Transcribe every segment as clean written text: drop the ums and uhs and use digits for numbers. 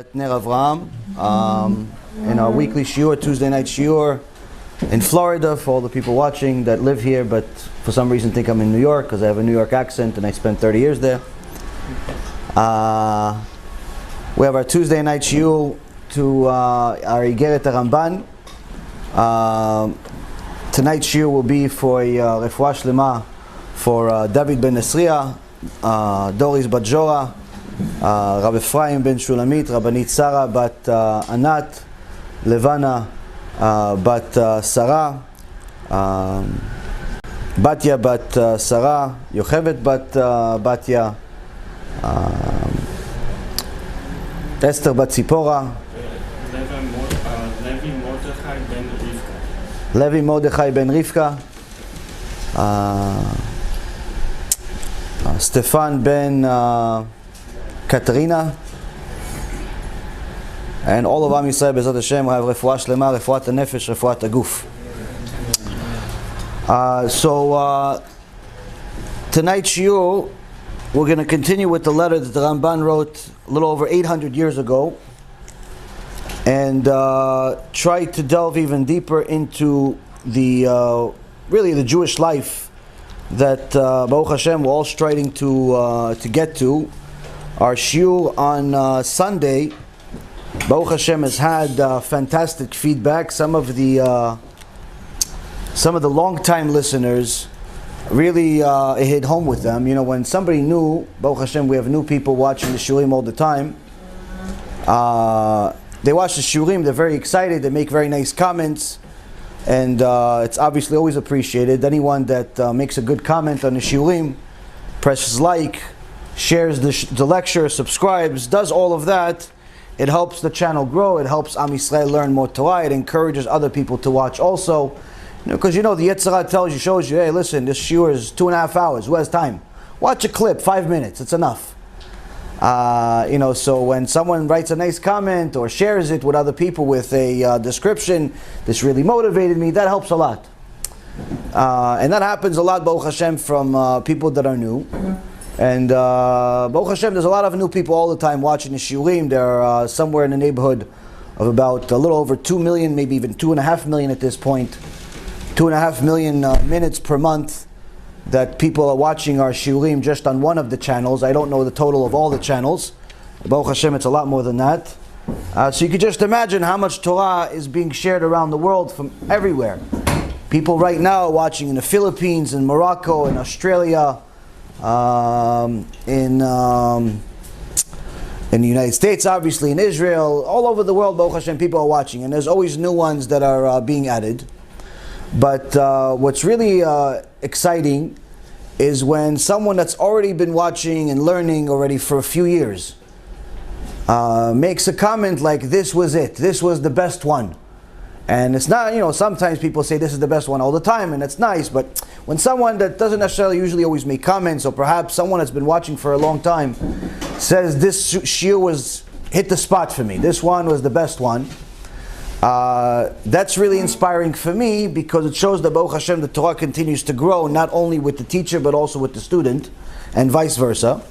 At Ner Avraham, in our weekly shiur, Tuesday night shiur in Florida, for all the people watching that live here but for some reason think I'm in New York because I have a New York accent and I spent 30 years there. We have our Tuesday night shiur to our Igeret Ramban. Tonight's shiur will be for Refuah Shlema for David ben Nesriya, Doris bat Jora, Rabbi Ephraim ben Shulamit, Rabbanit Sarah bat Anat, Levana bat Sarah, Batya bat Sarah, Yochevet bat Batya, Esther bat Tzipora, Levi Mordechai ben Rivka, Stefan ben Katerina, and all of Am Yisrael B'ezrat Hashem will have Refuah Shlema, Refuat HaNefesh, Refuat HaGuf. So tonight's shiur, we're going to continue with the letter that the Ramban wrote a little over 800 years ago, and try to delve even deeper into the really the Jewish life that Baruch Hashem we're all striving to get to. Our shiur on Sunday, Baruch Hashem, has had fantastic feedback. Some of the long-time listeners really it hit home with them. You know, when somebody new, Baruch Hashem, we have new people watching the shiurim all the time. They watch the shiurim, they're very excited, they make very nice comments, and it's obviously always appreciated. Anyone that makes a good comment on the shiurim, presses like, shares the lecture, subscribes, does all of that, it helps the channel grow, it helps Am Yisrael learn more Torah, it encourages other people to watch also. Because the Yetzer Hara tells you, shows you, hey listen, this shiur is 2.5 hours, who has time? Watch a clip, 5 minutes, it's enough. So when someone writes a nice comment or shares it with other people with a description, this really motivated me, that helps a lot. And that happens a lot, Baruch Hashem, from people that are new. And Baruch Hashem, there's a lot of new people all the time watching the shiurim. There are somewhere in the neighborhood of about a little over 2 million, maybe even 2.5 million at this point. 2.5 million minutes per month that people are watching our shiurim just on one of the channels. I don't know the total of all the channels. Baruch Hashem, it's a lot more than that. So you could just imagine how much Torah is being shared around the world from everywhere. People right now are watching in the Philippines, in Morocco, in Australia, in the United States, obviously, in Israel, all over the world, Baruch Hashem, people are watching, and there's always new ones that are being added. But what's really exciting is when someone that's already been watching and learning already for a few years makes a comment like, this was it, this was the best one. And it's not, sometimes people say this is the best one all the time, and it's nice, but when someone that doesn't necessarily usually always make comments, or perhaps someone that's been watching for a long time says this shiur hit the spot for me, this one was the best one, that's really inspiring for me, because it shows that Baruch Hashem, the Torah continues to grow, not only with the teacher but also with the student, and vice versa.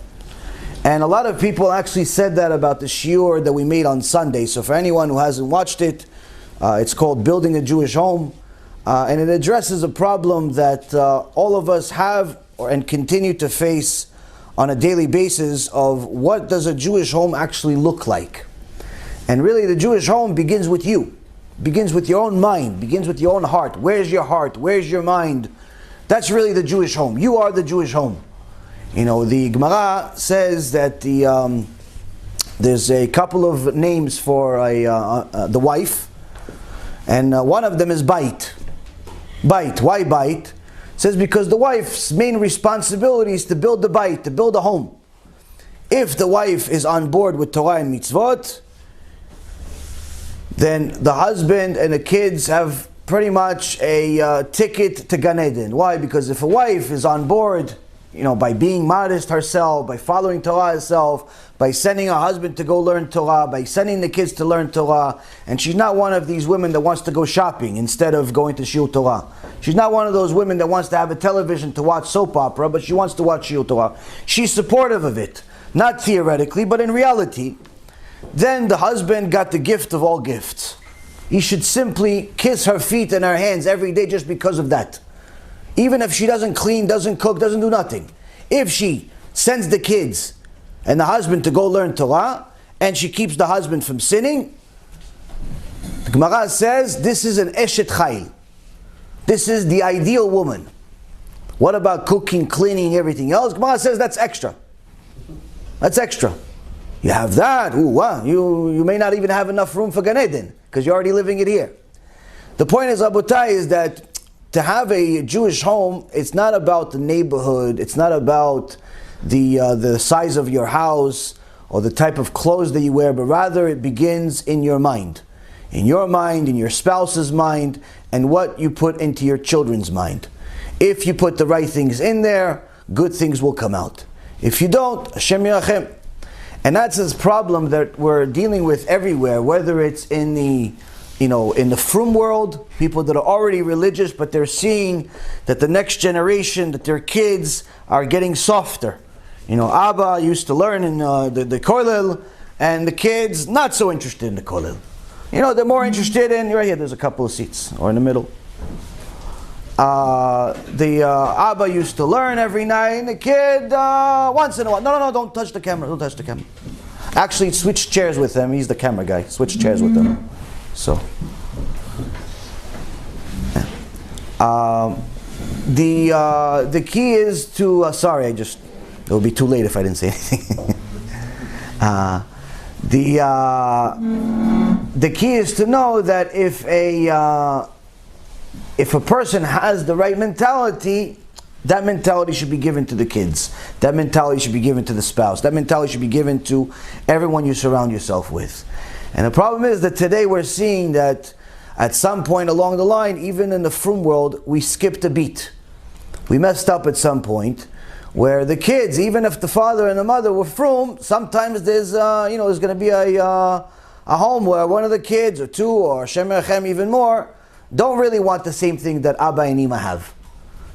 And a lot of people actually said that about the shiur that we made on Sunday. So for anyone who hasn't watched it, it's called Building a Jewish Home, and it addresses a problem that all of us have and continue to face on a daily basis of what does a Jewish home actually look like. And really the Jewish home begins with you, begins with your own mind, begins with your own heart. Where's your heart? Where's your mind? That's really the Jewish home. You are the Jewish home. The Gemara says that there's a couple of names for the wife. And one of them is bait. Bait. Why bait? It says because the wife's main responsibility is to build the bait, to build a home. If the wife is on board with Torah and mitzvot, then the husband and the kids have pretty much a ticket to Gan Eden. Why? Because if a wife is on board, by being modest herself, by following Torah herself, by sending her husband to go learn Torah, by sending the kids to learn Torah, and she's not one of these women that wants to go shopping instead of going to Shiur Torah. She's not one of those women that wants to have a television to watch soap opera, but she wants to watch Shiur Torah. She's supportive of it, not theoretically, but in reality. then the husband got the gift of all gifts. He should simply kiss her feet and her hands every day just because of that. Even if she doesn't clean, doesn't cook, doesn't do nothing. If she sends the kids and the husband to go learn Torah, and she keeps the husband from sinning, the Gemara says this is an Eshet Chayil. This is the ideal woman. What about cooking, cleaning, everything else? Gemara says that's extra. That's extra. You have that, ooh, wow. You may not even have enough room for Gan Eden, because you're already living it here. The point is, Rabotai, is that to have a Jewish home, it's not about the neighborhood, it's not about the size of your house or the type of clothes that you wear, but rather it begins in your mind. In your mind, in your spouse's mind, and what you put into your children's mind. If you put the right things in there, good things will come out. If you don't, Hashem Yirachem. And that's this problem that we're dealing with everywhere, whether it's in the frum world, people that are already religious, but they're seeing that the next generation, that their kids are getting softer. Abba used to learn in the kollel, and the kids not so interested in the kollel. They're more interested in, right here, there's a couple of seats, or in the middle. The Abba used to learn every night, and the kid, once in a while, no, don't touch the camera, don't touch the camera. Actually, switch chairs with him, he's the camera guy, switch chairs with him. So, the key is to, it would be too late if I didn't say anything. The key is to know that if a person has the right mentality, that mentality should be given to the kids. That mentality should be given to the spouse. That mentality should be given to everyone you surround yourself with. And the problem is that today we're seeing that at some point along the line, even in the frum world, we skipped a beat. We messed up at some point, where the kids, even if the father and the mother were frum, sometimes there's going to be a home where one of the kids, or two, or Shem Rechem even more, don't really want the same thing that Abba and Ima have.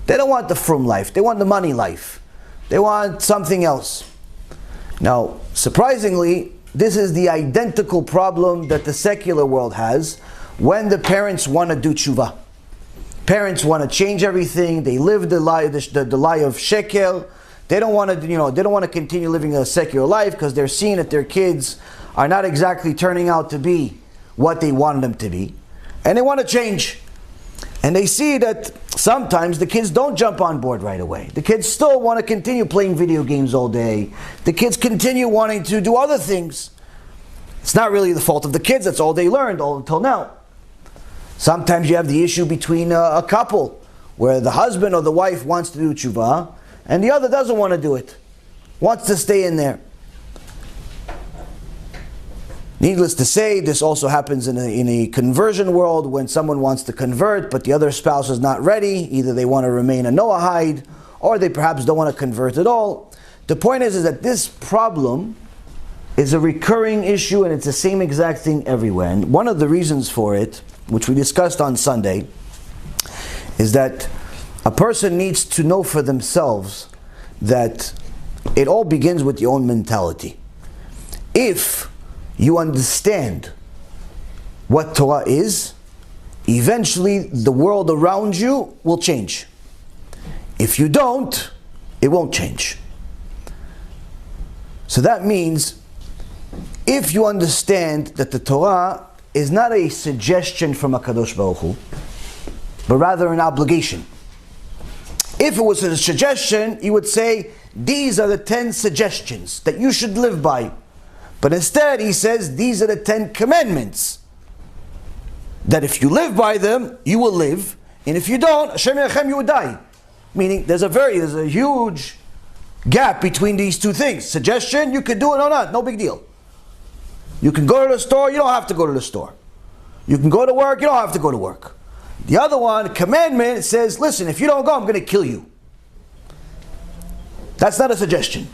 They don't want the frum life. They want the money life. They want something else. Now, surprisingly, this is the identical problem that the secular world has when the parents want to do tshuva. Parents want to change everything. They live the lie of shekel. They don't want to, they don't want to continue living a secular life because they're seeing that their kids are not exactly turning out to be what they wanted them to be, and they want to change. And they see that sometimes the kids don't jump on board right away. The kids still want to continue playing video games all day. The kids continue wanting to do other things. It's not really the fault of the kids. That's all they learned until now. Sometimes you have the issue between a couple where the husband or the wife wants to do tshuva and the other doesn't want to do it, wants to stay in there. Needless to say, this also happens in a conversion world when someone wants to convert but the other spouse is not ready. Either they want to remain a Noahide or they perhaps don't want to convert at all. The point is that this problem is a recurring issue and it's the same exact thing everywhere. And one of the reasons for it, which we discussed on Sunday, is that a person needs to know for themselves that it all begins with your own mentality. If you understand what Torah is, eventually the world around you will change. If you don't, it won't change. So that means if you understand that the Torah is not a suggestion from HaKadosh Baruch Hu, but rather an obligation. If it was a suggestion, you would say, these are the 10 suggestions that you should live by. But instead, he says, these are the 10 commandments. That if you live by them, you will live. And if you don't, Hashem Yirachem, you will die. Meaning, there's a huge gap between these two things. Suggestion, you can do it or not, no big deal. You can go to the store, you don't have to go to the store. You can go to work, you don't have to go to work. The other one, commandment, says, listen, if you don't go, I'm going to kill you. That's not a suggestion.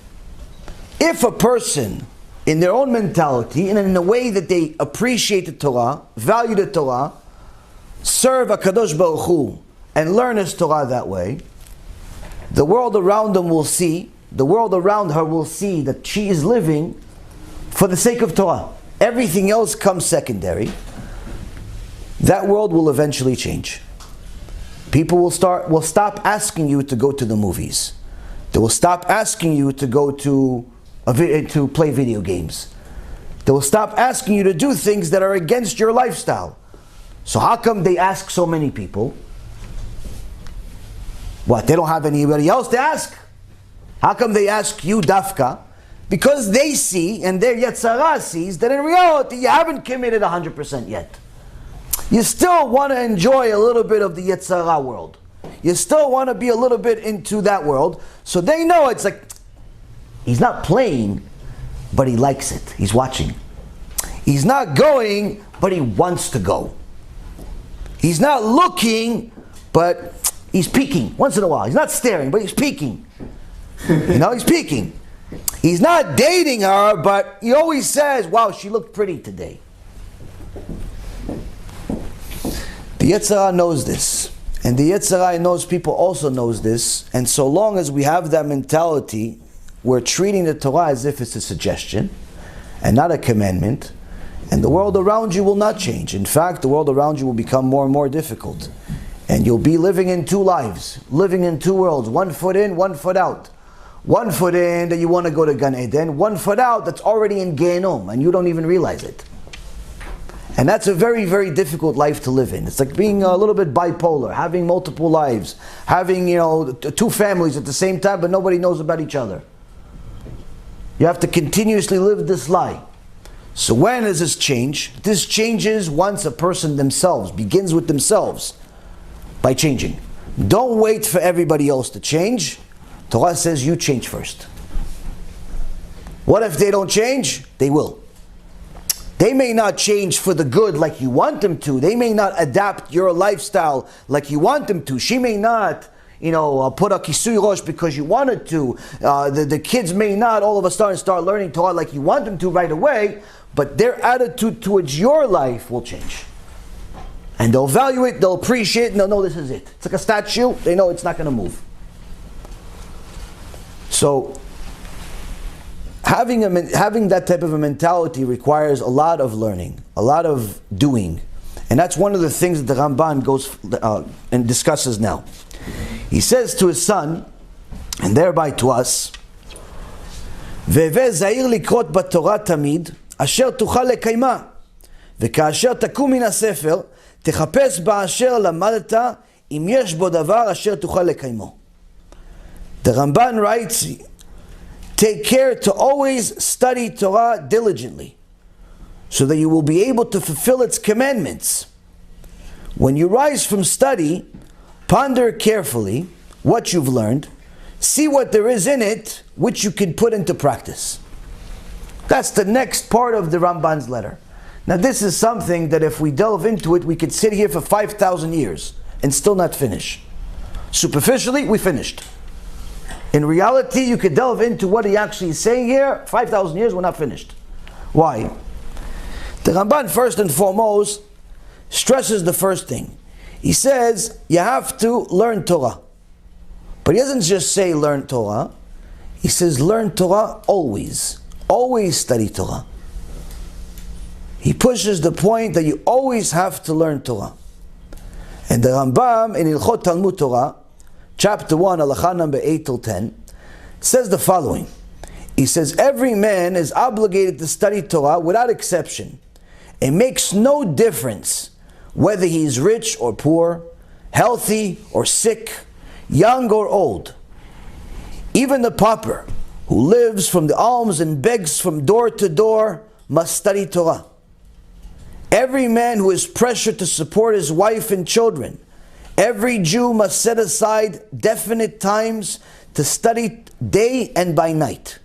If a person, in their own mentality, and in the way that they appreciate the Torah, value the Torah, serve HaKadosh Baruch Hu, and learn His Torah that way, the world around them will see, the world around her will see that she is living for the sake of Torah. everything else comes secondary, that world will eventually change. People will stop asking you to go to the movies. They will stop asking you to go to play video games. They will stop asking you to do things that are against your lifestyle. So how come they ask so many people? What, they don't have anybody else to ask? How come they ask you, Dafka? Because they see, and their Yetzirah sees, that in reality you haven't committed 100% yet. You still want to enjoy a little bit of the Yetzirah world. You still want to be a little bit into that world. So they know it's like, he's not playing, but he likes it. He's watching. He's not going, but he wants to go. He's not looking, but he's peeking once in a while. He's not staring, but he's peeking. He's peeking. He's not dating her, but he always says, wow, she looked pretty today. The Yetzirah knows this. And the Yetzirah knows people also knows this. And so long as we have that mentality, we're treating the Torah as if it's a suggestion and not a commandment. And the world around you will not change. In fact, the world around you will become more and more difficult. And you'll be living in two lives, living in two worlds, 1 foot in, 1 foot out. 1 foot in that you want to go to Gan Eden, 1 foot out that's already in Gehenom, and you don't even realize it. And that's a very, very difficult life to live in. It's like being a little bit bipolar, having multiple lives, having, two families at the same time, but nobody knows about each other. You have to continuously live this lie. So when does this change? This changes once a person themselves begins with themselves by changing. Don't wait for everybody else to change. Torah says you change first. What if they don't change? They will. They may not change for the good like you want them to. They may not adapt your lifestyle like you want them to. She may not, put a kisui rosh because you wanted to. The kids may not all of a sudden start learning Torah like you want them to right away. But their attitude towards your life will change. And they'll value it, they'll appreciate it, and they'll know this is it. It's like a statue, they know it's not going to move. So, having that type of a mentality requires a lot of learning, a lot of doing. And that's one of the things that the Ramban goes and discusses now. He says to his son, and thereby to us, "Veve zair likrot b'Torah tamid, asher tuchal lekayma, וכאשר תקום מן הספר, תחפש באשר למדת, אם יש בו דבר אשר תוכל לקיימו." The Ramban writes, take care to always study Torah diligently, so that you will be able to fulfill its commandments. When you rise from study, ponder carefully what you've learned, see what there is in it which you can put into practice. That's the next part of the Ramban's letter. Now this is something that if we delve into it, we could sit here for 5,000 years and still not finish. Superficially, we finished. In reality, you could delve into what he actually is saying here, 5,000 years, we're not finished. Why? The Ramban, first and foremost, stresses the first thing. He says, you have to learn Torah. But he doesn't just say learn Torah. He says learn Torah always. Always study Torah. He pushes the point that you always have to learn Torah. And the Rambam in Ilchot Talmud Torah, chapter 1, halacha number 8 till 10, says the following. He says, every man is obligated to study Torah without exception. It makes no difference whether he is rich or poor, healthy or sick, young or old. Even the pauper who lives from the alms and begs from door to door must study Torah. Every man who is pressured to support his wife and children, every Jew must set aside definite times to study day and by night.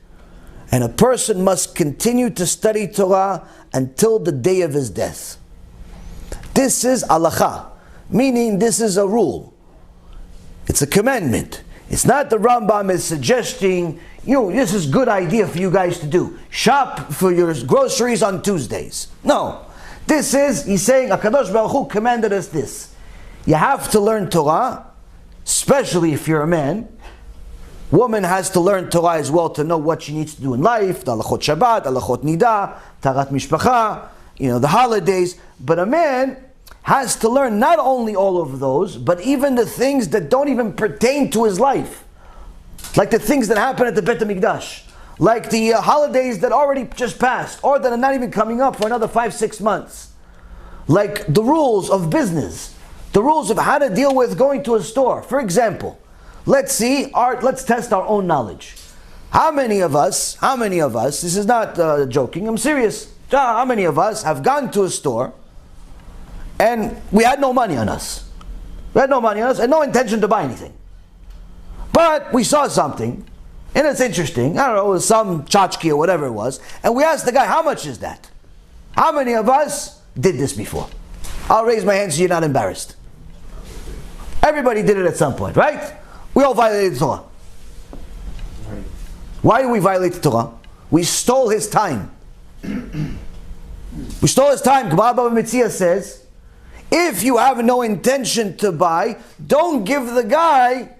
And a person must continue to study Torah until the day of his death. This is halacha, meaning this is a rule. It's a commandment. It's not the Rambam is suggesting, this is a good idea for you guys to do. Shop for your groceries on Tuesdays. No. This is, he's saying, HaKadosh Baruch Hu commanded us this. You have to learn Torah, especially if you're a man, Woman has to learn Torah as well to know what she needs to do in life, the halachot Shabbat, halachot Nida, Tarat Mishpacha, the holidays. But a man has to learn not only all of those, but even the things that don't even pertain to his life. Like the things that happen at the Bet HaMikdash. Like the holidays that already just passed, or that are not even coming up for another 5-6 months. Like the rules of business, the rules of how to deal with going to a store. For example, let's test our own knowledge. How many of us, this is not joking, I'm serious, how many of us have gone to a store and we had no money on us? We had no money on us and no intention to buy anything. But we saw something, and it's interesting, I don't know, it was some tchotchke or whatever it was, and we asked the guy, how much is that? How many of us did this before? I'll raise my hand so you're not embarrassed. Everybody did it at some point, right? We all violated the Torah. Why did we violate the Torah? We stole his time. We stole his time. Gemara Bava Metzia says, if you have no intention to buy, don't give the guy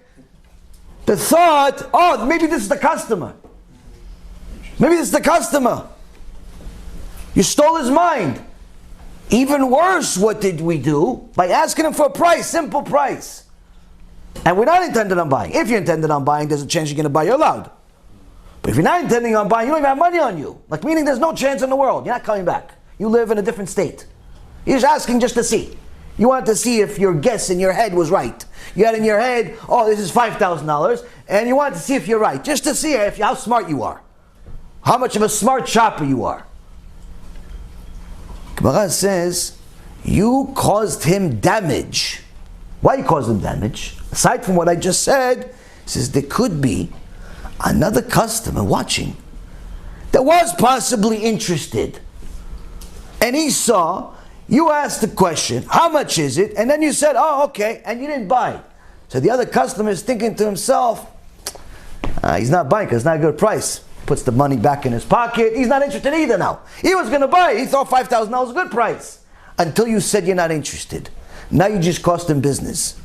the thought, oh, maybe this is the customer. Maybe this is the customer. You stole his mind. Even worse, what did we do? By asking him for a price, simple price. And we're not intended on buying. If you're intended on buying, there's a chance you're going to buy, you're allowed. But if you're not intending on buying, you don't even have money on you. Like, meaning there's no chance in the world. You're not coming back. You live in a different state. You're just asking just to see. You want to see if your guess in your head was right. You had in your head, oh, this is $5,000, and you want to see if you're right. Just to see how smart you are. How much of a smart shopper you are. Gemara says, you caused him damage. Why you caused him damage? Aside from what I just said, he says there could be another customer watching that was possibly interested. And he saw, you asked the question, how much is it? And then you said, oh, okay, and you didn't buy. So the other customer is thinking to himself, he's not buying because it's not a good price. Puts the money back in his pocket. He's not interested either now. He was going to buy it. He thought $5,000 was a good price. Until you said you're not interested. Now you just cost him business.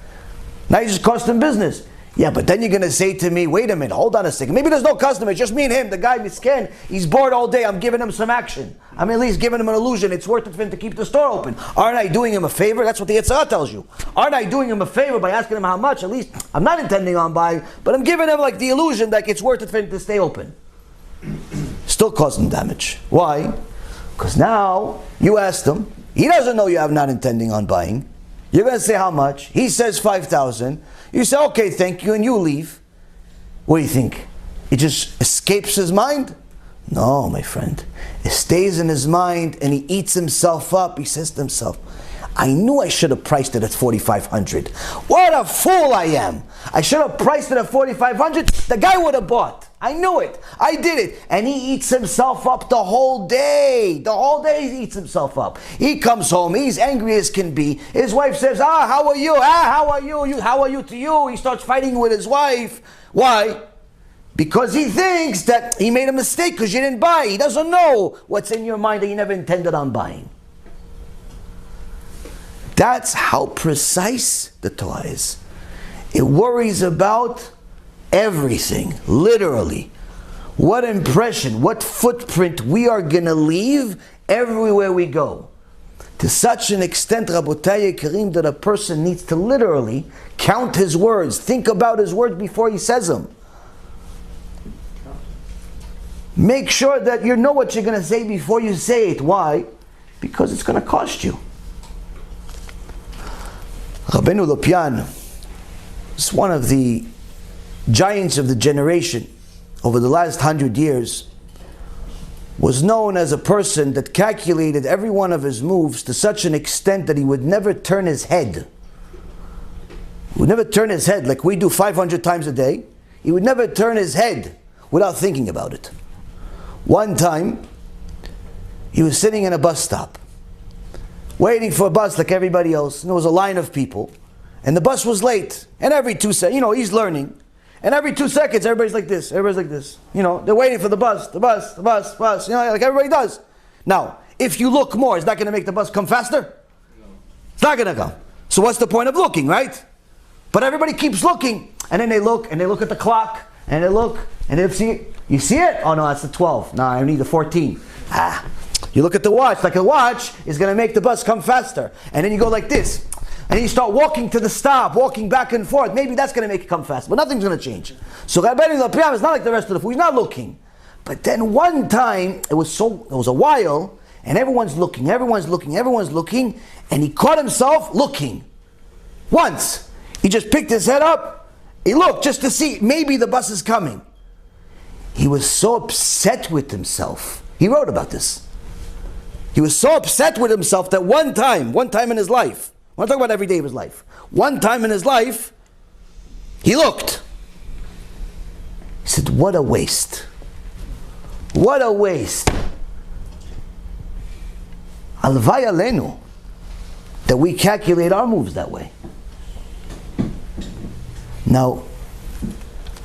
Yeah, but then you're going to say to me, wait a minute, hold on a second. Maybe there's no customer, it's just me and him. The guy miskin, he's bored all day. I'm giving him some action. I'm at least giving him an illusion. It's worth it for him to keep the store open. Aren't I doing him a favor? That's what the Yetzirah tells you. Aren't I doing him a favor by asking him how much? At least I'm not intending on buying, but I'm giving him like the illusion that it's worth it for him to stay open. Still causing damage. Why? Because now you asked him. He doesn't know you have not intending on buying. You're going to say how much? He says 5,000. You say, okay, thank you, and you leave. What do you think? It just escapes his mind? No, my friend. It stays in his mind, and he eats himself up. He says to himself, I knew I should have priced it at 4,500. What a fool I am. I should have priced it at 4,500. The guy would have bought. I knew it. I did it. And he eats himself up the whole day. The whole day he eats himself up. He comes home. He's angry as can be. His wife says, how are you? How are you? How are you to you? He starts fighting with his wife. Why? Because he thinks that he made a mistake because you didn't buy. He doesn't know what's in your mind that you never intended on buying. That's how precise the Torah is. It worries about everything, literally. What impression, what footprint we are going to leave everywhere we go. To such an extent, Rabotai Karim, that a person needs to literally count his words, think about his words before he says them. Make sure that you know what you're going to say before you say it. Why? Because it's going to cost you. Rabbeinu Lopian is one of the giants of the generation over the last 100 years. Was known as a person that calculated every one of his moves to such an extent that he would never turn his head. He would never turn his head like we do 500 times a day. He would never turn his head without thinking about it. One time, he was sitting in a bus stop, waiting for a bus like everybody else, and there was a line of people, and the bus was late, and every 2 seconds, he's learning, and every 2 seconds, everybody's like this, they're waiting for the bus, like everybody does. Now, if you look more, is that going to make the bus come faster? No. It's not going to come. So what's the point of looking, right? But everybody keeps looking, and then they look at the clock, and they look, and they see, you see it? Oh no, that's the 12. No, I need the 14. You look at the watch, like a watch is going to make the bus come faster. And then you go like this. And then you start walking to the stop, walking back and forth. Maybe that's going to make it come faster, but nothing's going to change. So Rabbeinu Lapiyam is not like the rest of the food. He's not looking. But then one time, it was a while, and everyone's looking, and he caught himself looking. Once. He just picked his head up, he looked just to see, maybe the bus is coming. He was so upset with himself. He wrote about this. He was so upset with himself that one time in his life, I'm not talking about every day of his life, one time in his life, he looked. He said, what a waste. What a waste. Alvay alenu, that we calculate our moves that way. Now,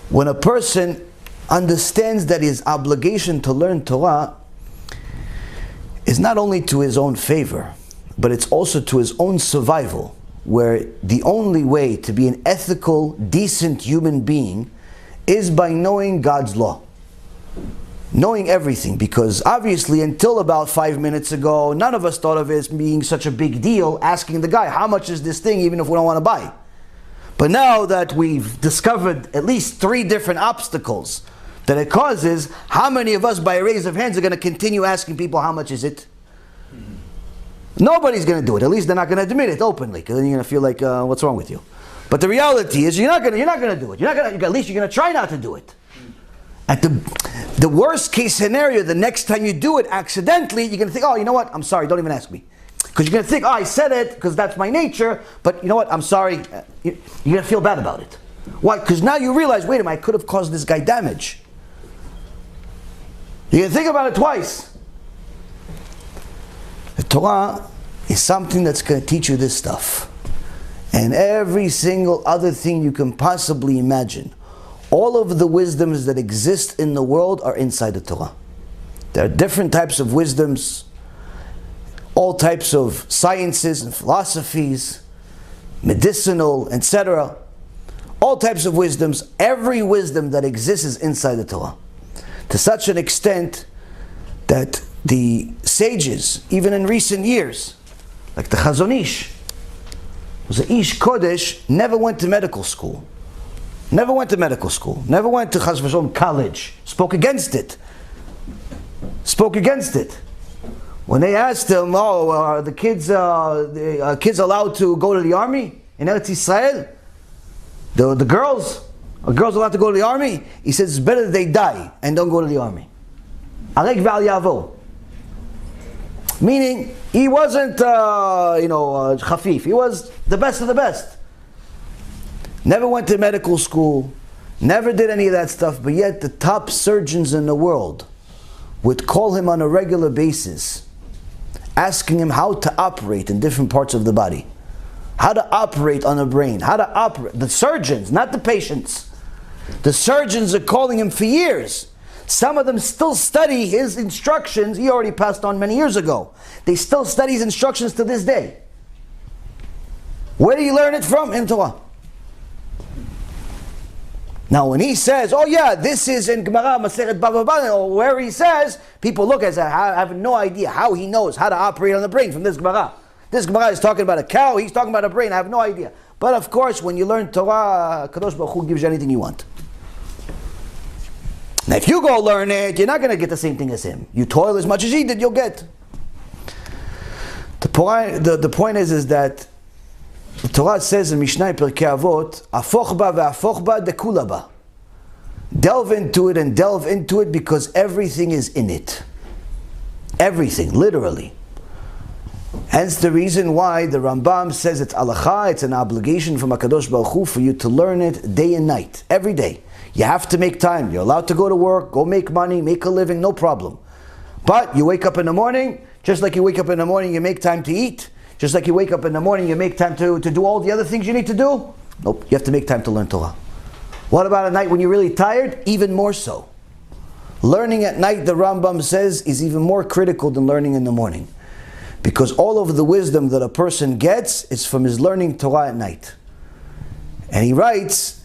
when a person understands that his obligation to learn Torah is not only to his own favor, but it's also to his own survival, where the only way to be an ethical, decent human being is by knowing God's law. Knowing everything, because obviously until about 5 minutes ago, none of us thought of it as being such a big deal, asking the guy, how much is this thing, even if we don't want to buy. But now that we've discovered at least 3 different obstacles that it causes, how many of us by a raise of hands are going to continue asking people, how much is it? Nobody's going to do it. At least they're not going to admit it openly, because then you're going to feel like, what's wrong with you? But the reality is, you're not going to do it. At least you're going to try not to do it. At the worst case scenario, the next time you do it accidentally, you're going to think, oh, you know what? I'm sorry, don't even ask me. Because you're going to think, oh, I said it because that's my nature, but you know what? I'm sorry. You're going to feel bad about it. Why? Because now you realize, wait a minute, I could have caused this guy damage. You're going to think about it twice. The Torah is something that's going to teach you this stuff. And every single other thing you can possibly imagine. All of the wisdoms that exist in the world are inside the Torah. There are different types of wisdoms, all types of sciences and philosophies, medicinal, etc. All types of wisdoms. Every wisdom that exists is inside the Torah. To such an extent that the sages, even in recent years, like the Chazon Ish, was an Ish Kodesh, never went to medical school. Never went to medical school. Never went to Chas v'Shalom college. Spoke against it. When they asked him, oh, are the kids allowed to go to the army in Eretz Yisrael? The girls? Are girls allowed to go to the army? He says it's better that they die and don't go to the army. Arek v'al yavo. Meaning, he wasn't, chafif. He was the best of the best. Never went to medical school, never did any of that stuff, but yet the top surgeons in the world would call him on a regular basis, asking him how to operate in different parts of the body, how to operate on the brain, how to operate. The surgeons, not the patients. The surgeons are calling him for years. Some of them still study his instructions. He already passed on many years ago. They still study his instructions to this day. Where do you learn it from? In Torah. Now when he says, oh yeah, this is in Gemara, Masechet Bava Bava, or where he says, people look and say, I have no idea how he knows how to operate on the brain from this Gemara. This Gemara is talking about a cow, he's talking about a brain, I have no idea. But of course, when you learn Torah, Kadosh Baruch Hu gives you anything you want. Now if you go learn it, you're not going to get the same thing as him. You toil as much as he did, you'll get. The point is that the Torah says in Mishnah Pirkei Avot, "Afoch ba ve'afoch ba dekula ba." Delve into it and delve into it because everything is in it. Everything, literally. Hence the reason why the Rambam says it's alacha, it's an obligation from HaKadosh Baruch Hu for you to learn it day and night, every day. You have to make time. You're allowed to go to work, go make money, make a living, no problem. But you wake up in the morning, just like you wake up in the morning, you make time to eat. Just like you wake up in the morning, you make time to do all the other things you need to do? Nope, you have to make time to learn Torah. What about at night when you're really tired? Even more so. Learning at night, the Rambam says, is even more critical than learning in the morning. Because all of the wisdom that a person gets is from his learning Torah at night. And he writes,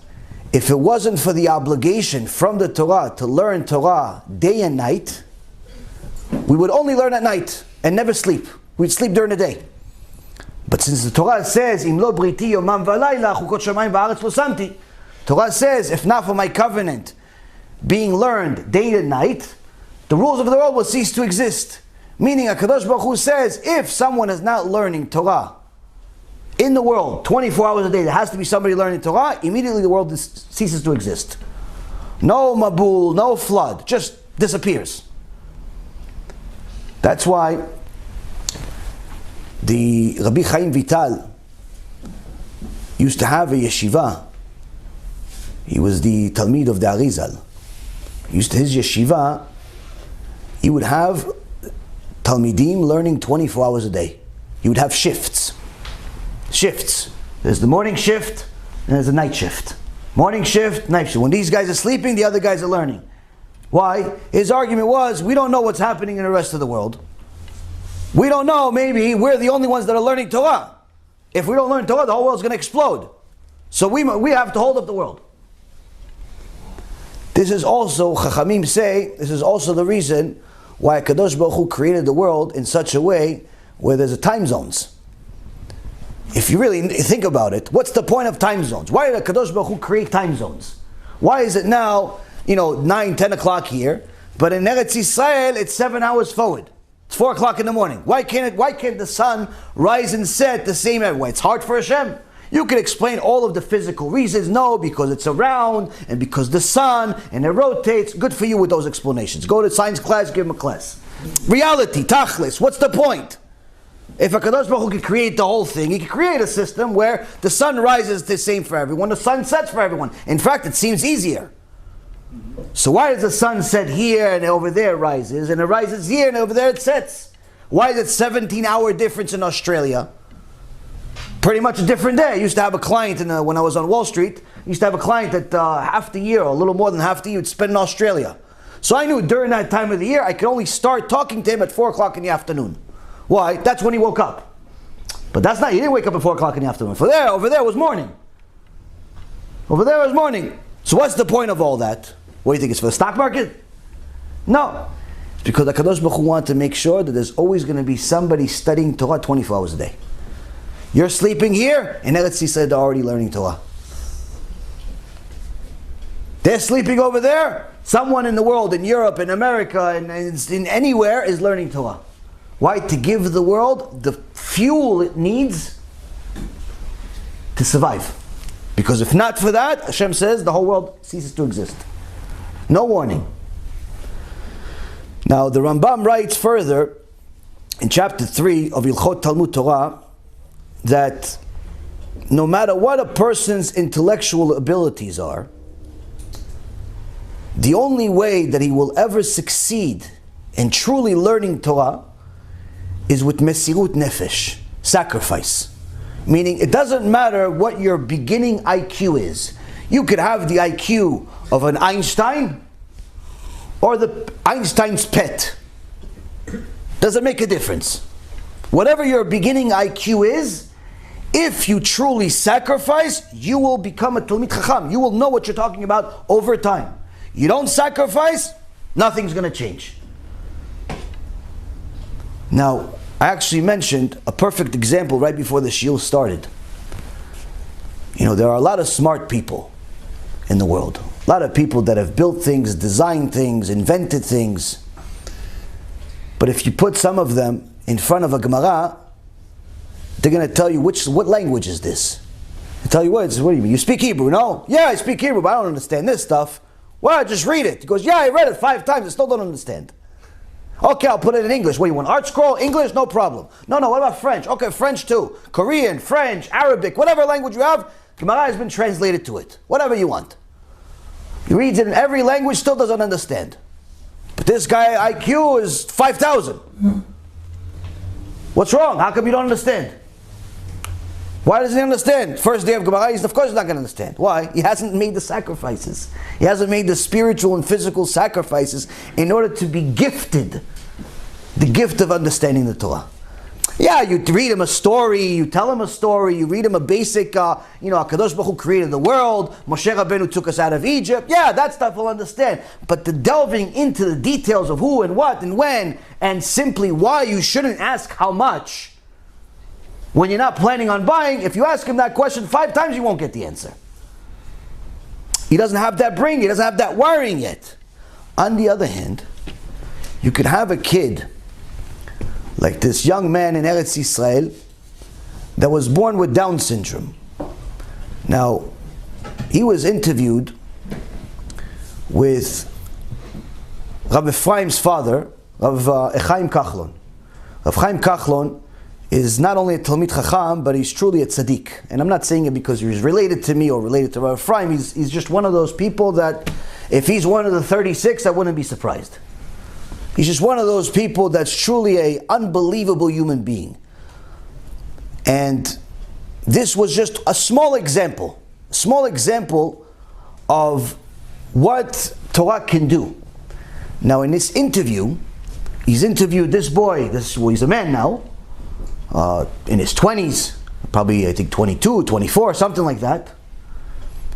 if it wasn't for the obligation from the Torah to learn Torah day and night, we would only learn at night and never sleep. We'd sleep during the day. But since the Torah says, Im lo briti yomam v'alayla, chukot shamayim v'aretz lo samti, Torah says, if not for my covenant being learned day and night, the rules of the world will cease to exist. Meaning, HaKadosh Baruch Hu says, if someone is not learning Torah in the world 24 hours a day, there has to be somebody learning Torah, immediately the world ceases to exist. No Mabul, no flood, just disappears. That's why the Rabbi Chaim Vital used to have a yeshiva. He was the Talmid of the Arizal. His yeshiva, he would have Talmidim learning 24 hours a day. He would have shifts. There's the morning shift and there's the night shift. Morning shift, night shift. When these guys are sleeping, the other guys are learning. Why? His argument was, we don't know what's happening in the rest of the world. We don't know, maybe we're the only ones that are learning Torah. If we don't learn Torah, the whole world's going to explode. So we have to hold up the world. This is also, Chachamim say, this is also the reason why Kadosh Baruch Hu created the world in such a way where there's a time zones. If you really think about it, what's the point of time zones? Why did Kadosh Baruch Hu create time zones? Why is it now, 9, 10 o'clock here, but in Eretz Yisrael it's 7 hours forward? It's 4 o'clock in the morning. Why can't the sun rise and set the same everywhere? It's hard for Hashem. You can explain all of the physical reasons. No, because it's around, and because the sun, and it rotates. Good for you with those explanations. Go to science class, give them a class. Reality, tachlis, what's the point? If HaKadosh Baruch Hu could create the whole thing, he could create a system where the sun rises the same for everyone, the sun sets for everyone. In fact, it seems easier. So why does the sun set here and over there rises, and it rises here and over there it sets? Why is it 17-hour difference in Australia? Pretty much a different day. I used to have a client when I was on Wall Street. I used to have a client that half the year, or a little more than half the year, would spend in Australia. So I knew during that time of the year, I could only start talking to him at 4 o'clock in the afternoon. Why? That's when he woke up. But that's not, he didn't wake up at 4 o'clock in the afternoon. Over there was morning. Over there was morning. So what's the point of all that? What do you think, it's for the stock market? No. It's because the HaKadosh Baruch Hu wanted to make sure that there's always going to be somebody studying Torah 24 hours a day. You're sleeping here, and Eretz Yisrael they're already learning Torah. They're sleeping over there. Someone in the world, in Europe, in America, and in anywhere, is learning Torah. Why? To give the world the fuel it needs to survive. Because if not for that, Hashem says, the whole world ceases to exist. No warning. Now, the Rambam writes further, in chapter 3 of Ilchot Talmud Torah, that no matter what a person's intellectual abilities are, the only way that he will ever succeed in truly learning Torah is with mesirut nefesh, sacrifice. Meaning, it doesn't matter what your beginning IQ is. You could have the IQ of an Einstein or the Einstein's pet. Doesn't make a difference. Whatever your beginning IQ is, if you truly sacrifice, you will become a Talmid Chacham. You will know what you're talking about over time. You don't sacrifice, nothing's going to change. Now, I actually mentioned a perfect example right before the shiur started. There are a lot of smart people in the world. A lot of people that have built things, designed things, invented things. But if you put some of them in front of a Gemara, they're going to tell you, what language is this? They tell you, what do you mean? You speak Hebrew, no? Yeah, I speak Hebrew, but I don't understand this stuff. Well, just read it. He goes, yeah, I read it 5 times, I still don't understand. Okay, I'll put it in English. What do you want? Art scroll? English? No problem. No, what about French? Okay, French too. Korean, French, Arabic, whatever language you have, Gemara has been translated to it. Whatever you want. He reads it in every language, still doesn't understand. But this guy, IQ is 5,000. What's wrong? How come you don't understand? Why doesn't he understand? First day of Gemara, he's of course not going to understand. Why? He hasn't made the sacrifices. He hasn't made the spiritual and physical sacrifices in order to be gifted the gift of understanding the Torah. Yeah, you read him a story, you tell him a story, you read him a basic, HaKadosh Baruch Hu created the world, Moshe Rabbeinu took us out of Egypt. Yeah, that stuff we'll understand. But the delving into the details of who and what and when, and simply why you shouldn't ask how much when you're not planning on buying, if you ask him that question 5 times, you won't get the answer. He doesn't have that brain, he doesn't have that wiring yet. On the other hand, you could have a kid like this young man in Eretz Yisrael that was born with Down syndrome. Now, he was interviewed with Rav Ephraim's father, Rav Chaim Kachlon. Rav Chaim Kachlon is not only a Talmid Chacham, but he's truly a tzaddik. And I'm not saying it because he's related to me or related to Rav Ephraim. He's just one of those people that, if he's one of the 36, I wouldn't be surprised. He's just one of those people that's truly an unbelievable human being. And this was just a small example of what Torah can do. Now in this interview, he's interviewed this boy, he's a man now, in his 20s, probably I think 22, 24, something like that.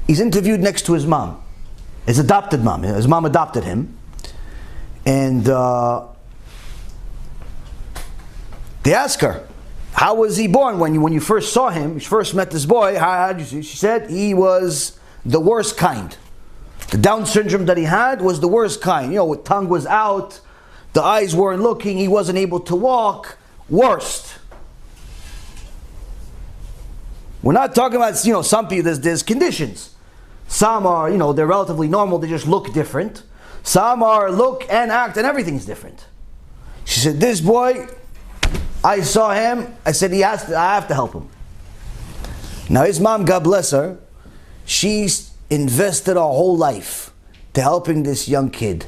He's interviewed next to his mom, his adopted mom. His mom adopted him. And they ask her, how was he born? When you first saw him, you first met this boy, how did you see? She said he was the worst kind. The Down syndrome that he had was the worst kind. His tongue was out, the eyes weren't looking, he wasn't able to walk. Worst. We're not talking about, some people, there's conditions. Some are, they're relatively normal, they just look different. Some are look and act and everything's different. She said, this boy, I saw him, I said, I have to help him. Now his mom, God bless her, she's invested her whole life to helping this young kid.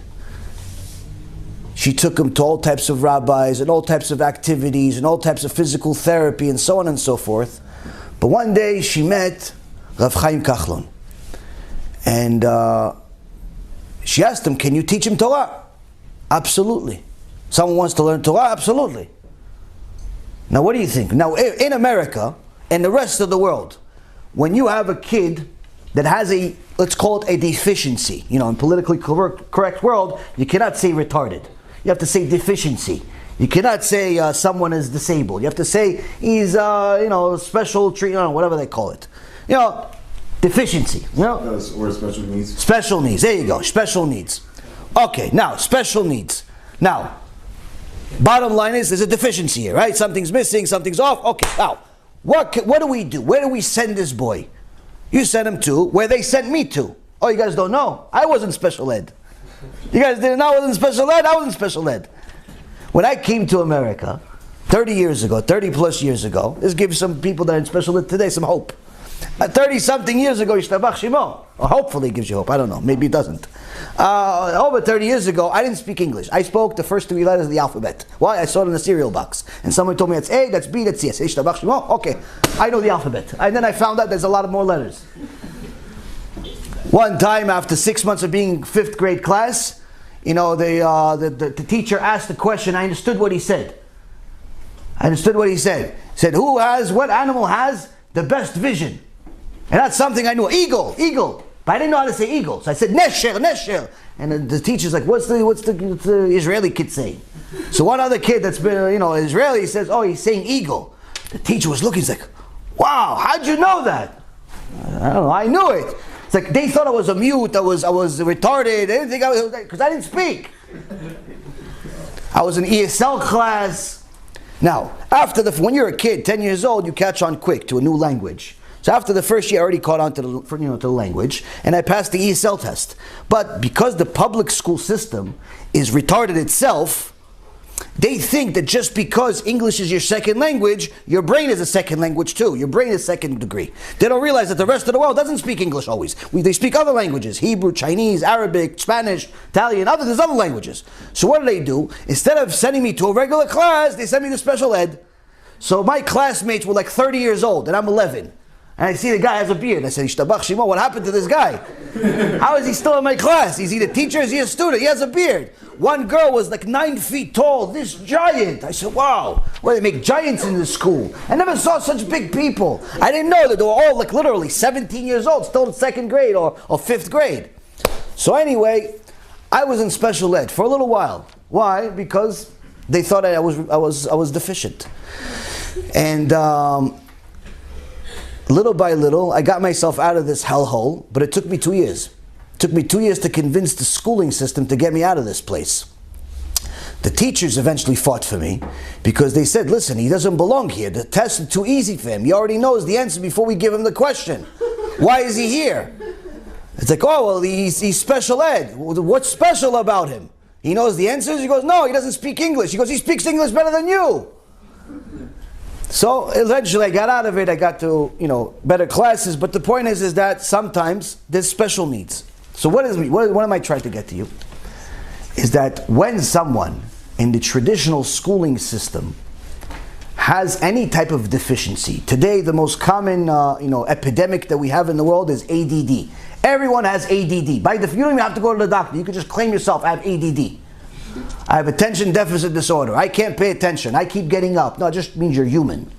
She took him to all types of rabbis and all types of activities and all types of physical therapy and so on and so forth. But one day she met Rav Chaim Kachlon. And she asked him, can you teach him Torah? Absolutely. Someone wants to learn Torah? Absolutely. Now what do you think? Now in America and the rest of the world, when you have a kid that has let's call it a deficiency, in politically correct world, you cannot say retarded. You have to say deficiency. You cannot say someone is disabled. You have to say he's, special treatment, whatever they call it. Deficiency, Or special needs. Special needs, there you go, special needs. Okay, now, special needs. Now, bottom line is, there's a deficiency here, right? Something's missing, something's off. Okay, now, what do we do? Where do we send this boy? You send him to where they sent me to. Oh, you guys don't know? I was in special ed. You guys didn't know I was in special ed? I was in special ed. When I came to America, 30 plus years ago, this gives some people that are in special ed today some hope. 30-something years ago, Yishtabach Shemo. Or hopefully it gives you hope. I don't know. Maybe it doesn't. Over 30 years ago, I didn't speak English. I spoke the first 3 letters of the alphabet. Why? I saw it in the cereal box. And someone told me that's A, that's B, that's C. I said, Yishtabach Shemo. Okay, I know the alphabet. And then I found out there's a lot of more letters. One time, after 6 months of being 5th grade class, the teacher asked the question. I understood what he said. He said, what animal has the best vision? And that's something I knew. Eagle. But I didn't know how to say eagle. So I said, Nesher. And the teacher's like, what's the Israeli kid saying? So one other kid that's been, Israeli says, oh, he's saying eagle. The teacher was looking, he's like, wow, how'd you know that? I don't know, I knew it. It's like, they thought I was a mute, I was retarded, they didn't think because I didn't speak. I was in ESL class. Now, when you're a kid, 10 years old, you catch on quick to a new language. So after the first year, I already caught on to the language, and I passed the ESL test. But because the public school system is retarded itself, they think that just because English is your second language, your brain is a second language too. Your brain is second degree. They don't realize that the rest of the world doesn't speak English always. They speak other languages: Hebrew, Chinese, Arabic, Spanish, Italian, there's other languages. So what do? Instead of sending me to a regular class, they send me to special ed. So my classmates were like 30 years old, and I'm 11. And I see the guy has a beard. I said, Ishtabach Shimo, what happened to this guy? How is he still in my class? Is he the teacher? Is he a student? He has a beard. One girl was like 9 feet tall, this giant. I said, wow, well, they make giants in this school. I never saw such big people. I didn't know that they were all like literally 17 years old, still in 2nd grade or 5th grade. So anyway, I was in special ed for a little while. Why? Because they thought I was deficient. And little by little, I got myself out of this hellhole, but it took me 2 years. It took me 2 years to convince the schooling system to get me out of this place. The teachers eventually fought for me because they said, listen, he doesn't belong here. The test is too easy for him. He already knows the answer before we give him the question. Why is he here? It's like, oh, well, he's special ed. What's special about him? He knows the answers? He goes, no, he doesn't speak English. He goes, he speaks English better than you. So eventually I got out of it. I got to, better classes. But the point is that sometimes there's special needs. So what am I trying to get to you? Is that when someone in the traditional schooling system has any type of deficiency, today the most common epidemic that we have in the world is ADD. Everyone has ADD. You don't even have to go to the doctor. You can just claim yourself, I have ADD. I have attention deficit disorder. I can't pay attention. I keep getting up. No, it just means you're human.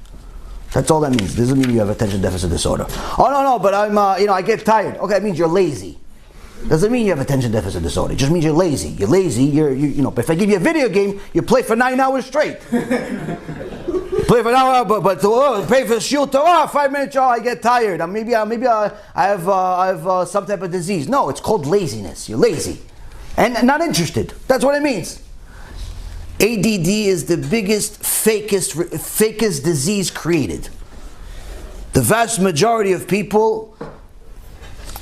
That's all that means. It doesn't mean you have attention deficit disorder. Oh no, but I'm I get tired. Okay, that means you're lazy. Doesn't mean you have attention deficit disorder. It just means you're lazy. You're lazy. But if I give you a video game, you play for 9 hours straight. Play for an hour, but to pay for shiur Torah, 5 minutes. Oh, I get tired. Maybe I have some type of disease. No, it's called laziness. You're lazy and not interested. That's what it means. ADD is the biggest, fakest disease created. The vast majority of people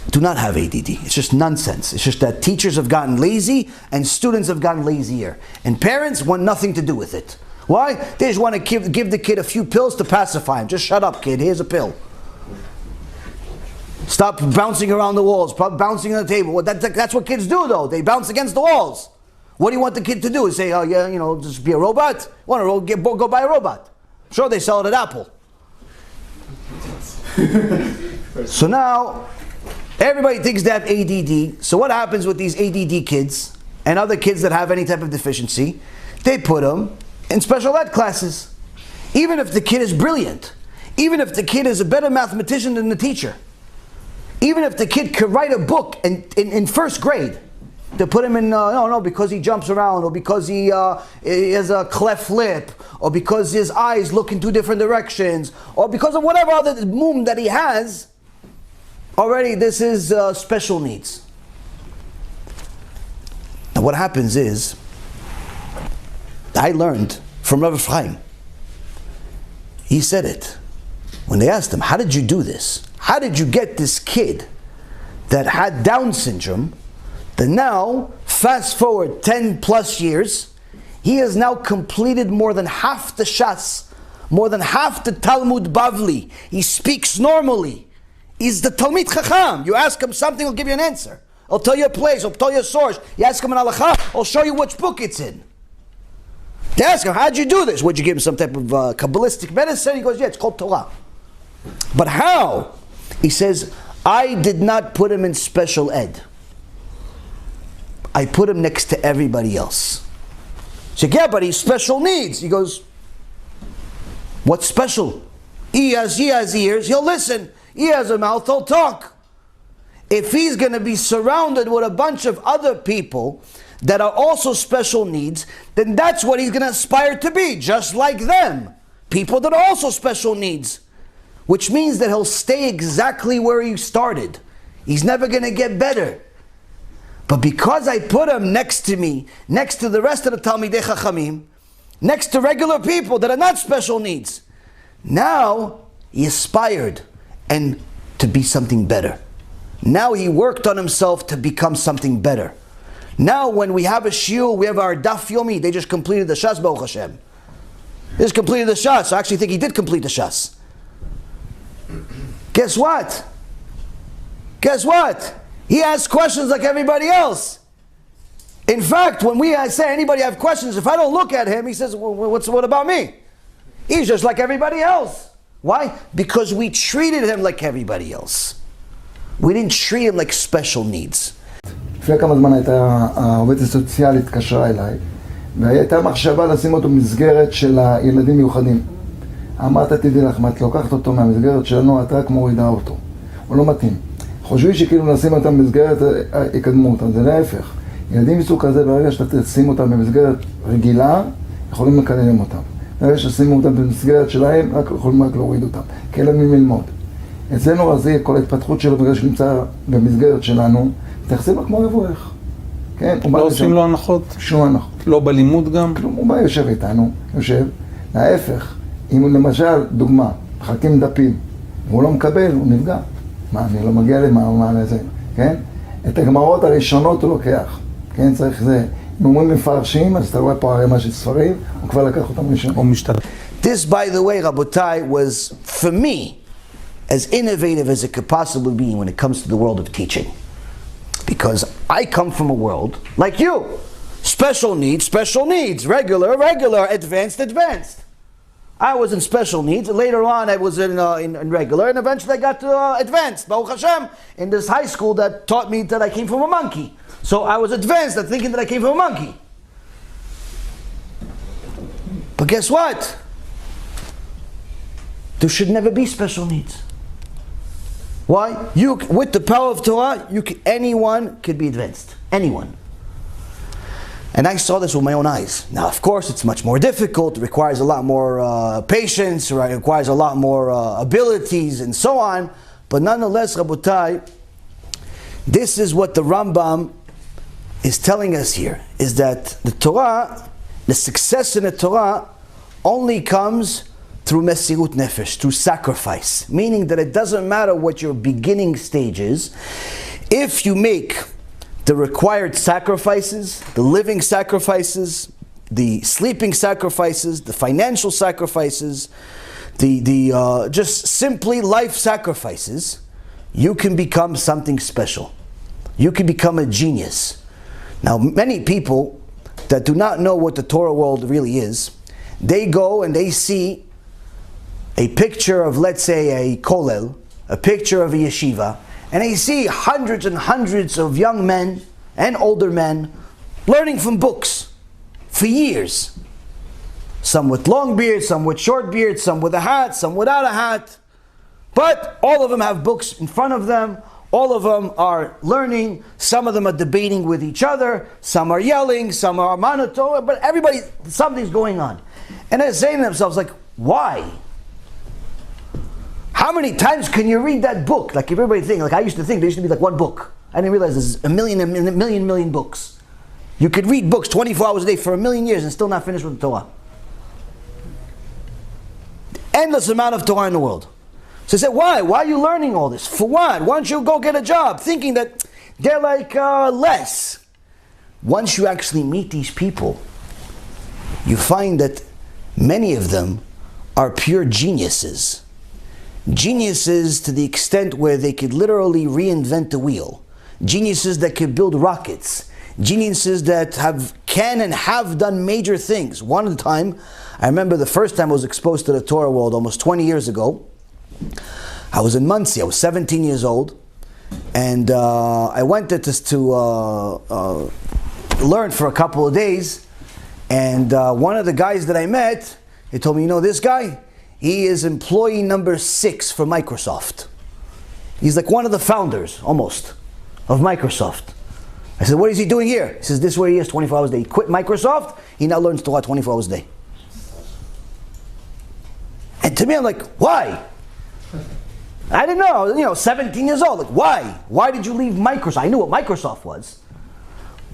do not have ADD. It's just nonsense. It's just that teachers have gotten lazy and students have gotten lazier. And parents want nothing to do with it. Why? They just want to give the kid a few pills to pacify him. Just shut up, kid. Here's a pill. Stop bouncing around the walls, bouncing on the table. Well, that's what kids do, though. They bounce against the walls. What do you want the kid to do? Say, oh yeah, just be a robot? Want to go buy a robot? I'm sure they sell it at Apple. So now, everybody thinks they have ADD. So what happens with these ADD kids and other kids that have any type of deficiency? They put them in special ed classes. Even if the kid is brilliant. Even if the kid is a better mathematician than the teacher. Even if the kid could write a book in first grade. They put him in, because he jumps around, or because he has a cleft lip, or because his eyes look in 2 different directions, or because of whatever other mum that he has. Already this is special needs. Now what happens is, I learned from Rabbi Chaim. He said it. When they asked him, how did you do this? How did you get this kid that had Down syndrome, that now, fast forward 10 plus years, he has now completed more than half the Shas, more than half the Talmud Bavli. He speaks normally. He's the Talmid Chacham. You ask him something, he'll give you an answer. He'll tell you a place, he'll tell you a source. You ask him an halakha, he'll show you which book it's in. You ask him, how'd you do this? Would you give him some type of Kabbalistic medicine? He goes, yeah, it's called Torah. But how? He says, I did not put him in special ed. I put him next to everybody else. He said, yeah, but he's special needs. He goes, what's special? He has ears, he'll listen. He has a mouth, he'll talk. If he's going to be surrounded with a bunch of other people that are also special needs, then that's what he's going to aspire to be, just like them. People that are also special needs. Which means that he'll stay exactly where he started. He's never going to get better. But because I put him next to me, next to the rest of the Talmidei Chachamim, next to regular people that are not special needs, now he aspired and to be something better. Now he worked on himself to become something better. Now when we have a shiur, we have our Daf Yomi, they just completed the Shas, Baruch Hashem. They just completed the Shas. I actually think he did complete the Shas. Guess what? Guess what? He asks questions like everybody else. In fact, when I say anybody have questions, if I don't look at him, he says, what about me? He's just like everybody else. Why? Because we treated him like everybody else. We didn't treat him like special needs. לפני כמה זמן הייתה העובדת הסוציאלית התקשרה אליי, והייתה מחשבה לשים אותו במסגרת של הילדים מיוחדים. אמרת, תדעי לך, מה את לוקחת אותו מהמסגרת שלנו, את רק מורידה אותו. הוא לא מתאים. חושבים שכאילו לשים אותם במסגרת, יקדמו אותם, זה להפך. ילדים מסוג כזה, ברגע שאתה תשים אותם במסגרת רגילה, יכולים לקדם אותם. ברגע ששימו אותם במסגרת שלהם, יכולים רק להוריד אותם, כי אין להם ללמוד. אצלנו רזי, כל ההתפתחות שלו ברגע שנמצא במסגרת שלנו, תחסים לו כמו אברך. כן? לא עושים לו הנחות? שום הנחות. לא בלימוד גם? כלום, הוא בא יושב איתנו, יושב, להפך, אם הוא למשל, דוגמה, מחלקים דפים, והוא לא מקבל, הוא נפגע. מה, אני לא מגיע למה לזה, כן? את הגמרות הראשונות הוא לוקח, כן? צריך זה. אם אומרים מפרשים, אז אתה רואה פה הרמה של ספרים, הוא כבר לקח אותם ראשון. או משתתף. This, by the way, Rabotai, was, for me, as innovative as it could possibly be when it comes to the world of teaching. Because I come from a world like you. Special needs, regular, advanced. I was in special needs, and later on I was in regular, and eventually I got to advanced, Baruch Hashem, in this high school that taught me that I came from a monkey. So I was advanced at thinking that I came from a monkey. But guess what? There should never be special needs. Why? With the power of Torah, anyone could be advanced. Anyone. And I saw this with my own eyes. Now, of course, it's much more difficult. It requires a lot more patience. Right? It requires a lot more abilities and so on. But nonetheless, Rabotai, this is what the Rambam is telling us here, is that the Torah, the success in the Torah, only comes through mesirut nefesh, through sacrifice. Meaning that it doesn't matter what your beginning stage is. If you make the required sacrifices, the living sacrifices, the sleeping sacrifices, the financial sacrifices, the just simply life sacrifices, you can become something special. You can become a genius. Now, many people that do not know what the Torah world really is, they go and they see a picture of, let's say, a kollel, a picture of a yeshiva, and they see hundreds and hundreds of young men and older men learning from books for years. Some with long beards, some with short beards, some with a hat, some without a hat. But all of them have books in front of them. All of them are learning. Some of them are debating with each other. Some are yelling. Some are monotone. But everybody, something's going on. And they're saying to themselves, like, why? How many times can you read that book? Like everybody think, like I used to think there used to be like one book. I didn't realize there's a million books. You could read books 24 hours a day for 1,000,000 years and still not finish with the Torah. Endless amount of Torah in the world. So I said, why? Why are you learning all this? For what? Why don't you go get a job? Thinking that they're like less. Once you actually meet these people, you find that many of them are pure geniuses. Geniuses to the extent where they could literally reinvent the wheel. Geniuses that could build rockets. Geniuses that can and have done major things. One time, I remember the first time I was exposed to the Torah world almost 20 years ago. I was in Muncie. I was 17 years old. And I went there to learn for a couple of days. And one of the guys that I met, he told me, you know this guy? He is employee number 6 for Microsoft. He's like one of the founders, almost, of Microsoft. I said, what is he doing here? He says, this is where he is 24 hours a day. He quit Microsoft, he now learns Torah 24 hours a day. And to me, I'm like, why? I didn't know, 17 years old. Like, why? Why did you leave Microsoft? I knew what Microsoft was.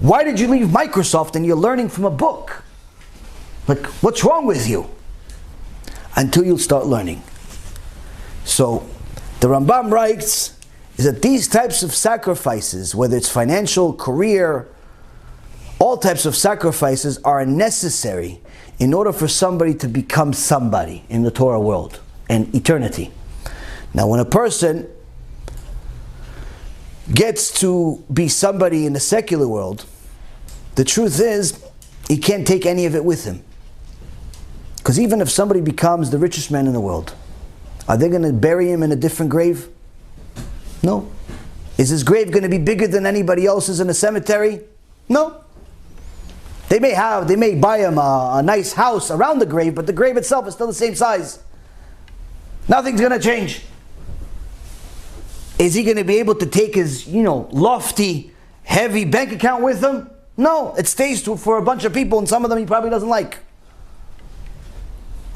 Why did you leave Microsoft and you're learning from a book? Like, what's wrong with you? Until you start learning. So, the Rambam writes is that these types of sacrifices, whether it's financial, career, all types of sacrifices are necessary in order for somebody to become somebody in the Torah world and eternity. Now, when a person gets to be somebody in the secular world, the truth is, he can't take any of it with him. Because even if somebody becomes the richest man in the world, Are they going to bury him in a different grave? No. Is his grave going to be bigger than anybody else's in a cemetery? No. They may buy him a nice house around the grave, but the grave itself is still the same size. Nothing's going to change. Is he going to be able to take his, lofty, heavy bank account with him? No, it stays for a bunch of people, and some of them he probably doesn't like.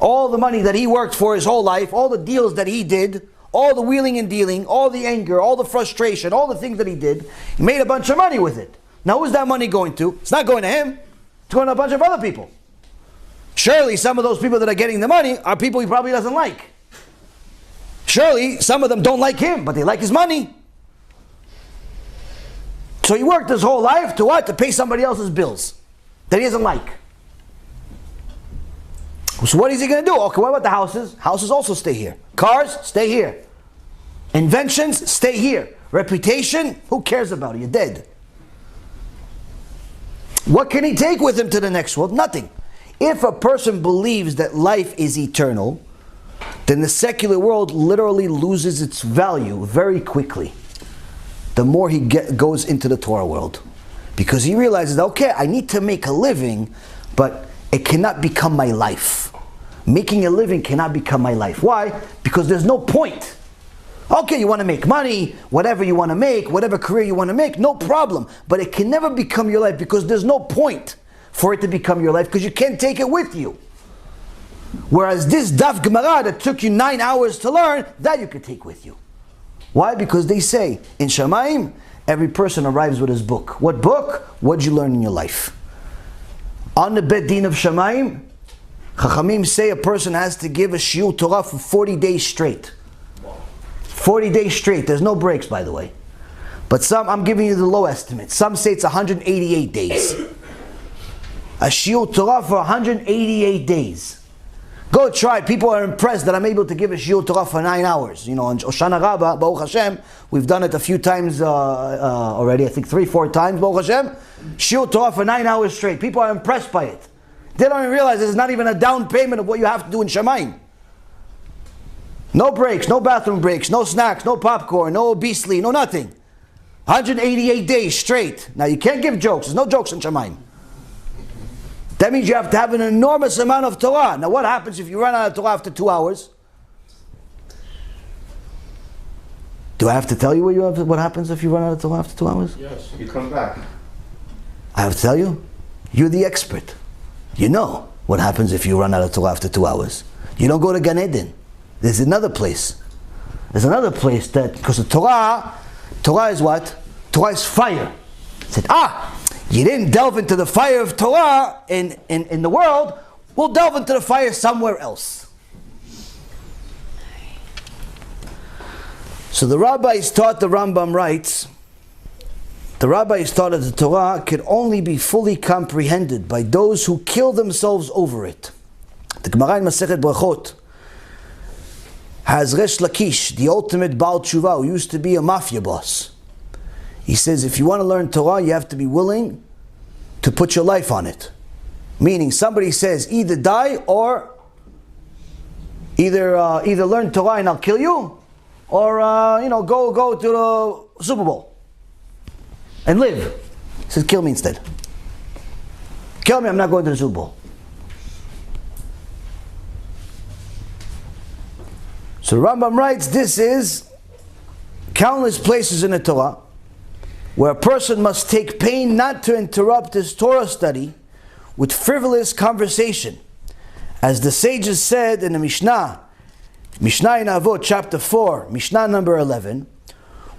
All the money that he worked for his whole life, all the deals that he did, all the wheeling and dealing, all the anger, all the frustration, all the things that he did, he made a bunch of money with it. Now who's that money going to? It's not going to him. It's going to a bunch of other people. Surely some of those people that are getting the money are people he probably doesn't like. Surely some of them don't like him, but they like his money. So he worked his whole life to what? To pay somebody else's bills that he doesn't like. So what is he going to do? Okay, what about the houses? Houses also stay here. Cars, stay here. Inventions, stay here. Reputation, who cares about it? You're dead. What can he take with him to the next world? Nothing. If a person believes that life is eternal, then the secular world literally loses its value very quickly. The more he goes into the Torah world. Because he realizes, okay, I need to make a living, but it cannot become my life. Making a living cannot become my life. Why? Because there's no point. Okay, you want to make money, whatever you want to make, whatever career you want to make, no problem. But it can never become your life because there's no point for it to become your life because you can't take it with you. Whereas this Daf Gemara that took you 9 hours to learn, that you could take with you. Why? Because they say, in Shamayim, every person arrives with his book. What book? What did you learn in your life? On the Bet Din of Shamayim, Chachamim say a person has to give a Shiur Torah for 40 days straight. 40 days straight. There's no breaks, by the way. But I'm giving you the low estimate. Some say it's 188 days. A Shiur Torah for 188 days. Go try. People are impressed that I'm able to give a Shiur Torah for 9 hours. On Hoshana Rabbah, Baruch Hashem, we've done it a few times already. I think 3-4 times, Baruch Hashem. Shiur Torah for 9 hours straight. People are impressed by it. They don't even realize there's not even a down payment of what you have to do in Shamayim. No breaks, no bathroom breaks, no snacks, no popcorn, no obesely, no nothing. 188 days straight. Now you can't give jokes. There's no jokes in Shamayim. That means you have to have an enormous amount of Torah. Now what happens if you run out of Torah after 2 hours? Do I have to tell you what happens if you run out of Torah after 2 hours? Yes, you come back. I have to tell you? You're the expert. You know what happens if you run out of Torah after 2 hours. You don't go to Gan Eden. There's another place. There's another place that, because the Torah is what? Torah is fire. It said, you didn't delve into the fire of Torah in the world, we'll delve into the fire somewhere else. So the rabbis taught, the Rambam writes, the rabbis taught that the Torah could only be fully comprehended by those who kill themselves over it. The Gemara in Masechet Brachot has Resh Lakish, the ultimate Baal Tshuva, who used to be a mafia boss. He says, if you want to learn Torah, you have to be willing to put your life on it. Meaning, somebody says, either die or either learn Torah and I'll kill you, or go to the Super Bowl and live. He says, kill me instead. Kill me, I'm not going to the Super Bowl. So Rambam writes, this is countless places in the Torah where a person must take pain not to interrupt his Torah study with frivolous conversation. As the sages said in the Mishnah in Avot, chapter 4, Mishnah number 11,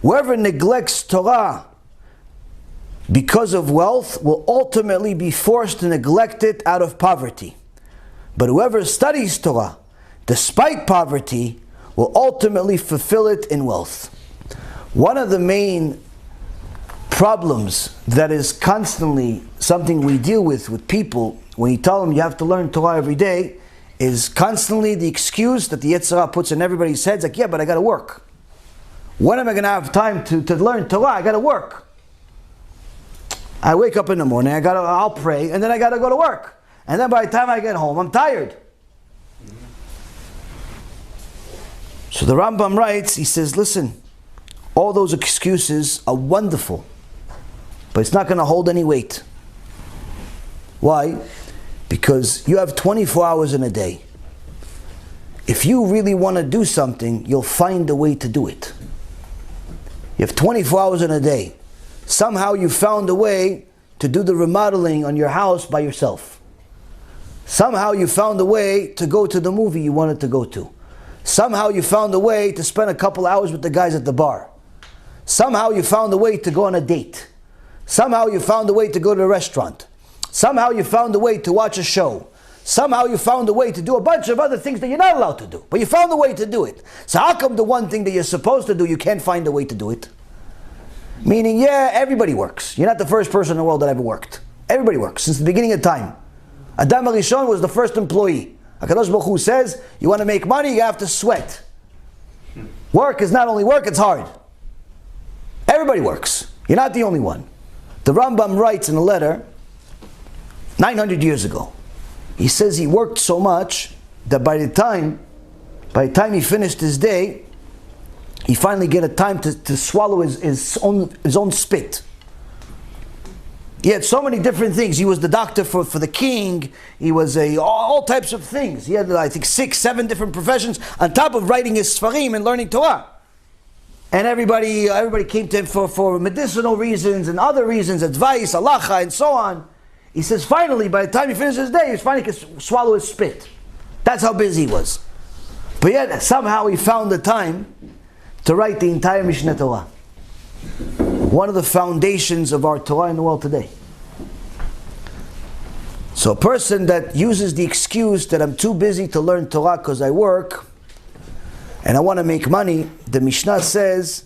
whoever neglects Torah because of wealth will ultimately be forced to neglect it out of poverty. But whoever studies Torah despite poverty will ultimately fulfill it in wealth. One of the main problems that is constantly something we deal with people when you tell them you have to learn Torah every day is constantly the excuse that the Yetzer Hara puts in everybody's heads, like, yeah, but I got to work. When am I going to have time to learn Torah? I got to work. I wake up in the morning, I'll pray, and then I got to go to work. And then by the time I get home, I'm tired. So the Rambam writes, he says, listen, all those excuses are wonderful, but it's not going to hold any weight. Why? Because you have 24 hours in a day. If you really want to do something, you'll find a way to do it. You have 24 hours in a day. Somehow you found a way to do the remodeling on your house by yourself. Somehow you found a way to go to the movie you wanted to go to. Somehow you found a way to spend a couple hours with the guys at the bar. Somehow you found a way to go on a date. Somehow you found a way to go to a restaurant. Somehow you found a way to watch a show. Somehow you found a way to do a bunch of other things that you're not allowed to do. But you found a way to do it. So how come the one thing that you're supposed to do, you can't find a way to do it? Meaning, yeah, everybody works. You're not the first person in the world that ever worked. Everybody works since the beginning of time. Adam HaRishon was the first employee. HaKadosh Baruch Hu says, you want to make money, you have to sweat. Work is not only work, it's hard. Everybody works. You're not the only one. The Rambam writes in a letter 900 years ago. He says he worked so much that by the time he finished his day, he finally get a time to swallow his own spit. He had so many different things. He was the doctor for the king. He was all types of things. He had, I think, 6, 7 different professions on top of writing his Sfarim and learning Torah. And everybody came to him for medicinal reasons and other reasons, advice, halacha, and so on. He says finally, by the time he finishes his day, he finally can swallow his spit. That's how busy he was. But yet, somehow he found the time to write the entire Mishneh Torah. One of the foundations of our Torah in the world today. So a person that uses the excuse that I'm too busy to learn Torah because I work, and I want to make money, the Mishnah says,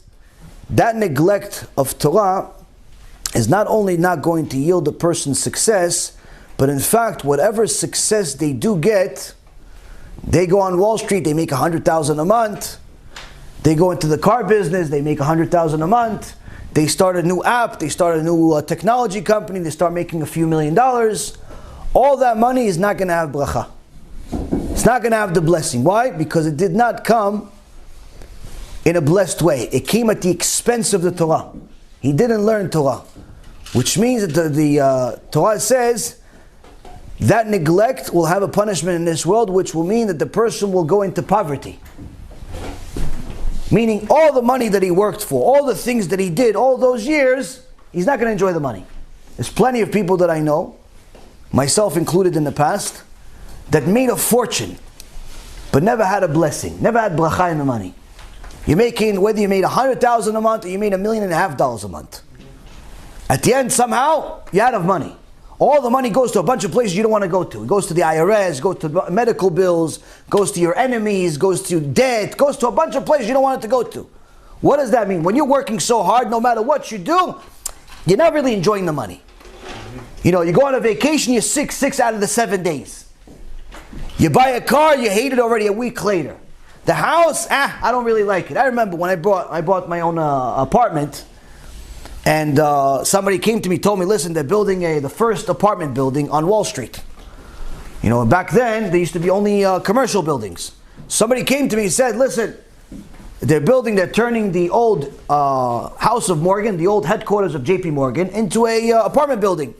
that neglect of Torah is not only not going to yield a person success, but in fact, whatever success they do get, they go on Wall Street, they make $100,000 a month. They go into the car business, they make $100,000 a month. They start a new app, they start a new technology company, they start making a few $1,000,000. All that money is not going to have bracha. It's not going to have the blessing. Why? Because it did not come in a blessed way. It came at the expense of the Torah. He didn't learn Torah. Which means that the Torah says that neglect will have a punishment in this world, which will mean that the person will go into poverty. Meaning all the money that he worked for, all the things that he did all those years, he's not going to enjoy the money. There's plenty of people that I know, myself included in the past, that made a fortune, but never had a blessing, never had bracha in the money. You're making, whether you made $100,000 a month or you made $1.5 million a month. At the end, somehow, you're out of money. All the money goes to a bunch of places you don't want to go to. It goes to the IRS, goes to medical bills, goes to your enemies, goes to debt, goes to a bunch of places you don't want it to go to. What does that mean? When you're working so hard, no matter what you do, you're not really enjoying the money. You know, you go on a vacation, you're sick 6 out of the 7 days. You buy a car, you hate it already a week later. The house, I don't really like it. I remember when I bought my own apartment, and somebody came to me, told me, listen, they're building the first apartment building on Wall Street. You know, back then, there used to be only commercial buildings. Somebody came to me and said, listen, they're turning the old House of Morgan, the old headquarters of JP Morgan, into a apartment building.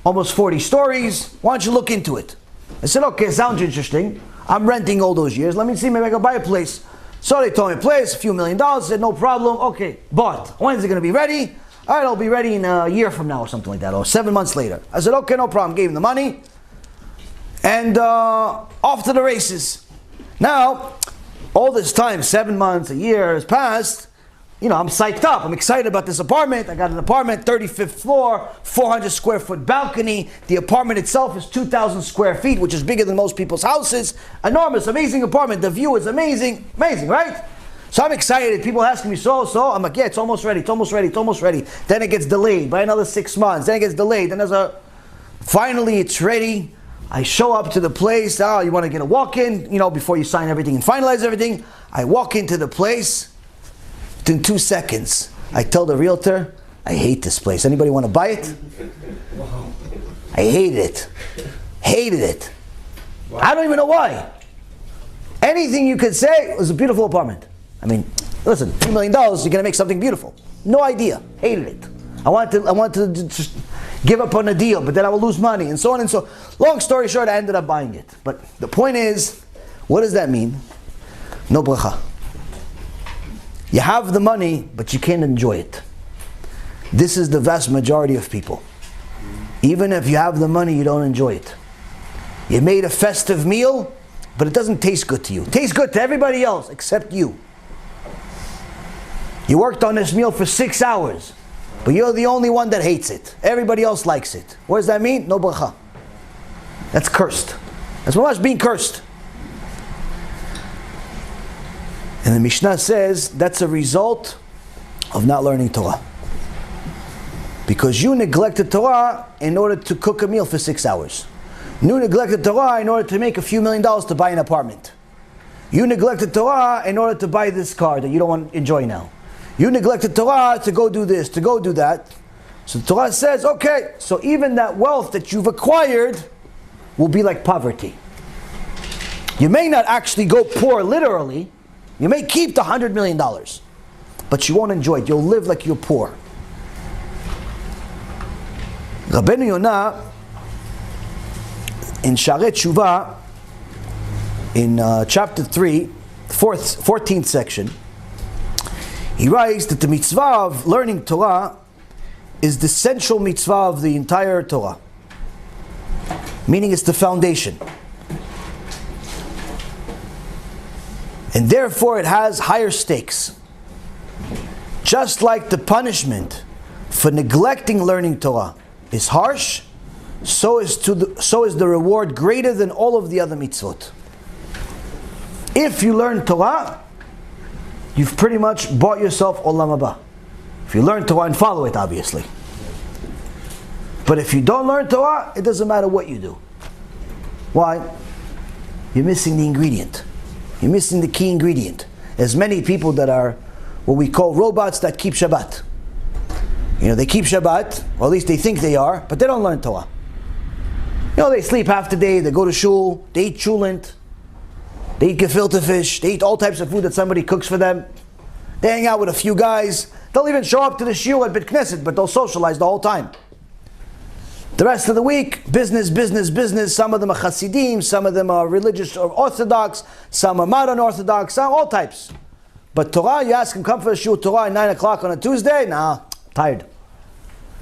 Almost 40 stories. Why don't you look into it? I said, okay, sounds interesting. I'm renting all those years. Let me see, maybe I can buy a place. So they told me a place, a few $1,000,000. I said, no problem. Okay, bought. When is it going to be ready? All right, it'll be ready in a year from now or something like that, or 7 months later. I said, okay, no problem. Gave him the money. And off to the races. Now, all this time, 7 months, a year has passed. You know, I'm psyched up. I'm excited about this apartment. I got an apartment, 35th floor, 400 square foot balcony. The apartment itself is 2,000 square feet, which is bigger than most people's houses. Enormous, amazing apartment. The view is amazing. Amazing, right? So I'm excited. People asking me, so? I'm like, yeah, it's almost ready. Then it gets delayed by another 6 months. Then it gets delayed. Then finally it's ready. I show up to the place. Oh, you want to get a walk-in, you know, before you sign everything and finalize everything. I walk into the place. In 2 seconds, I tell the realtor, I hate this place. Anybody want to buy it? I hated it. Hated it. Wow. I don't even know why. Anything you could say, it was a beautiful apartment. I mean, listen, $2 million, you're going to make something beautiful. No idea. Hated it. I wanted to just give up on a deal, but then I will lose money, and so on and so. Long story short, I ended up buying it. But the point is, what does that mean? No bracha. You have the money, but you can't enjoy it. This is the vast majority of people. Even if you have the money, you don't enjoy it. You made a festive meal, but it doesn't taste good to you. It tastes good to everybody else except you. You worked on this meal for 6 hours, but you're the only one that hates it. Everybody else likes it. What does that mean? No bracha. That's cursed. That's mamash being cursed. And the Mishnah says that's a result of not learning Torah. Because you neglected Torah in order to cook a meal for 6 hours. You neglected Torah in order to make a few $1 million to buy an apartment. You neglected Torah in order to buy this car that you don't want to enjoy now. You neglected Torah to go do this, to go do that. So the Torah says, okay, so even that wealth that you've acquired will be like poverty. You may not actually go poor literally. You may keep the $100 million, but you won't enjoy it. You'll live like you're poor. Rabbeinu Yonah, in Sharet Shuvah, in chapter 3, 14th section, he writes that the mitzvah of learning Torah is the central mitzvah of the entire Torah. Meaning it's the foundation. And therefore it has higher stakes. Just like the punishment for neglecting learning Torah is harsh, so is the reward greater than all of the other mitzvot. If you learn Torah, you've pretty much bought yourself olam haba. If you learn Torah and follow it, obviously. But if you don't learn Torah, it doesn't matter what you do. Why? You're missing the ingredient. You're missing the key ingredient. There's many people that are what we call robots that keep Shabbat. You know, they keep Shabbat, or at least they think they are, but they don't learn Torah. You know, they sleep half the day, they go to shul, they eat chulent, they eat gefilte fish, they eat all types of food that somebody cooks for them. They hang out with a few guys. They'll even show up to the shiur at Beit Knesset, but they'll socialize the whole time. The rest of the week, business, business, business. Some of them are Hasidim, some of them are religious or Orthodox, some are modern Orthodox, some all types. But Torah, you ask them, come for a shiur Torah at 9 o'clock on a Tuesday? Nah, tired.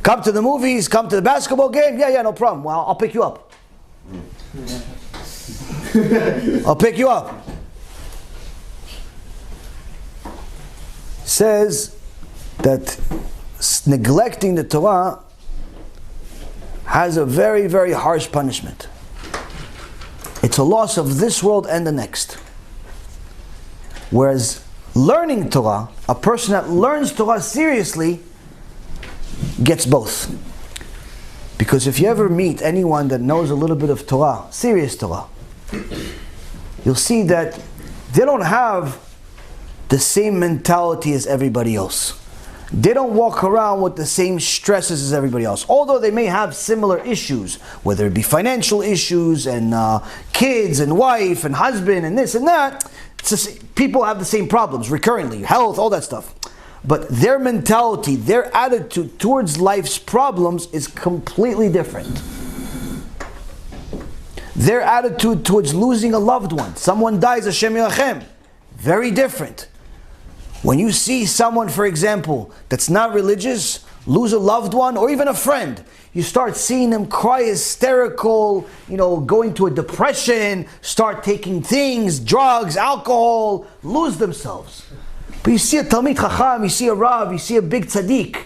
Come to the movies, come to the basketball game? Yeah, no problem. Well, I'll pick you up. I'll pick you up. Says that neglecting the Torah has a very, very harsh punishment. It's a loss of this world and the next. Whereas learning Torah, a person that learns Torah seriously, gets both. Because if you ever meet anyone that knows a little bit of Torah, serious Torah, you'll see that they don't have the same mentality as everybody else. They don't walk around with the same stresses as everybody else. Although they may have similar issues, whether it be financial issues and kids and wife and husband and this and that. People have the same problems recurrently, health, all that stuff. But their mentality, their attitude towards life's problems is completely different. Their attitude towards losing a loved one, someone dies, Hashem Yilachem, very different. When you see someone, for example, that's not religious, lose a loved one, or even a friend, you start seeing them cry hysterical, going to a depression, start taking things, drugs, alcohol, lose themselves. But you see a Talmid Chacham, you see a Rav, you see a big tzaddik,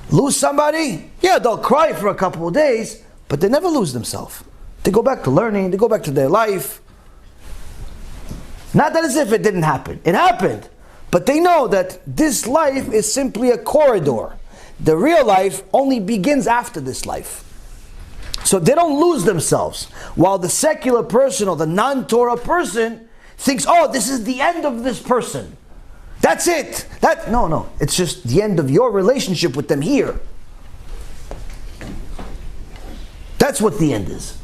lose somebody, yeah, they'll cry for a couple of days, but they never lose themselves. They go back to learning, they go back to their life. Not that as if it didn't happen. It happened. But they know that this life is simply a corridor. The real life only begins after this life. So they don't lose themselves. While the secular person or the non-Torah person thinks, oh, this is the end of this person. That's it. No. It's just the end of your relationship with them here. That's what the end is.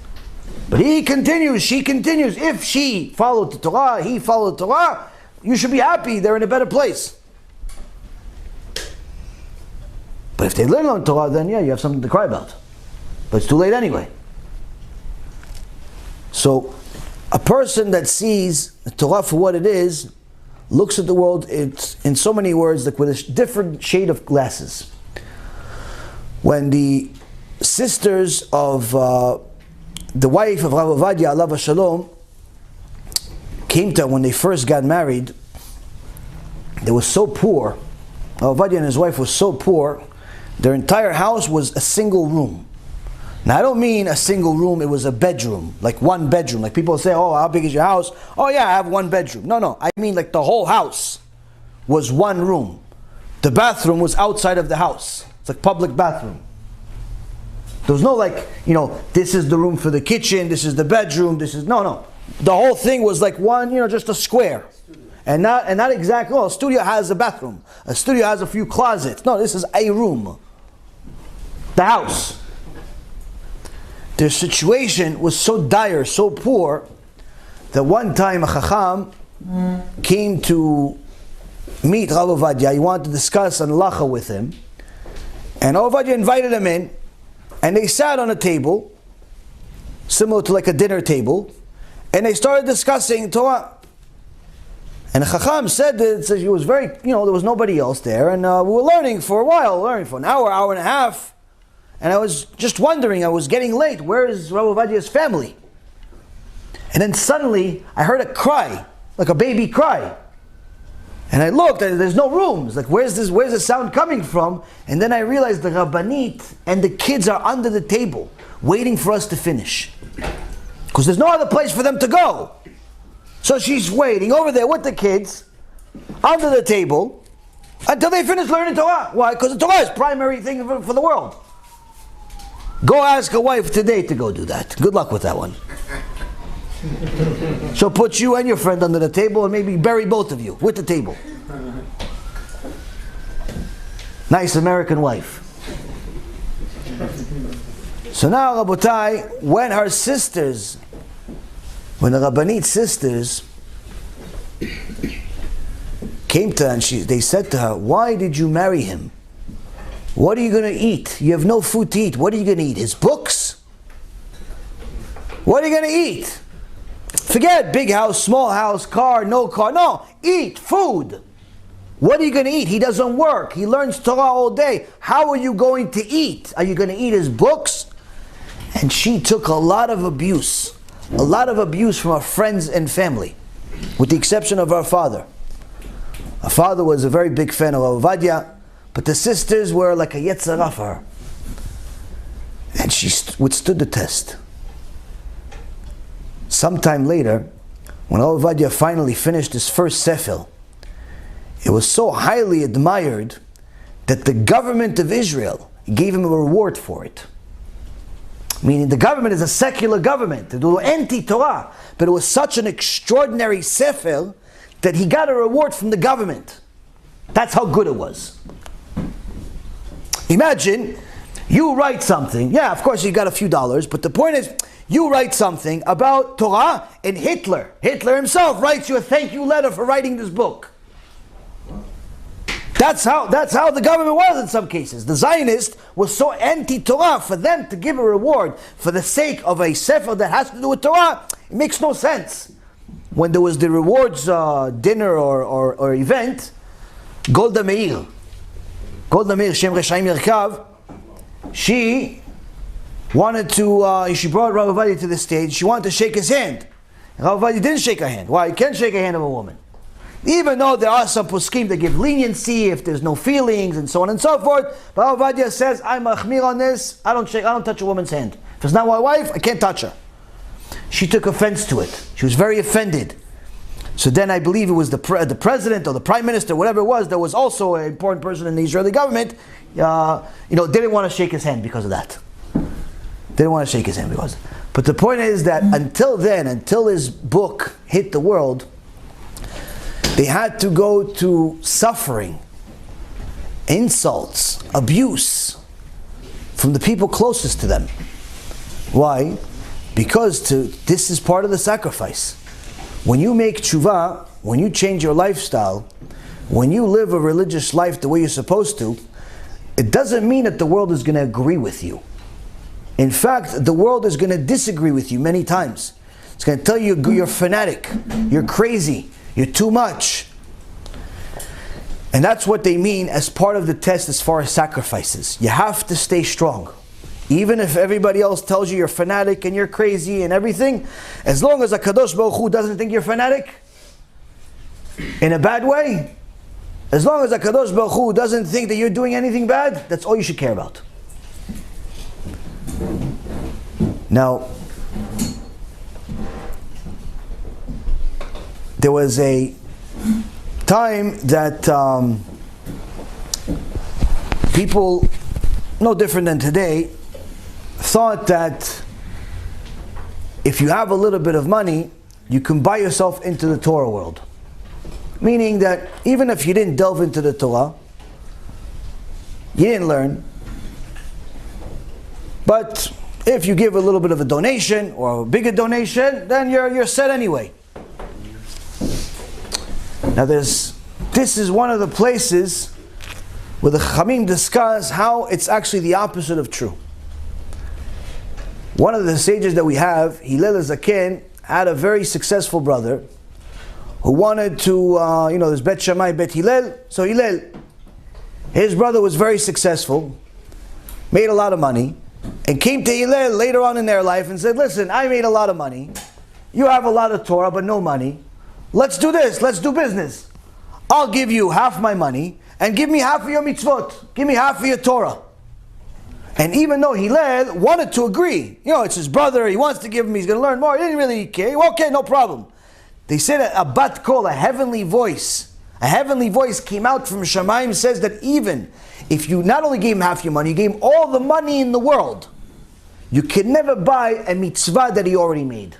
But he continues, she continues. If she followed the Torah, he followed the Torah, you should be happy, they're in a better place. But if they learn Torah, then yeah, you have something to cry about. But it's too late anyway. So, a person that sees the Torah for what it is, looks at the world in so many words, like with a different shade of glasses. When the sisters of the wife of Rav Ovadia, alav Shalom, came to her when they first got married, they were so poor. Rav Ovadia and his wife were so poor, their entire house was a single room. Now I don't mean a single room, it was a bedroom, like one bedroom. Like people say, oh, how big is your house? Oh yeah, I have one bedroom. No, I mean like the whole house was one room. The bathroom was outside of the house. It's like public bathroom. There was no like, this is the room for the kitchen, this is the bedroom, this is, no. The whole thing was like one, just a square. And not exactly, a studio has a bathroom. A studio has a few closets. No, this is a room. The house. Their situation was so dire, so poor, that one time a Chacham came to meet Rav Ovadia. He wanted to discuss an halacha with him. And Rav Ovadia invited him in, and they sat on a table, similar to like a dinner table, and they started discussing Torah. And the Chacham said that he was very, there was nobody else there, and we were learning for a while, learning for an hour, hour and a half. And I was just wondering, I was getting late, where is Rav Ovadia's family? And then suddenly, I heard a cry, like a baby cry. And I looked, and there's no rooms. Like, where's the sound coming from? And then I realized the Rabbanit and the kids are under the table, waiting for us to finish. Because there's no other place for them to go. So she's waiting over there with the kids, under the table, until they finish learning Torah. Why? Because the Torah is primary thing for the world. Go ask a wife today to go do that. Good luck with that one. She'll put you and your friend under the table and maybe bury both of you with the table. Nice American wife. So now, Rabotai, when the Rabbanit sisters came to her and they said to her, why did you marry him? What are you going to eat? You have no food to eat. What are you going to eat? His books? What are you going to eat? Forget big house, small house, car, no car. No, eat food. What are you going to eat? He doesn't work. He learns Torah all day. How are you going to eat? Are you going to eat his books? And she took a lot of abuse from her friends and family, with the exception of her father. Her father was a very big fan of Rav Ovadia, but the sisters were like a yetzer hara for her. And she withstood the test. Sometime later, when Rav Ovadia finally finished his first sefer, it was so highly admired that the government of Israel gave him a reward for it. Meaning the government is a secular government, they were anti-Torah, but it was such an extraordinary sefer that he got a reward from the government. That's how good it was. Imagine, you write something, yeah, of course you got a few dollars, but the point is, you write something about Torah, and Hitler himself writes you a thank you letter for writing this book. That's how the government was in some cases. The Zionist was so anti-Torah, for them to give a reward for the sake of a sefer that has to do with Torah, it makes no sense. When there was the rewards dinner or event, Golda Meir, Shem Reshaim Yerkav, she wanted to, she brought Rav Ovadia to the stage, she wanted to shake his hand. Rav Ovadia didn't shake her hand. Why? You can't shake a hand of a woman. Even though there are some poskim that give leniency if there's no feelings and so on and so forth, but Rav Ovadia says, I'm machmir on this, I don't touch a woman's hand. If it's not my wife, I can't touch her. She took offense to it. She was very offended. So then I believe it was the president or the prime minister, whatever it was, that was also an important person in the Israeli government, didn't want to shake his hand because of that. Didn't want to shake his hand because. But the point is that until then, until his book hit the world, they had to go to suffering, insults, abuse from the people closest to them. Why? Because this is part of the sacrifice. When you make tshuva, when you change your lifestyle, when you live a religious life the way you're supposed to, it doesn't mean that the world is going to agree with you. In fact, the world is going to disagree with you many times. It's going to tell you you're fanatic, you're crazy, you're too much. And that's what they mean as part of the test as far as sacrifices. You have to stay strong. Even if everybody else tells you you're fanatic and you're crazy and everything, as long as HaKadosh Baruch Hu doesn't think you're fanatic, in a bad way, as long as HaKadosh Baruch Hu doesn't think that you're doing anything bad, that's all you should care about. Now, there was a time that people, no different than today, thought that if you have a little bit of money, you can buy yourself into the Torah world. Meaning that even if you didn't delve into the Torah, you didn't learn, but if you give a little bit of a donation or a bigger donation, then you're set anyway. Now this is one of the places where the Chachamim discuss how it's actually the opposite of true. One of the sages that we have, Hillel HaZaken, had a very successful brother who wanted to, there's Bet Shammai, Bet Hillel. So Hillel, his brother was very successful, made a lot of money, and came to Hillel later on in their life and said, listen, I made a lot of money. You have a lot of Torah, but no money. Let's do this. Let's do business. I'll give you half my money and give me half of your mitzvot. Give me half of your Torah. And even though Hillel wanted to agree, it's his brother, he wants to give him, he's going to learn more, he didn't really care. Okay, no problem. They said a bat kol, a heavenly voice came out from Shamayim, says that even if you not only gave him half your money, you gave him all the money in the world, you can never buy a mitzvah that he already made.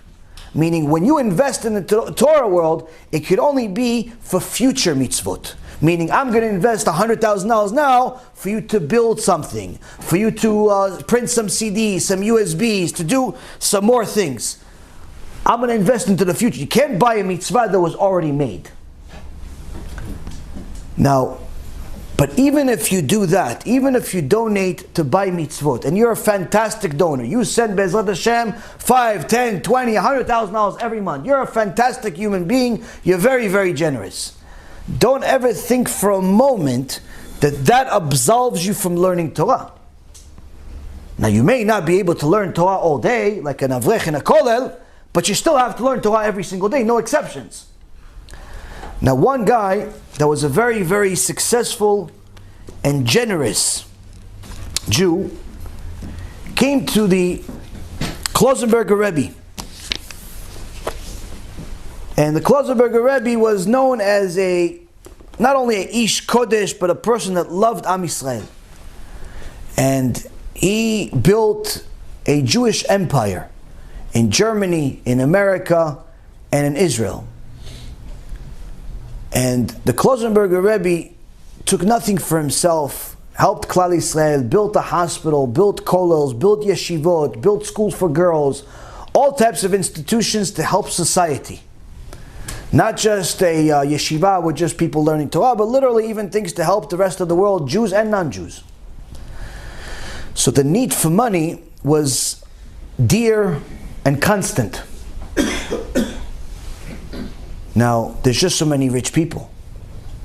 Meaning when you invest in the Torah world, it could only be for future mitzvot. Meaning I'm going to invest $100,000 now for you to build something, for you to print some CDs, some USBs, to do some more things. I'm going to invest into the future. You can't buy a mitzvah that was already made. Now, but even if you do that, even if you donate to buy mitzvot, and you're a fantastic donor, you send Be'ezrat Hashem $5, $10, $20, $100,000 every month. You're a fantastic human being. You're very, very generous. Don't ever think for a moment that absolves you from learning Torah. Now you may not be able to learn Torah all day, like an avrech in a kollel, but you still have to learn Torah every single day, no exceptions. Now one guy that was a very, very successful and generous Jew came to the Klosenberger Rebbe. And the Klosenberger Rebbe was known as not only a Ish Kodesh, but a person that loved Am Yisrael. And he built a Jewish empire in Germany, in America, and in Israel. And the Klosenberger Rebbe took nothing for himself, helped Klal Yisrael, built a hospital, built kollels, built yeshivot, built schools for girls, all types of institutions to help society. Not just a yeshiva with just people learning Torah, but literally even things to help the rest of the world, Jews and non-Jews. So the need for money was dear and constant. Now, there's just so many rich people.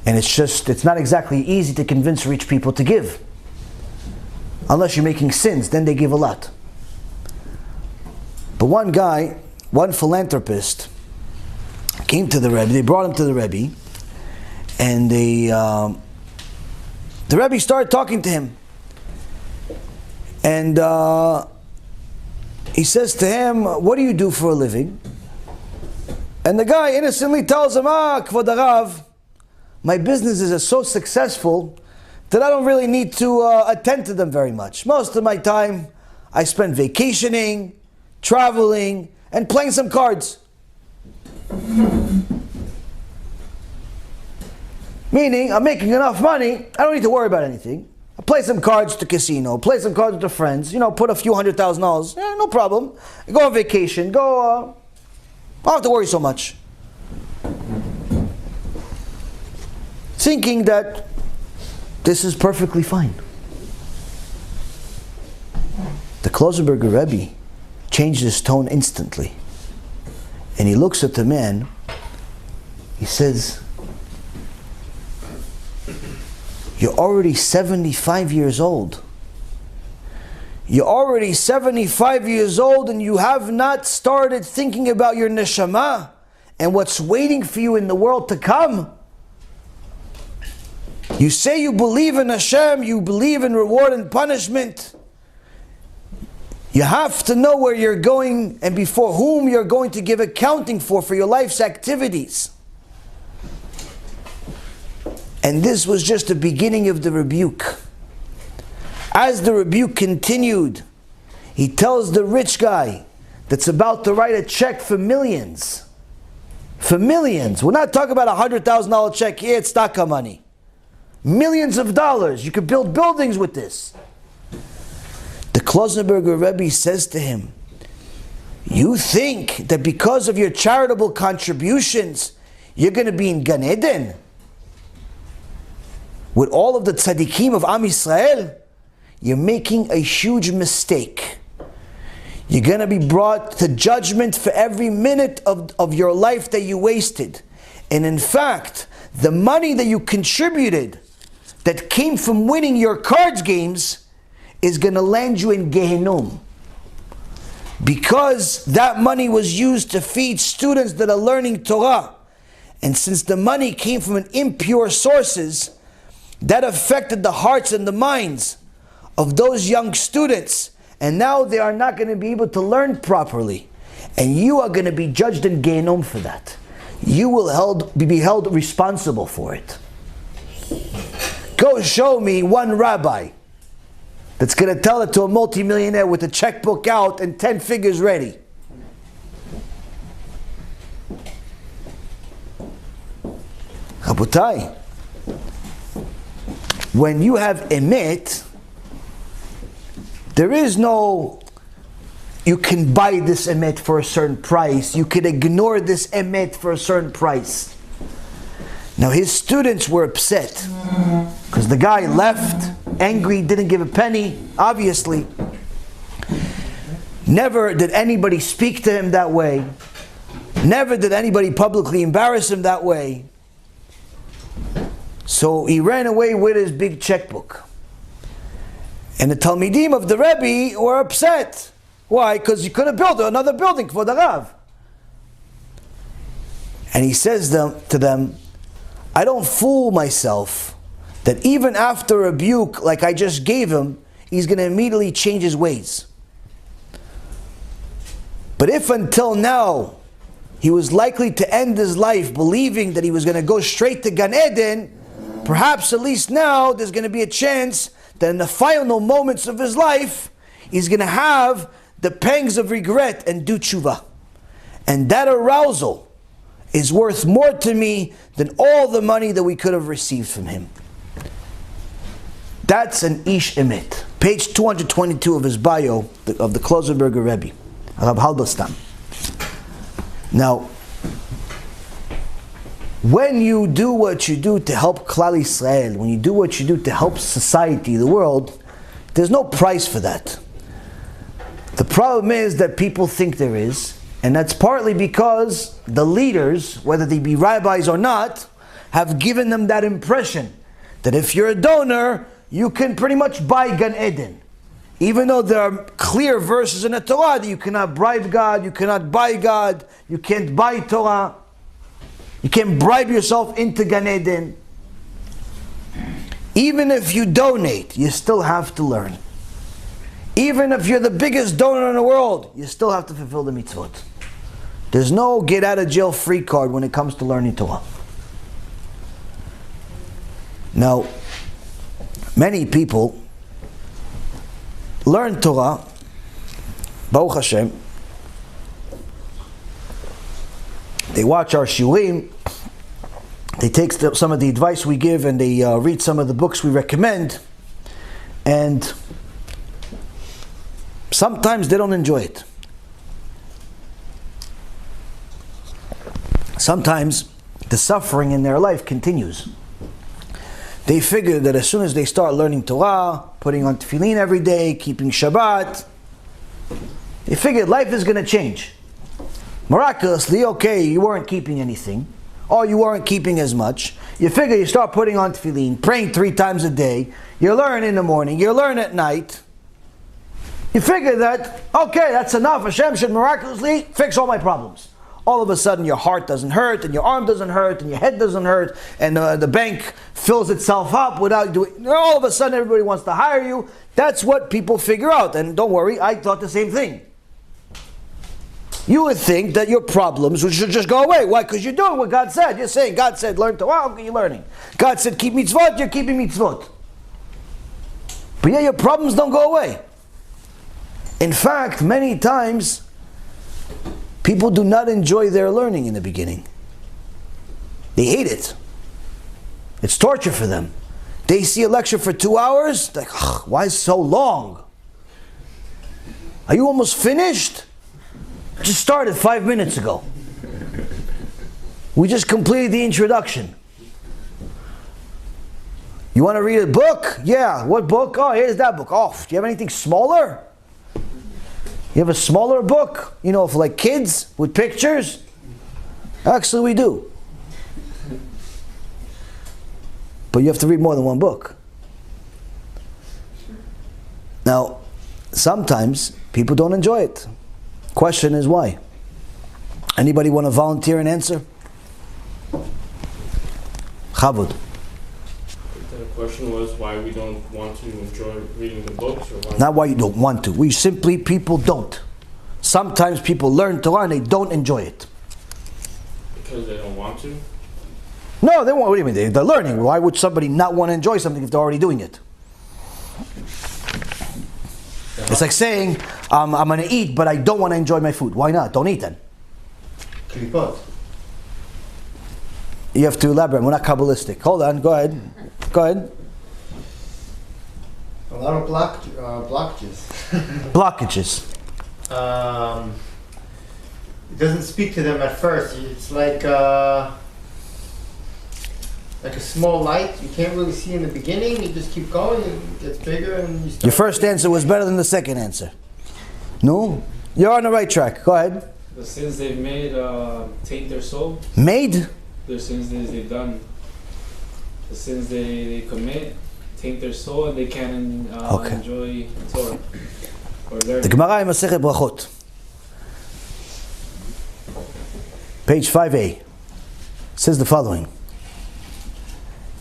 And it's not exactly easy to convince rich people to give. Unless you're making sins, then they give a lot. But one guy, one philanthropist, came to the Rebbe, they brought him to the Rebbe, and the Rebbe started talking to him. And he says to him, what do you do for a living? And the guy innocently tells him, Kvod Harav, my businesses are so successful that I don't really need to attend to them very much. Most of my time I spend vacationing, traveling, and playing some cards. Meaning, I'm making enough money, I don't need to worry about anything. I play some cards to casino, play some cards with the friends, put a few $100,000, no problem. Go on vacation, don't have to worry so much. Thinking that this is perfectly fine. The Klosterberger Rebbe changed his tone instantly. And he looks at the man, he says, you're already 75 years old. You're already 75 years old and you have not started thinking about your neshama and what's waiting for you in the world to come. You say you believe in Hashem, you believe in reward and punishment. You have to know where you're going and before whom you're going to give accounting for your life's activities. And this was just the beginning of the rebuke. As the rebuke continued, he tells the rich guy that's about to write a check for millions. For millions. We're not talking about a $100,000 check here, it's taka money. Millions of dollars. You could build buildings with this. The Klosterberger Rebbe says to him, you think that because of your charitable contributions, you're going to be in Gan Eden? With all of the tzaddikim of Am Yisrael? You're making a huge mistake. You're going to be brought to judgment for every minute of your life that you wasted. And in fact, the money that you contributed that came from winning your cards games is going to land you in Gehinnom. Because that money was used to feed students that are learning Torah. And since the money came from an impure sources, that affected the hearts and the minds of those young students. And now they are not going to be able to learn properly. And you are going to be judged in Gehinnom for that. You will be held responsible for it. Go show me one rabbi that's going to tell it to a multimillionaire with a checkbook out and 10 figures ready. Rabotai, when you have emet, there is no, you can buy this emet for a certain price, you can ignore this emet for a certain price. Now his students were upset because the guy left angry, didn't give a penny, obviously. Never did anybody speak to him that way. Never did anybody publicly embarrass him that way. So he ran away with his big checkbook. And the Talmidim of the Rebbe were upset. Why? Because he couldn't build another building for the Rav. And he says to them, I don't fool myself that even after a rebuke like I just gave him, he's going to immediately change his ways. But if until now he was likely to end his life believing that he was going to go straight to Gan Eden, perhaps at least now there's going to be a chance that in the final moments of his life he's going to have the pangs of regret and do tshuva. And that arousal is worth more to me than all the money that we could have received from him. That's an ish emet. Page 222 of his bio of the Klosterberger Rebbe, Rab Halberstam. Now, when you do what you do to help Klal Yisrael, when you do what you do to help society, the world, there's no price for that. The problem is that people think there is, and that's partly because the leaders, whether they be rabbis or not, have given them that impression that if you're a donor, you can pretty much buy Gan Eden. Even though there are clear verses in the Torah that you cannot bribe God, you cannot buy God, you can't buy Torah, you can't bribe yourself into Gan Eden. Even if you donate, you still have to learn. Even if you're the biggest donor in the world, you still have to fulfill the mitzvot. There's no get out of jail free card when it comes to learning Torah. Now, many people learn Torah, Baruch Hashem. They watch our shiurim, they take some of the advice we give and they read some of the books we recommend, And sometimes they don't enjoy it. Sometimes the suffering in their life continues. They figure that as soon as they start learning Torah, putting on tefillin every day, keeping Shabbat, they figured life is going to change. Miraculously, okay, you weren't keeping anything, or you weren't keeping as much. You figure you start putting on tefillin, praying 3 times a day, you learn in the morning, you learn at night. You figure that, okay, that's enough, Hashem should miraculously fix all my problems. All of a sudden your heart doesn't hurt, and your arm doesn't hurt, and your head doesn't hurt, and the bank fills itself up without doing... All of a sudden everybody wants to hire you. That's what people figure out. And don't worry, I thought the same thing. You would think that your problems should just go away. Why? Because you're doing what God said. You're saying, God said, learn Torah, okay, you're learning. God said, keep mitzvot, you're keeping mitzvot. But yeah, your problems don't go away. In fact, many times, people do not enjoy their learning in the beginning. They hate it. It's torture for them. They see a lecture for 2 hours, like, why so long? Are you almost finished? Just started 5 minutes ago. We just completed the introduction. You want to read a book? Yeah, what book? Oh, here's that book. Oh, do you have anything smaller? You have a smaller book? You know, for like kids with pictures? Actually, we do. But you have to read more than one book. Now, sometimes people don't enjoy it. Question is why? Anybody want to volunteer and answer? Chavod. The question was why we don't want to enjoy reading the books, or why? Not why you don't want to. We simply, people don't. Sometimes people learn Torah and they don't enjoy it. Because they don't want to? No, they want. What do you mean? They're learning. Why would somebody not want to enjoy something if they're already doing it? It's like saying, I'm going to eat, but I don't want to enjoy my food. Why not? Don't eat then. Klipot. You have to elaborate. We're not Kabbalistic. Hold on. Go ahead. Go ahead. A lot of blockages. Blockages. It doesn't speak to them at first. It's like a small light. You can't really see in the beginning. You just keep going, and it gets bigger, and you start. Your first answer was better than the second answer. No? You're on the right track. Go ahead. The sins they've made taint their soul. Made? The sins they've done. The sins they commit taint their soul, and they can't enjoy Torah or learn. The Gemara in Masechet Brachot, page 5a, says the following.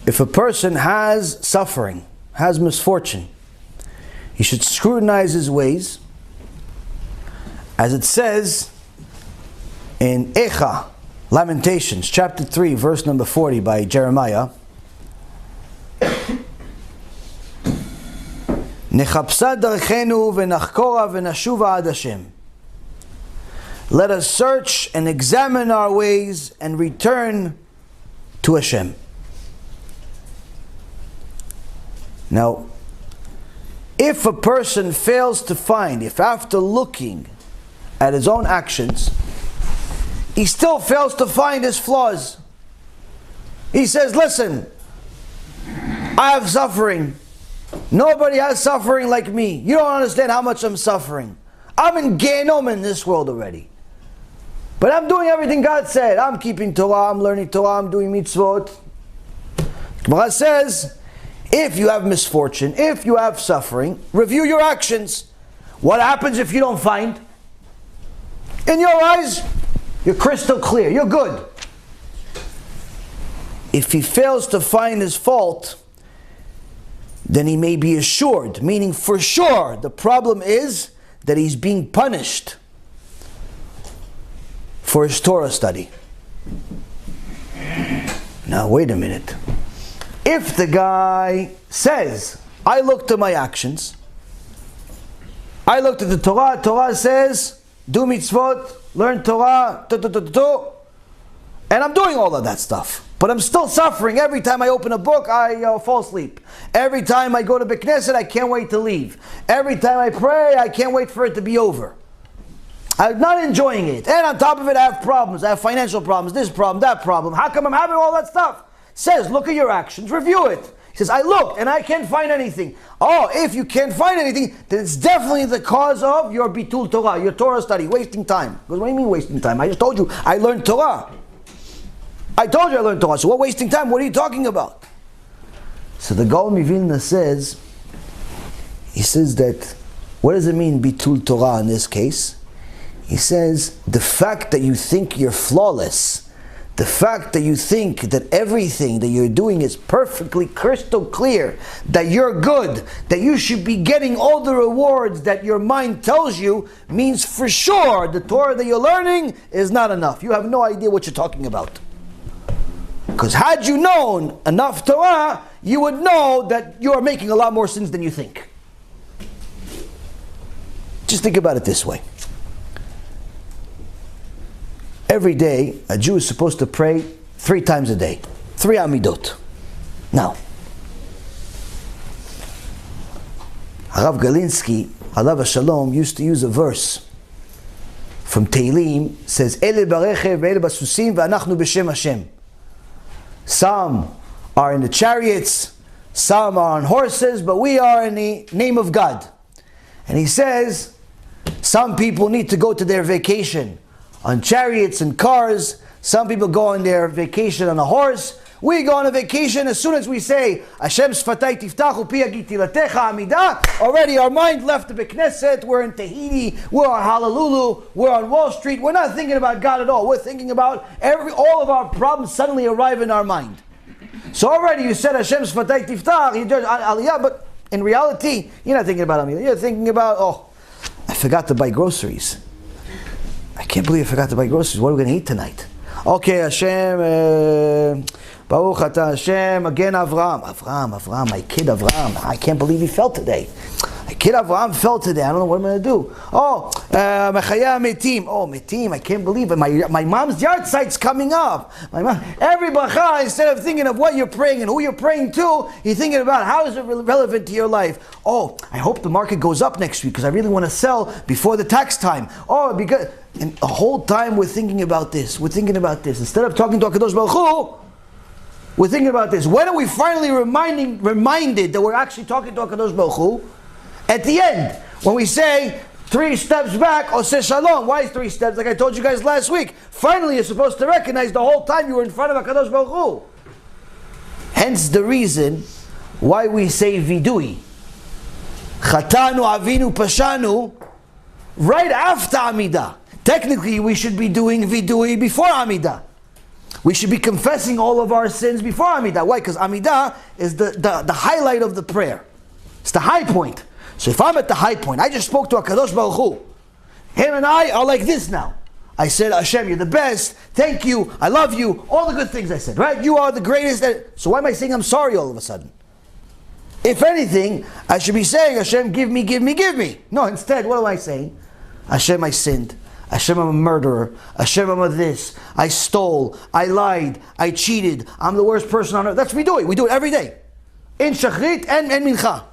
If a person has suffering, has misfortune, he should scrutinize his ways, as it says in Echa, Lamentations, chapter 3, verse number 40 by Jeremiah. Nechapsa darchenu v'nachkora v'nashuva ad Hashem. Let us search and examine our ways and return to Hashem. Now, if a person fails to find, if after looking at his own actions, he still fails to find his flaws, he says, listen, I have suffering. Nobody has suffering like me. You don't understand how much I'm suffering. I'm in Gehenom in this world already. But I'm doing everything God said. I'm keeping Torah, I'm learning Torah, I'm doing mitzvot. Gemara says, if you have misfortune, if you have suffering, review your actions. What happens if you don't find? In your eyes, you're crystal clear, you're good. If he fails to find his fault, then he may be assured, meaning for sure, the problem is that he's being punished for his Torah study. Now wait a minute. If the guy says, I looked at my actions, I looked at the Torah, Torah says, do mitzvot, learn Torah, and I'm doing all of that stuff. but I'm still suffering. Every time I open a book, I fall asleep. Every time I go to Beit Knesset, I can't wait to leave. Every time I pray, I can't wait for it to be over. I'm not enjoying it. And on top of it, I have problems. I have financial problems, this problem, that problem. How come I'm having all that stuff? Says, look at your actions, review it. He says, I looked and I can't find anything. Oh, if you can't find anything, then it's definitely the cause of your bitul Torah, your Torah study, wasting time. Because what do you mean wasting time? I just told you, I learned Torah. I told you I learned Torah, so what wasting time? What are you talking about? So the Gaon Mivilna says, he says that, what does it mean bitul Torah in this case? He says, the fact that you think you're flawless, the fact that you think that everything that you're doing is perfectly crystal clear, that you're good, that you should be getting all the rewards that your mind tells you, means for sure the Torah that you're learning is not enough. You have no idea what you're talking about. Because had you known enough Torah, you would know that you are making a lot more sins than you think. Just think about it this way. Every day, a Jew is supposed to pray 3 times a day. 3 Amidot. Now, Harav Galinsky, Alav Shalom, used to use a verse from Tehillim, says, Ele barechev ve'ele basusim ve'anachnu b'shem Hashem. Some are in the chariots, some are on horses, but we are in the name of God. And he says, some people need to go to their vacation on chariots and cars. Some people go on their vacation on a horse. We go on a vacation as soon as we say Hashem Sfatai Tiftachu Pi Agitilatecha Amidah. Already our mind left the Beit Knesset. We're in Tahiti. We're on Honolulu. We're on Wall Street. We're not thinking about God at all. We're thinking about all of our problems suddenly arrive in our mind. So already you said Hashem Sfatai Tiftach. You judge Aliyah, but in reality you're not thinking about Aliyah. You're thinking about, oh, I forgot to buy groceries. I can't believe I forgot to buy groceries. What are we going to eat tonight? Okay, Hashem, Baruch Atah Hashem, again Avraham, my kid Avraham. I can't believe he fell today. My kid Avraham fell today. I don't know what I'm going to do. Oh, Mechaya Metim. Oh, Metim, I can't believe it. My mom's yard site's coming up. Every bracha, instead of thinking of what you're praying and who you're praying to, you're thinking about how is it relevant to your life. Oh, I hope the market goes up next week because I really want to sell before the tax time. Oh, because... And the whole time we're thinking about this. We're thinking about this. Instead of talking to HaKadosh Baruch Hu, we're thinking about this. When are we finally reminded that we're actually talking to HaKadosh Baruch Hu? At the end, when we say 3 steps back, Oseh Shalom. Why 3 steps? Like I told you guys last week. Finally, you're supposed to recognize the whole time you were in front of HaKadosh Baruch Hu. Hence the reason why we say vidui. Chatanu, avinu, pashanu, right after Amidah. Technically, we should be doing vidui before Amidah. We should be confessing all of our sins before Amidah. Why? Because Amidah is the highlight of the prayer. It's the high point. So if I'm at the high point, I just spoke to HaKadosh Baruch Hu. Him and I are like this now. I said, Hashem, you're the best. Thank you. I love you. All the good things I said, right? You are the greatest. So why am I saying I'm sorry all of a sudden? If anything, I should be saying, Hashem, give me, give me, give me. No, instead, what am I saying? Hashem, I sinned. Hashem, I'm a murderer. Hashem, I'm a this. I stole. I lied. I cheated. I'm the worst person on earth. That's what we do it. We do it every day. In Shachrit and Mincha.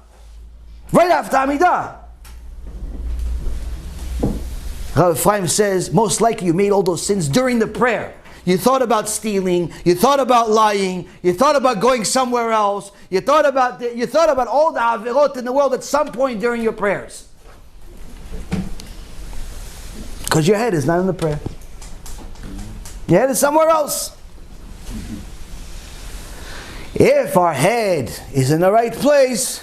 Right after Amidah. Rabbi Ephraim says, most likely you made all those sins during the prayer. You thought about stealing. You thought about lying. You thought about going somewhere else. You thought about all the avirot in the world at some point during your prayers. Because your head is not in the prayer. Your head is somewhere else. If our head is in the right place,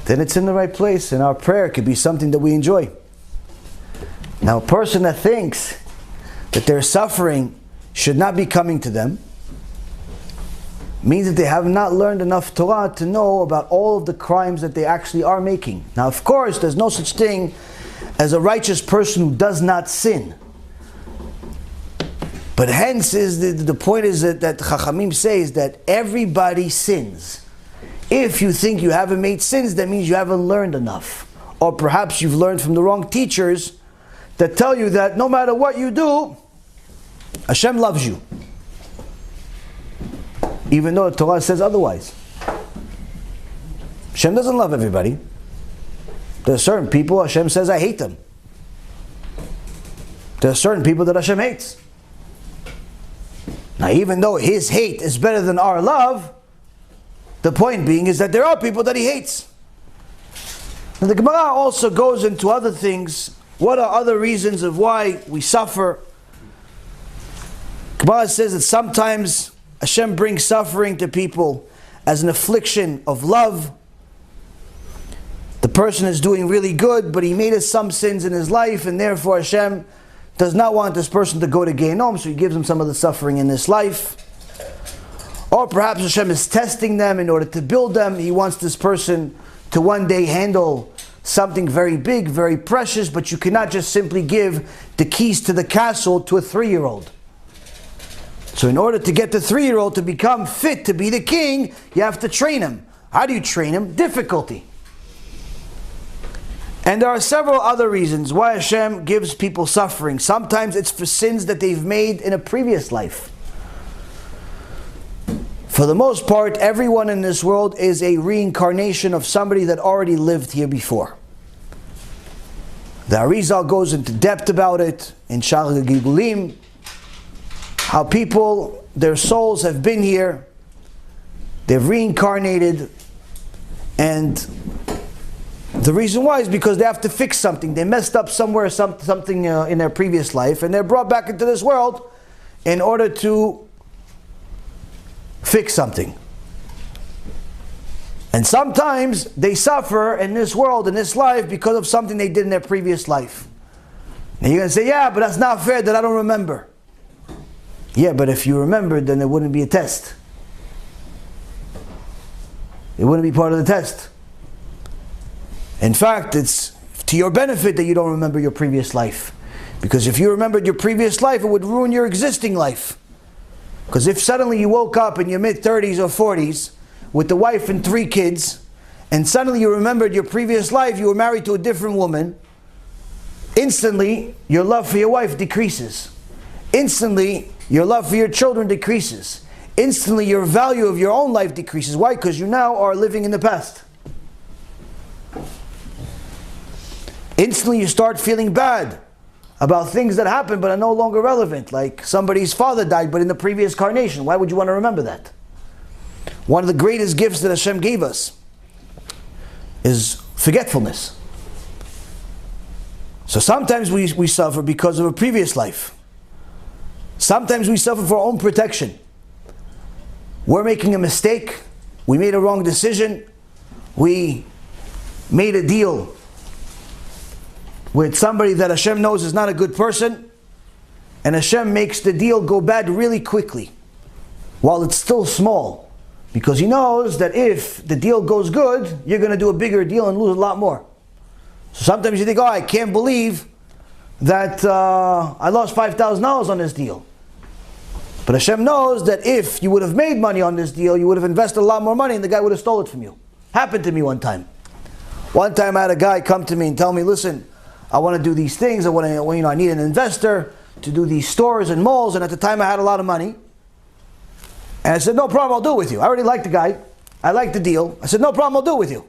then it's in the right place, and our prayer could be something that we enjoy. Now, a person that thinks that their suffering should not be coming to them means that they have not learned enough Torah to know about all of the crimes that they actually are making. Now, of course, there's no such thing as a righteous person who does not sin. But hence is the point is that Chachamim says that everybody sins. If you think you haven't made sins, that means you haven't learned enough. Or perhaps you've learned from the wrong teachers that tell you that no matter what you do, Hashem loves you. even though the Torah says otherwise. Hashem doesn't love everybody. There are certain people Hashem says, I hate them. There are certain people that Hashem hates. Now, even though His hate is better than our love, the point being is that there are people that He hates. Now, the Gemara also goes into other things. What are other reasons of why we suffer? Gemara says that sometimes Hashem brings suffering to people as an affliction of love. The person is doing really good, but he made some sins in his life, and therefore Hashem does not want this person to go to Gehinnom, so He gives him some of the suffering in this life. Or perhaps Hashem is testing them in order to build them. He wants this person to one day handle something very big, very precious, but you cannot just simply give the keys to the castle to a 3-year-old. So in order to get the 3-year-old to become fit to be the king, you have to train him. How do you train him? Difficulty. And there are several other reasons why Hashem gives people suffering. Sometimes it's for sins that they've made in a previous life. For the most part, everyone in this world is a reincarnation of somebody that already lived here before. The Arizal goes into depth about it in Sha'ar HaGilgulim, how people, their souls have been here, they've reincarnated, and the reason why is because they have to fix something. They messed up somewhere, something in their previous life, and they're brought back into this world in order to fix something. And sometimes they suffer in this world, in this life, because of something they did in their previous life. Now you're going to say, yeah, but that's not fair that I don't remember. Yeah, but if you remembered, then it wouldn't be a test. It wouldn't be part of the test. In fact, it's to your benefit that you don't remember your previous life. Because if you remembered your previous life, it would ruin your existing life. Because if suddenly you woke up in your mid-30s or 40s with the wife and 3 kids, and suddenly you remembered your previous life, you were married to a different woman, instantly your love for your wife decreases. Instantly your love for your children decreases. Instantly your value of your own life decreases. Why? Because you now are living in the past. Instantly you start feeling bad about things that happened but are no longer relevant. Like somebody's father died but in the previous incarnation. Why would you want to remember that? One of the greatest gifts that Hashem gave us is forgetfulness. So sometimes we suffer because of a previous life. Sometimes we suffer for our own protection. We're making a mistake. We made a wrong decision. We made a deal with somebody that Hashem knows is not a good person, and Hashem makes the deal go bad really quickly while it's still small, because He knows that if the deal goes good, you're going to do a bigger deal and lose a lot more. So sometimes you think, oh, I can't believe that I lost $5,000 on this deal. But Hashem knows that if you would have made money on this deal, you would have invested a lot more money and the guy would have stole it from you. Happened to me one time. One time I had a guy come to me and tell me, listen, I want to do these things. I need an investor to do these stores and malls. And at the time I had a lot of money. And I said, no problem, I'll do it with you. I already liked the guy. I liked the deal. I said, no problem, I'll do it with you.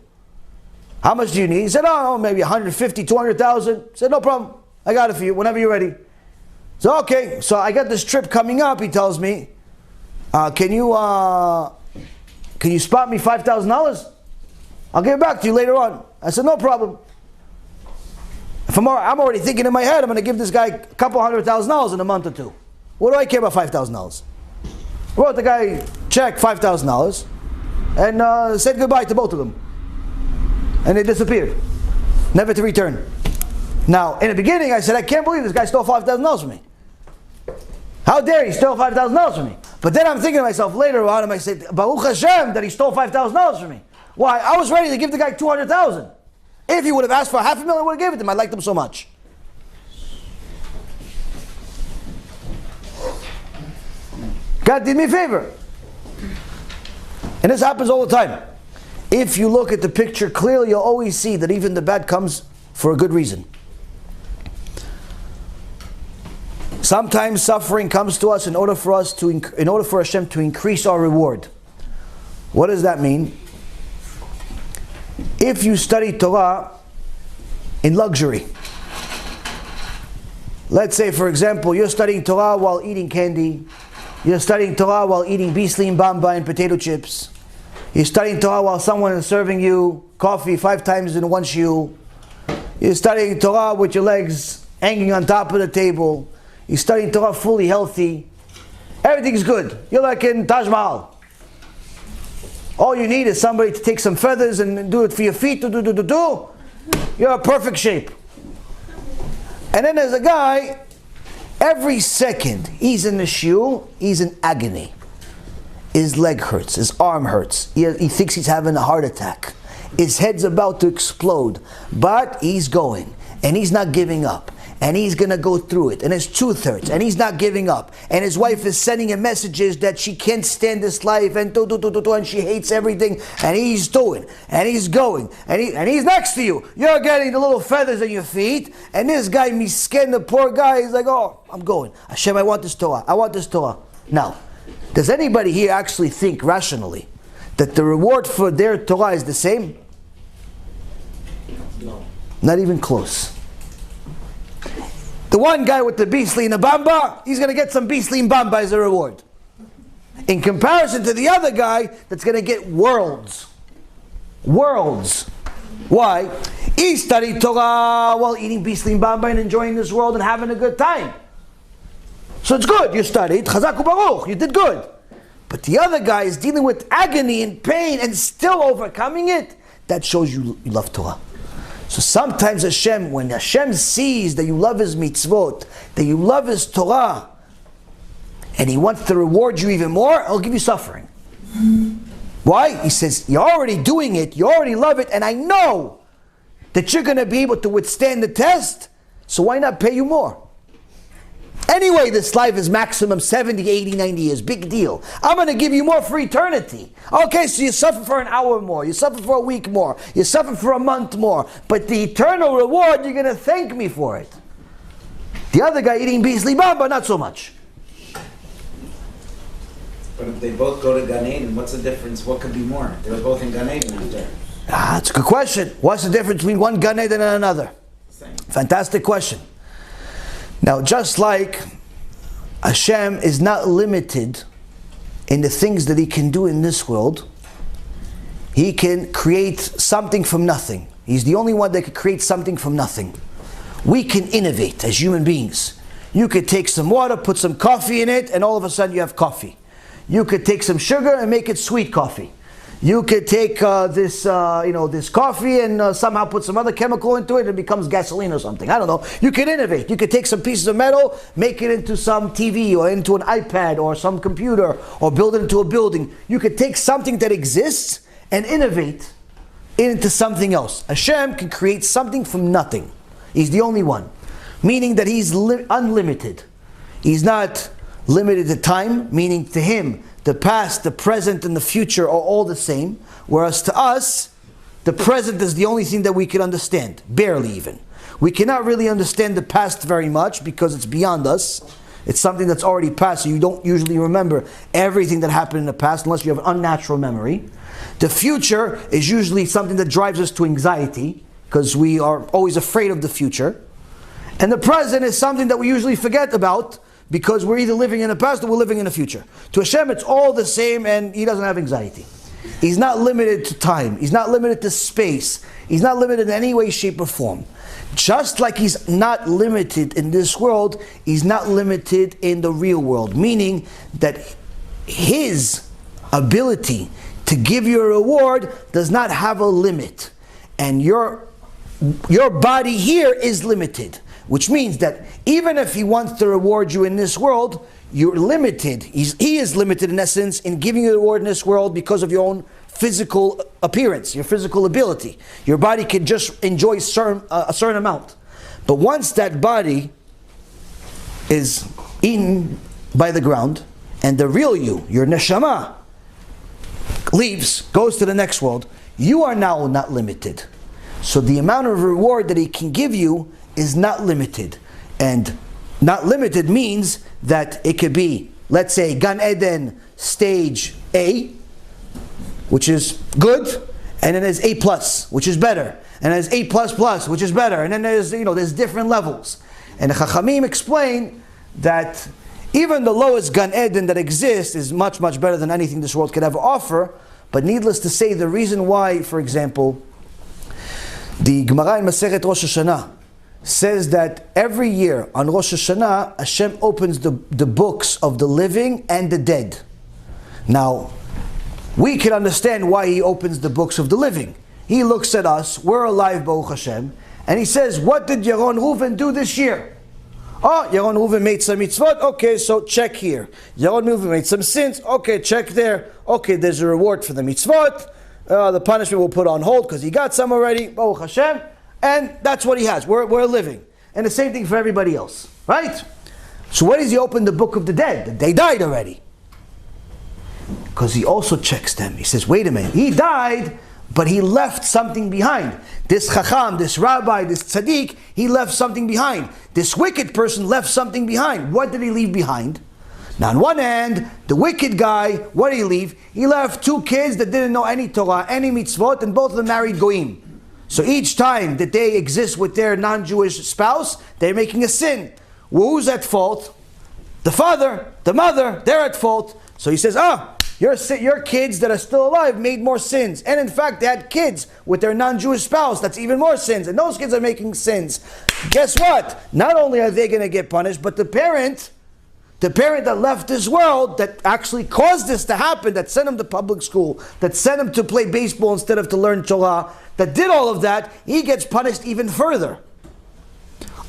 How much do you need? He said, oh, maybe 150, 200,000. I said, no problem. I got it for you whenever you're ready. So, okay. So I got this trip coming up. He tells me, can you spot me $5,000? I'll give it back to you later on. I said, no problem. I'm already thinking in my head, I'm going to give this guy a couple $100,000 in a month or two. What do I care about $5,000? I wrote the guy check $5,000 and said goodbye to both of them. And they disappeared. Never to return. Now, in the beginning, I said, I can't believe this guy stole $5,000 from me. How dare he steal $5,000 from me? But then I'm thinking to myself later on, and I said, Baruch Hashem that he stole $5,000 from me. Why? I was ready to give the guy $200,000. If he would have asked for $500,000, I would have given it to him. I liked him so much. God did me a favor. And this happens all the time. If you look at the picture clearly, you'll always see that even the bad comes for a good reason. Sometimes suffering comes to us in order for Hashem to increase our reward. What does that mean? If you study Torah in luxury, let's say, for example, you're studying Torah while eating candy, you're studying Torah while eating bislim, bamba, and potato chips, you're studying Torah while someone is serving you coffee 5 times in one shiur, you're studying Torah with your legs hanging on top of the table, you're studying Torah fully healthy, everything's good. You're like in Taj Mahal. All you need is somebody to take some feathers and do it for your feet, You're in perfect shape. And then there's a guy, every second he's in the shiur, he's in agony. His leg hurts, his arm hurts, he thinks he's having a heart attack. His head's about to explode, but he's going, and he's not giving up. And he's going to go through it, and his tooth hurts, and he's not giving up. And his wife is sending him messages that she can't stand this life, and and she hates everything, and he's doing, and he's going, and he's next to you. You're getting the little feathers on your feet, and this guy, misken, the poor guy, he's like, oh, I'm going. Hashem, I want this Torah. I want this Torah. Now, does anybody here actually think rationally that the reward for their Torah is the same? No. Not even close. The one guy with the bisli and the bamba, he's going to get some bisli and bamba as a reward. In comparison to the other guy that's going to get worlds. Worlds. Why? He studied Torah while eating bisli and bamba and enjoying this world and having a good time. So it's good, you studied, chazak u'baruch, you did good. But the other guy is dealing with agony and pain and still overcoming it. That shows you love Torah. So sometimes Hashem, when Hashem sees that you love His mitzvot, that you love His Torah, and He wants to reward you even more, He'll give you suffering. Why? He says, you're already doing it, you already love it, and I know that you're going to be able to withstand the test, so why not pay you more? Anyway, this life is maximum 70, 80, 90 years. Big deal. I'm going to give you more for eternity. Okay, so you suffer for an hour more. You suffer for a week more. You suffer for a month more. But the eternal reward, you're going to thank me for it. The other guy eating bisli bamba, not so much. But if they both go to Gan Eden, what's the difference? What could be more? They're both in Gan Eden out there. That's a good question. What's the difference between one Gan Eden and another? Same. Fantastic question. Now, just like Hashem is not limited in the things that He can do in this world, He can create something from nothing. He's the only one that can create something from nothing. We can innovate as human beings. You could take some water, put some coffee in it, and all of a sudden you have coffee. You could take some sugar and make it sweet coffee. You could take this coffee and somehow put some other chemical into it and it becomes gasoline or something. I don't know. You could innovate. You could take some pieces of metal, make it into some TV or into an iPad or some computer or build it into a building. You could take something that exists and innovate it into something else. Hashem can create something from nothing. He's the only one. Meaning that He's unlimited. He's not limited to time, meaning to Him, the past, the present, and the future are all the same. Whereas to us, the present is the only thing that we can understand. Barely even. We cannot really understand the past very much because it's beyond us. It's something that's already passed, so you don't usually remember everything that happened in the past unless you have an unnatural memory. The future is usually something that drives us to anxiety because we are always afraid of the future. And the present is something that we usually forget about because we're either living in the past or we're living in the future. To Hashem, it's all the same and He doesn't have anxiety. He's not limited to time. He's not limited to space. He's not limited in any way, shape, or form. Just like He's not limited in this world, He's not limited in the real world. Meaning that His ability to give you a reward does not have a limit. And your body here is limited. Which means that even if He wants to reward you in this world, you're limited. He is limited in essence in giving you the reward in this world because of your own physical appearance, your physical ability. Your body can just enjoy a certain amount. But once that body is eaten by the ground, and the real you, your neshama, leaves, goes to the next world, you are now not limited. So the amount of reward that He can give you is not limited. And not limited means that it could be, let's say, Gan Eden stage A, which is good, and then there's A plus, which is better, and there's A plus plus, which is better, and then there's different levels. And the Chachamim explain that even the lowest Gan Eden that exists is much, much better than anything this world could ever offer. But needless to say, the reason why, for example, the Gemara in Masechet Rosh Hashanah says that every year on Rosh Hashanah, Hashem opens the books of the living and the dead. Now, we can understand why He opens the books of the living. He looks at us, we're alive, Baruch Hashem, and He says, what did Yaron Reuven do this year? Oh, Yaron Reuven made some mitzvot, okay, so check here. Yaron Reuven made some sins, okay, check there. Okay, there's a reward for the mitzvot. The punishment we'll put on hold because he got some already, Baruch Hashem. And that's what he has, we're living. And the same thing for everybody else, right? So why does He open the book of the dead? They died already. Because He also checks them. He says, wait a minute, he died, but he left something behind. This chacham, this rabbi, this tzaddik, he left something behind. This wicked person left something behind. What did he leave behind? Now on one hand, the wicked guy, what did he leave? He left 2 kids that didn't know any Torah, any mitzvot, and both of them married goyim. So each time that they exist with their non-Jewish spouse, they're making a sin. Well, who's at fault? The father, the mother, they're at fault. So he says, your kids that are still alive made more sins. And in fact, they had kids with their non-Jewish spouse. That's even more sins. And those kids are making sins. Guess what? Not only are they going to get punished, but the parent that left this world, that actually caused this to happen, that sent him to public school, that sent him to play baseball instead of to learn Torah, that did all of that, he gets punished even further.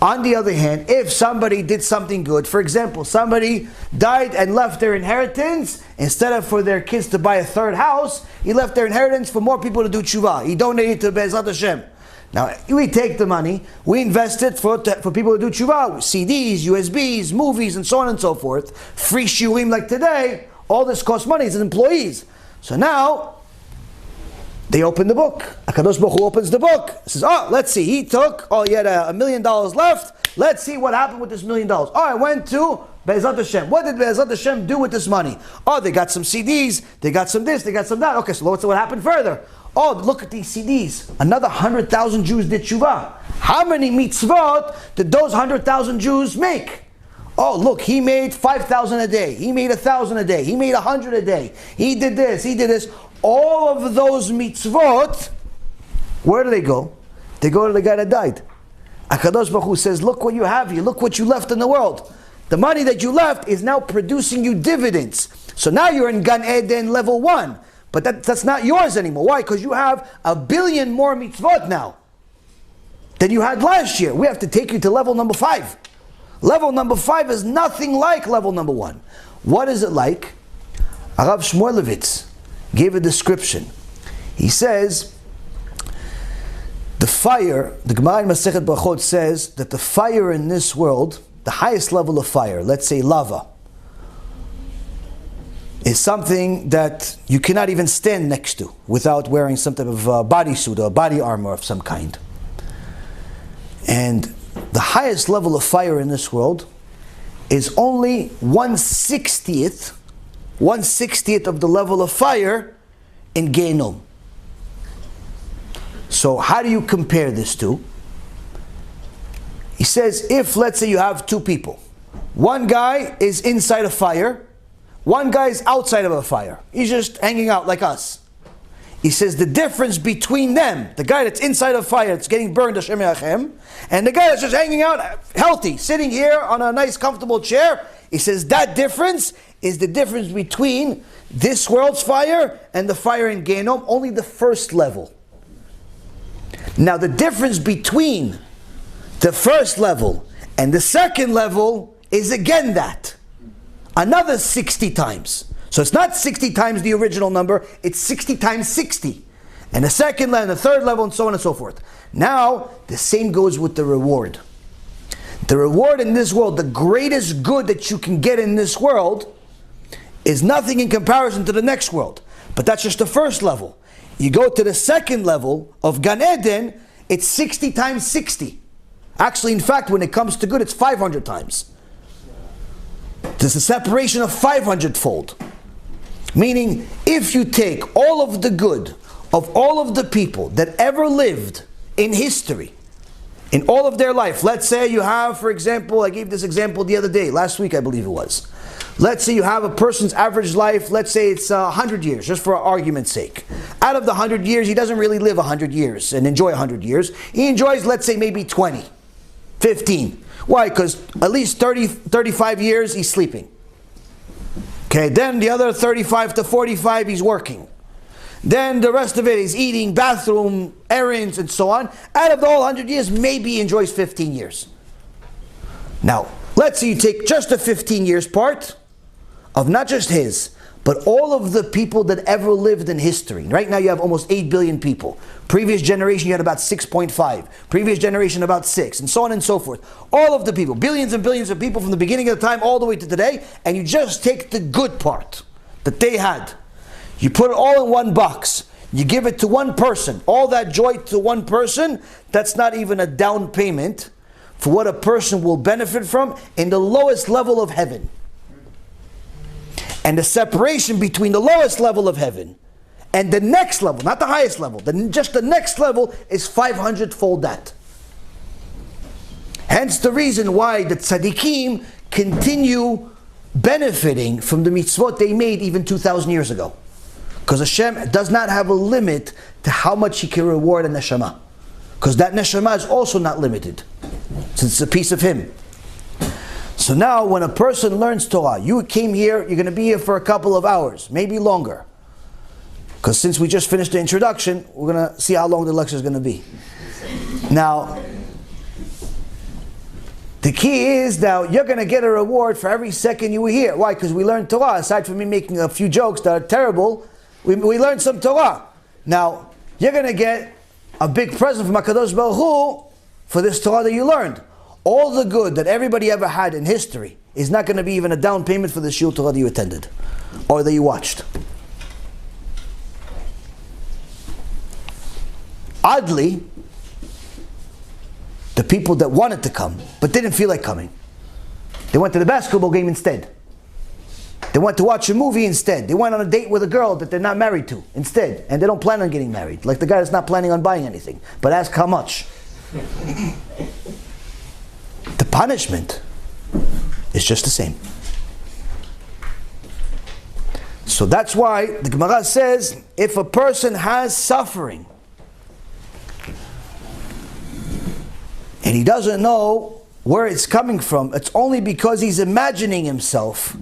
On the other hand, if somebody did something good, for example, somebody died and left their inheritance, instead of for their kids to buy a 3rd house, he left their inheritance for more people to do tshuva. He donated to Be'ezrat Hashem. Now, we take the money, we invest it for people to do tshuva, CDs, USBs, movies, and so on and so forth. Free shiurim like today, all this costs money, it's employees. So now, they open the book. HaKadosh Baruch Hu opens the book. Says, let's see, he had $1 million left. Let's see what happened with this $1 million. I went to Be'ezrat Hashem. What did Be'ezrat Hashem do with this money? They got some CDs, they got some this, they got some that. Okay, so let's see what happened further. Look at these CDs. Another 100,000 Jews did tshuva. How many mitzvot did those 100,000 Jews make? Look, he made 5,000 a day. He made 1,000 a day. He made 100 a day. He did this, he did this. All of those mitzvot, where do they go? They go to the guy that died. HaKadosh Baruch Hu says, look what you have here. Look what you left in the world. The money that you left is now producing you dividends. So now you're in Gan Eden level 1. But that's not yours anymore. Why? Because you have 1 billion more mitzvot now than you had last year. We have to take you to level number 5. Level number 5 is nothing like level number 1. What is it like? Arav Shmuelevitz gave a description. He says, the fire, the Gemara in Masechet Brachot says that the fire in this world, the highest level of fire, let's say lava, is something that you cannot even stand next to without wearing some type of bodysuit or body armor of some kind. And the highest level of fire in this world is only 1/60th of the level of fire in Gehenom. So how do you compare this to? He says, if let's say you have 2 people, one guy is inside a fire, one guy is outside of a fire. He's just hanging out like us. He says the difference between them, the guy that's inside a fire, that's getting burned, Hashem Yachem, and the guy that's just hanging out healthy, sitting here on a nice comfortable chair, he says that difference is the difference between this world's fire and the fire in Gehenom, only the first level. Now the difference between the first level and the second level is again that. Another 60 times. So it's not 60 times the original number, it's 60 times 60. And the second level, and the third level, and so on and so forth. Now, the same goes with the reward. The reward in this world, the greatest good that you can get in this world, is nothing in comparison to the next world. But that's just the first level. You go to the second level of Gan Eden, it's 60 times 60. Actually, in fact, when it comes to good, it's 500 times. There's a separation of 500-fold. Meaning, if you take all of the good of all of the people that ever lived in history, in all of their life, let's say you have, for example, I gave this example the other day, last week I believe it was. Let's say you have a person's average life, let's say it's 100 years, just for argument's sake. Out of the 100 years, he doesn't really live 100 years and enjoy 100 years. He enjoys, let's say, maybe 20, 15. Why? Because at least 30, 35 years, he's sleeping. Okay, then the other 35 to 45, he's working. Then the rest of it is eating, bathroom, errands, and so on. Out of the whole 100 years, maybe he enjoys 15 years. Now, let's say you take just the 15 years part of not just his, but all of the people that ever lived in history. Right now you have almost 8 billion people. Previous generation you had about 6.5. Previous generation about 6, and so on and so forth. All of the people, billions and billions of people from the beginning of the time all the way to today, and you just take the good part that they had. You put it all in one box. You give it to one person. All that joy to one person, that's not even a down payment for what a person will benefit from in the lowest level of heaven. And the separation between the lowest level of heaven and the next level, not the highest level, just the next level is 500-fold that. Hence the reason why the tzaddikim continue benefiting from the mitzvot they made even 2,000 years ago. Because Hashem does not have a limit to how much He can reward a neshama. Because that neshama is also not limited, since it's a piece of Him. So now when a person learns Torah, you came here, you're going to be here for a couple of hours, maybe longer. Because since we just finished the introduction, we're going to see how long the lecture is going to be. Now, the key is now you're going to get a reward for every second you were here. Why? Because we learned Torah. Aside from me making a few jokes that are terrible, we learned some Torah. Now, you're going to get a big present from HaKadosh Baruch Hu for this Torah that you learned. All the good that everybody ever had in history is not going to be even a down payment for the Shiur Torah that you attended or that you watched. Oddly, the people that wanted to come but didn't feel like coming, they went to the basketball game instead. They went to watch a movie instead. They went on a date with a girl that they're not married to instead. And they don't plan on getting married. Like the guy that's not planning on buying anything. But ask how much. The punishment is just the same. So that's why the Gemara says, if a person has suffering and he doesn't know where it's coming from, it's only because he's imagining himself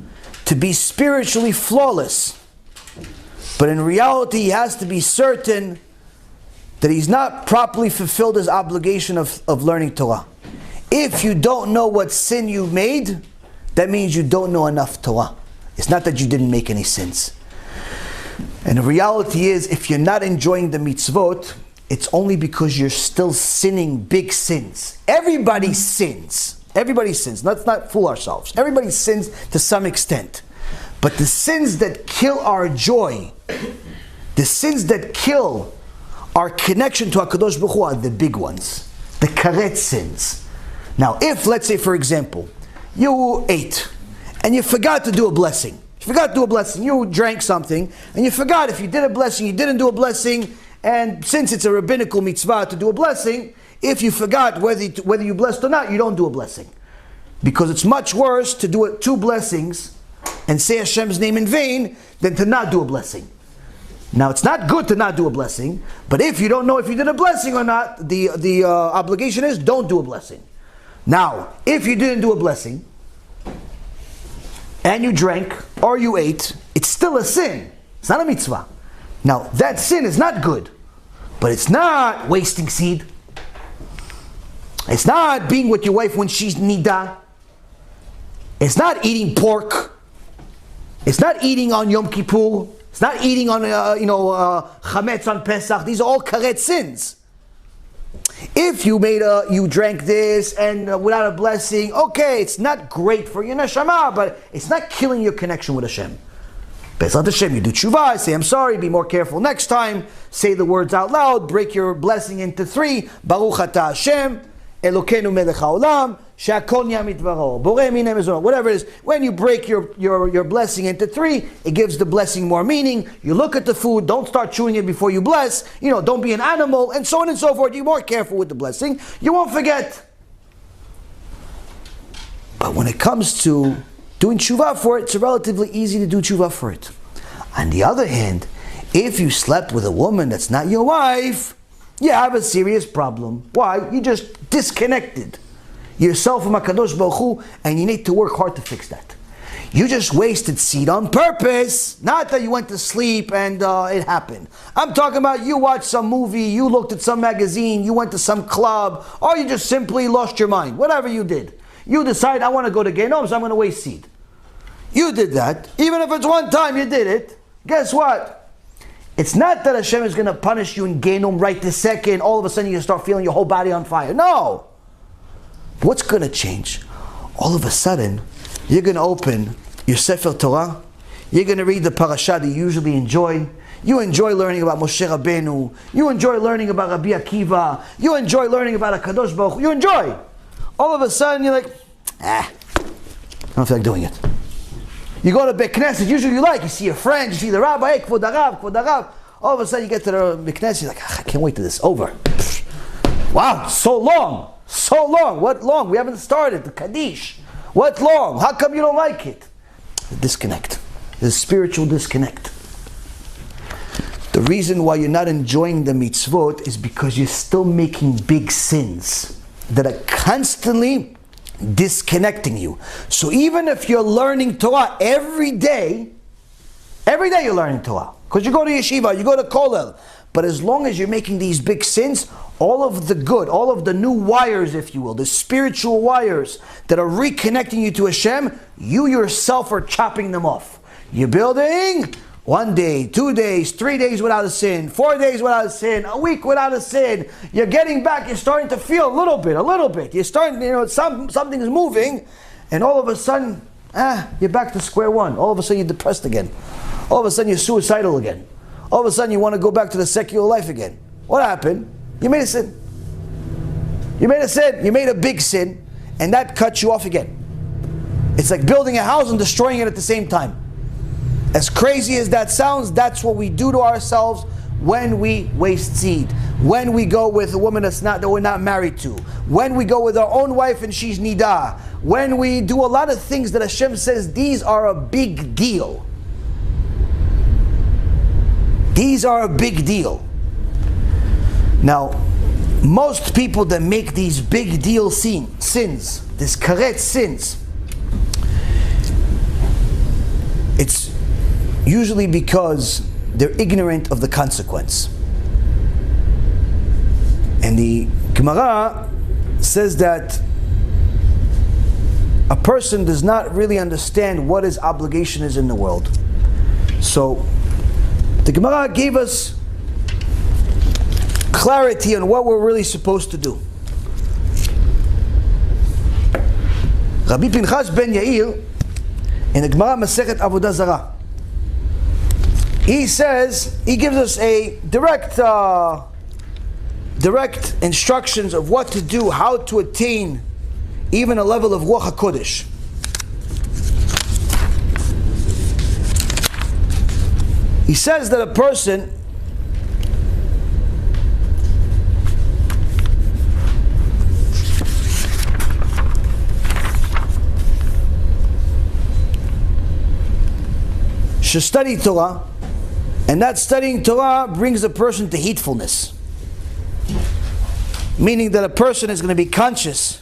to be spiritually flawless. But in reality, he has to be certain that he's not properly fulfilled his obligation of learning Torah. If you don't know what sin you made, that means you don't know enough Torah. It's not that you didn't make any sins. And the reality is, if you're not enjoying the mitzvot, it's only because you're still sinning big sins. Everybody sins. Everybody sins. Let's not fool ourselves. Everybody sins to some extent. But the sins that kill our joy, the sins that kill our connection to HaKadosh Baruch Hu are the big ones. The karet sins. Now, if, let's say, for example, you ate and you forgot to do a blessing. You forgot to do a blessing. You drank something and you forgot if you did a blessing, you didn't do a blessing. And since it's a rabbinical mitzvah to do a blessing, if you forgot whether you blessed or not, you don't do a blessing. Because it's much worse to do two blessings and say Hashem's name in vain than to not do a blessing. Now, it's not good to not do a blessing, but if you don't know if you did a blessing or not, the obligation is don't do a blessing. Now, if you didn't do a blessing, and you drank, or you ate, it's still a sin. It's not a mitzvah. Now, that sin is not good, but it's not wasting seed. It's not being with your wife when she's nida. It's not eating pork. It's not eating on Yom Kippur. It's not eating on, chametz on Pesach. These are all karet sins. If you drank this and without a blessing, okay, it's not great for your neshama, but it's not killing your connection with Hashem. Bezrat Hashem, you do tshuva, say I'm sorry, be more careful next time, say the words out loud, break your blessing into 3, Baruch Atah Hashem, Elokeinu melech haolam, she'akol nהיה midvaro, borei minei mezonot, whatever it is. When you break your blessing into three, it gives the blessing more meaning. You look at the food, don't start chewing it before you bless. Don't be an animal, and so on and so forth. You're more careful with the blessing. You won't forget. But when it comes to doing tshuva for it, it's relatively easy to do tshuva for it. On the other hand, if you slept with a woman that's not your wife, you have a serious problem. Why? You just disconnected yourself from HaKadosh Baruch Hu, and you need to work hard to fix that. You just wasted seed on purpose, not that you went to sleep and it happened. I'm talking about you watched some movie, you looked at some magazine, you went to some club, or you just simply lost your mind. Whatever you did. You decide, I want to go to Genom, so I'm going to waste seed. You did that. Even if it's one time you did it, guess what? It's not that Hashem is going to punish you in Genom right this second. All of a sudden you start feeling your whole body on fire. No. What's going to change? All of a sudden, you're going to open your Sefer Torah. You're going to read the parasha that you usually enjoy. You enjoy learning about Moshe Rabbeinu. You enjoy learning about Rabbi Akiva. You enjoy learning about HaKadosh Baruch Hu. You enjoy. All of a sudden you're like, I don't feel like doing it. You go to Beit Knesset, usually you like, you see your friend, you see the rabbi, hey, kvod harav. All of a sudden you get to the Beit Knesset, you're like, I can't wait till this is over. Wow, so long. What long? We haven't started the Kaddish. What long? How come you don't like it? The disconnect. The spiritual disconnect. The reason why you're not enjoying the mitzvot is because you're still making big sins that are constantly disconnecting you. So even if you're learning Torah every day you're learning Torah. Because you go to yeshiva, you go to kollel. But as long as you're making these big sins, all of the good, all of the new wires, if you will, the spiritual wires that are reconnecting you to Hashem, you yourself are chopping them off. You're building 1 day, 2 days, 3 days without a sin, 4 days without a sin, a week without a sin. You're getting back, you're starting to feel a little bit. You're starting, something's moving, and all of a sudden, you're back to square one. All of a sudden you're depressed again. All of a sudden you're suicidal again. All of a sudden you want to go back to the secular life again. What happened? You made a sin. You made a big sin, and that cuts you off again. It's like building a house and destroying it at the same time. As crazy as that sounds, that's what we do to ourselves when we waste seed. When we go with a woman that we're not married to. When we go with our own wife and she's nidah. When we do a lot of things that Hashem says, these are a big deal. These are a big deal. Now, most people that make these big deal sins, these karet sins, it's usually because they're ignorant of the consequence. And the Gemara says that a person does not really understand what his obligation is in the world. So, the Gemara gave us clarity on what we're really supposed to do. Rabbi Pinchas ben Yair, in the Gemara Masechet Avodah Zarah, he gives us a direct instructions of what to do, how to attain even a level of Ruach HaKodesh. He says that a person should study Torah, and that studying Torah brings a person to heedfulness. Meaning that a person is going to be conscious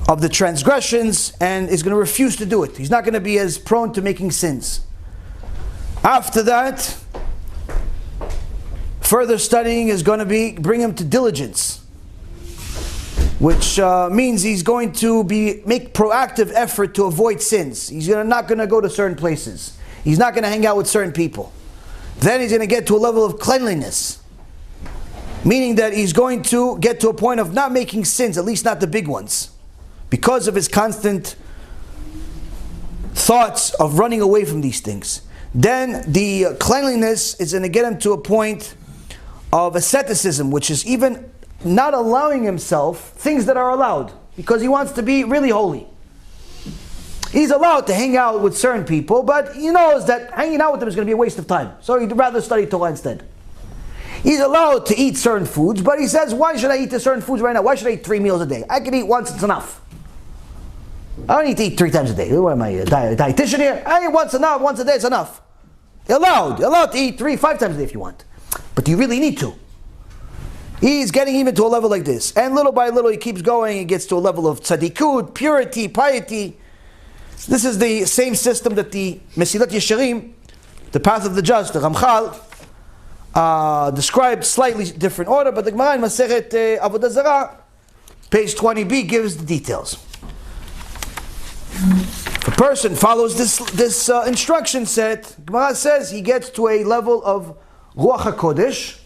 of the transgressions and is going to refuse to do it. He's not going to be as prone to making sins. After that, further studying is going to bring him to diligence, which means he's going to make proactive effort to avoid sins. He's not going to go to certain places. He's not going to hang out with certain people. Then he's going to get to a level of cleanliness, meaning that he's going to get to a point of not making sins, at least not the big ones, because of his constant thoughts of running away from these things. Then the cleanliness is going to get him to a point of asceticism, which is even not allowing himself things that are allowed because he wants to be really holy. He's allowed to hang out with certain people, but he knows that hanging out with them is going to be a waste of time. So he'd rather study Torah instead. He's allowed to eat certain foods, but he says, why should I eat the certain foods right now? Why should I eat 3 meals a day? I can eat once, it's enough. I don't need to eat 3 times a day. What am I, a dietitian here? I eat once a day, it's enough. You're allowed to eat 3, 5 times a day if you want. But do you really need to? He's getting even to a level like this. And little by little he keeps going, he gets to a level of tzaddikud, purity, piety. This is the same system that the Mesilat Yesharim, the path of the just, the Ramchal, described slightly different order, but the Gemara in Masechet Avodah Zarah, page 20b, gives the details. If a person follows this instruction set, Gemara says he gets to a level of Ruach HaKodesh,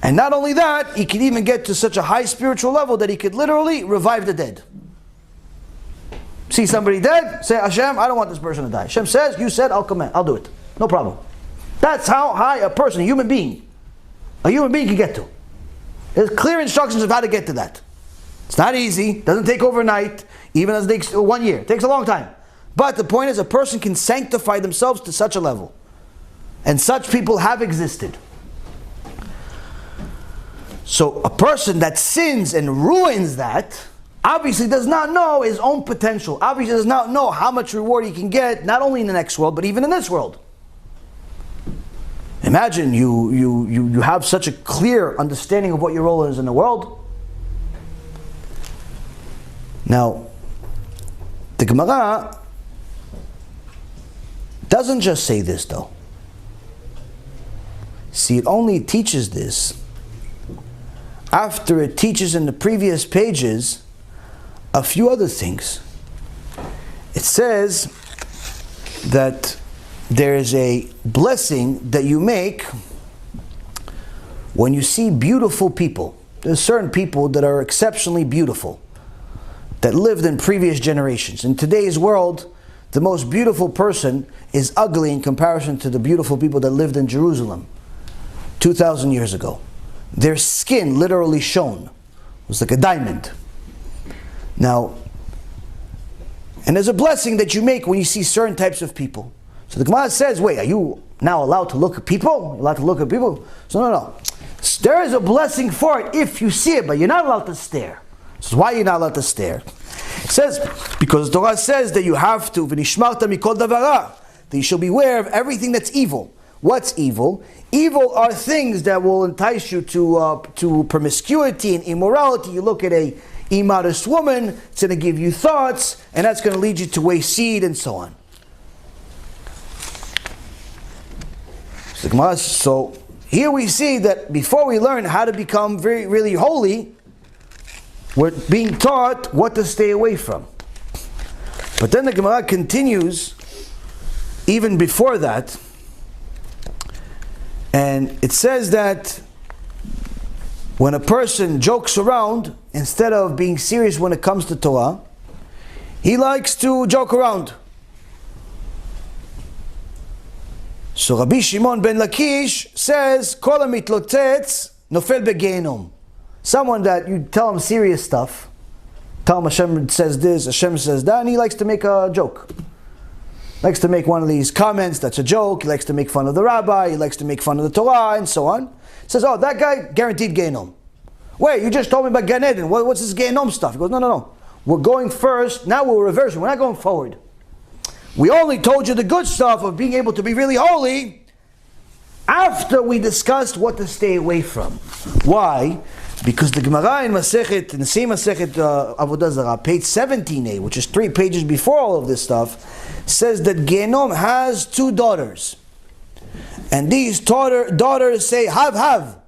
and not only that, he can even get to such a high spiritual level that he could literally revive the dead. See somebody dead, say, Hashem, I don't want this person to die. Hashem says, you said, I'll come in, I'll do it. No problem. That's how high a person, a human being can get to. There's clear instructions of how to get to that. It's not easy, doesn't take overnight, even as it takes 1 year. It takes a long time. But the point is, a person can sanctify themselves to such a level. And such people have existed. So a person that sins and ruins that, obviously does not know his own potential. Obviously does not know how much reward he can get, not only in the next world, but even in this world. Imagine you have such a clear understanding of what your role is in the world. Now, the Gemara doesn't just say this though. See, it only teaches this after it teaches in the previous pages a few other things. It says that there is a blessing that you make when you see beautiful people. There's certain people that are exceptionally beautiful, that lived in previous generations. In today's world, the most beautiful person is ugly in comparison to the beautiful people that lived in Jerusalem 2,000 years ago. Their skin literally shone. It was like a diamond. Now, and there's a blessing that you make when you see certain types of people. So the Gemara says, wait, are you now allowed to look at people? Allowed to look at people? So no. There is a blessing for it if you see it, but you're not allowed to stare. So why are you not allowed to stare? It says, because the Torah says that you have to, v'nishmarta mikol davara, that you shall beware of everything that's evil. What's evil? Evil are things that will entice you to promiscuity and immorality. You look at a immodest woman, it's going to give you thoughts, and that's going to lead you to waste seed and so on. So here we see that before we learn how to become really holy, we're being taught what to stay away from. But then the Gemara continues even before that, and it says that when a person jokes around, instead of being serious when it comes to Torah, he likes to joke around. So Rabbi Shimon ben Lakish says, Kol hamitlotzetz nofel begehenom. Someone that you tell him serious stuff, tell him Hashem says this, Hashem says that, and he likes to make a joke. Likes to make one of these comments that's a joke. He likes to make fun of the rabbi. He likes to make fun of the Torah and so on. Says, oh, that guy guaranteed Gehenom. Wait, you just told me about Gan Eden. What's this Gehenom stuff? He goes, no. We're going first. Now we're reversing. We're not going forward. We only told you the good stuff of being able to be really holy after we discussed what to stay away from. Why? Because the Gemara in the same Masechet Avodah Zarah, page 17a, which is 3 pages before all of this stuff, says that Gehenom has 2 daughters. And these daughters say, have,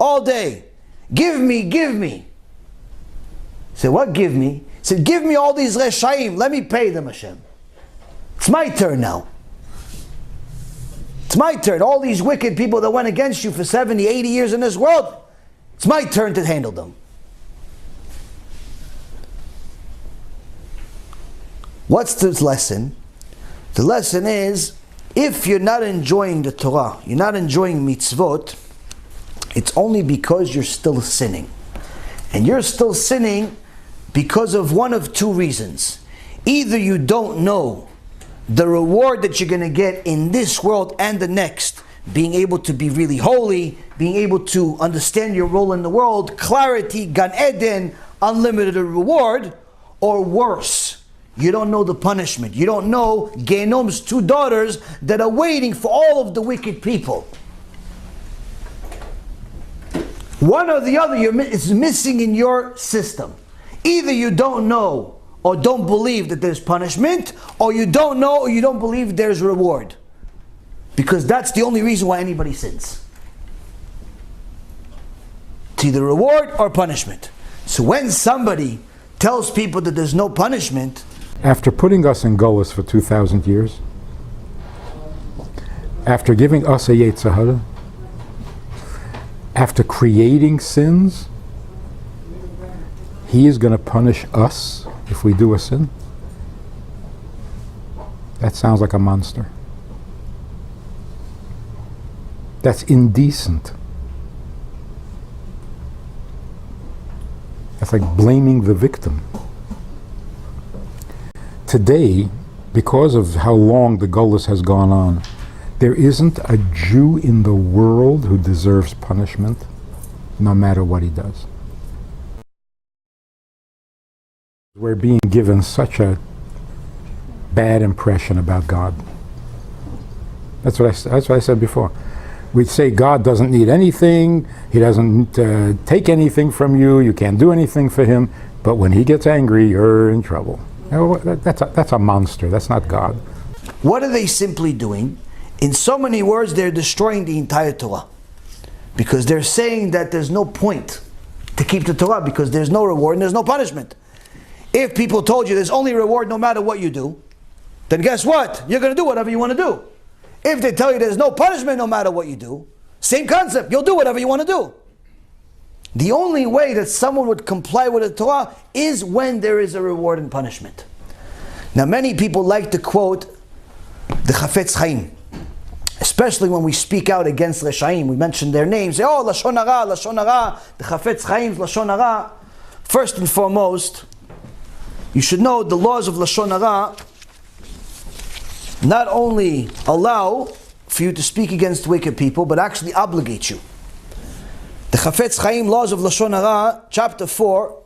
all day. Give me. Say, what give me? He said, give me all these Reshaim, let me pay them, Hashem. It's my turn now. It's my turn. All these wicked people that went against you for 70, 80 years in this world, it's my turn to handle them. What's the lesson? The lesson is, if you're not enjoying the Torah, you're not enjoying mitzvot, It's only because you're still sinning. And you're still sinning because of one of two reasons. Either you don't know the reward that you're going to get in this world and the next, being able to be really holy, being able to understand your role in the world, clarity, Gan Eden, unlimited reward, or worse, you don't know the punishment. You don't know Gehinom's two daughters that are waiting for all of the wicked people. One or the other is missing in your system. Either you don't know or don't believe that there's punishment, or you don't know or you don't believe there's reward. Because that's the only reason why anybody sins. It's either reward or punishment. So when somebody tells people that there's no punishment, after putting us in Golus for 2,000 years, after giving us a Yetzer Hara, after creating sins, He is going to punish us if we do a sin? That sounds like a monster. That's indecent. That's like blaming the victim. Today, because of how long the Golus has gone on, there isn't a Jew in the world who deserves punishment, no matter what he does. We're being given such a bad impression about God. That's what I said before. We'd say God doesn't need anything, He doesn't take anything from you, you can't do anything for Him, but when He gets angry, you're in trouble. That's a monster, that's not God. what are they simply doing? In so many words, they're destroying the entire Torah. Because they're saying that there's no point to keep the Torah because there's no reward and there's no punishment. If people told you there's only reward no matter what you do, then guess what? You're going to do whatever you want to do. If they tell you there's no punishment no matter what you do, same concept, you'll do whatever you want to do. The only way that someone would comply with the Torah is when there is a reward and punishment. Now many people like to quote the Chafetz Chaim, especially when we speak out against Reshaim. We mention their names, say, oh, Lashon Hara, Lashon Hara, the Chafetz Chaim's Lashon Hara. First and foremost, you should know the laws of Lashon Hara not only allow for you to speak against wicked people, but actually obligate you. The Chafetz Chaim laws of Lashon Hara, chapter 4,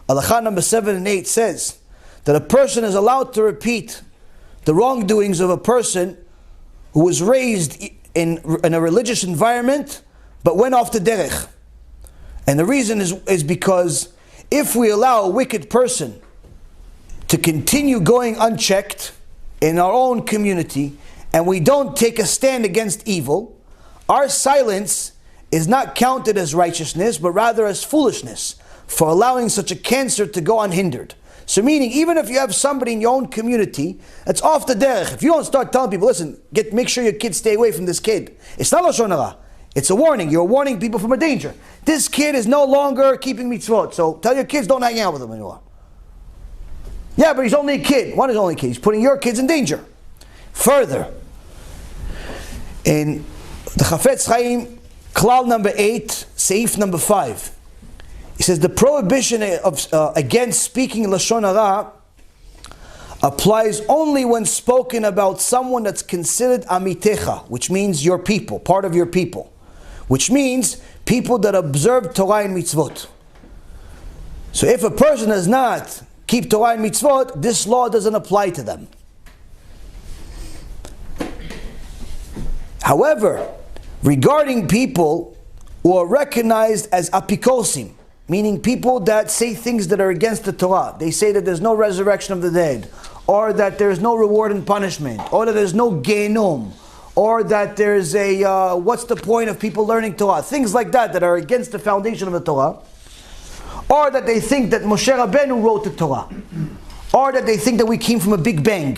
Halakha number 7 and 8 says that a person is allowed to repeat the wrongdoings of a person who was raised in a religious environment but went off the derech. And the reason is because if we allow a wicked person to continue going unchecked in our own community and we don't take a stand against evil, our silence is not counted as righteousness but rather as foolishness for allowing such a cancer to go unhindered. So meaning, even if you have somebody in your own community that's off the derech, if you don't start telling people, listen, make sure your kids stay away from this kid. It's not Lashon Hara. It's a warning. You're warning people from a danger. This kid is no longer keeping mitzvot, so tell your kids don't hang out with him anymore. Yeah, but he's only a kid. What is only a kid? He's putting your kids in danger. Further, in the Chafetz Chaim, Klal number 8, Seif number 5, he says the prohibition of against speaking Lashon Hara applies only when spoken about someone that's considered amitecha, which means your people, part of your people, which means people that observe Torah and mitzvot. So if a person does not keep Torah and mitzvot, this law doesn't apply to them. However, regarding people who are recognized as apikosim, meaning people that say things that are against the Torah. They say that there's no resurrection of the dead, or that there's no reward and punishment, or that there's no Gehinom, or that there's a, what's the point of people learning Torah? Things like that are against the foundation of the Torah. Or that they think that Moshe Rabbeinu wrote the Torah. Or that they think that we came from a big bang.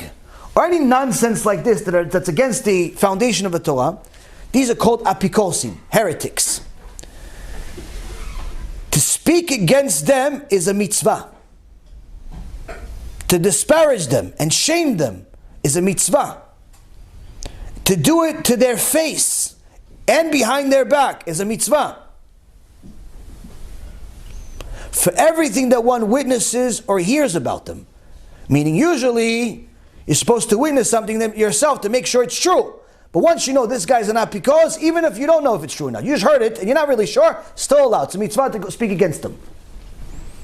Or any nonsense like this that's against the foundation of the Torah. These are called apikosim, heretics. To speak against them is a mitzvah. To disparage them and shame them is a mitzvah. To do it to their face and behind their back is a mitzvah. for everything that one witnesses or hears about them. Meaning usually you're supposed to witness something yourself to make sure it's true. But once you know this guy's an apikos, even if you don't know if it's true or not, you just heard it and you're not really sure, still allowed. It's a mitzvah to speak against him.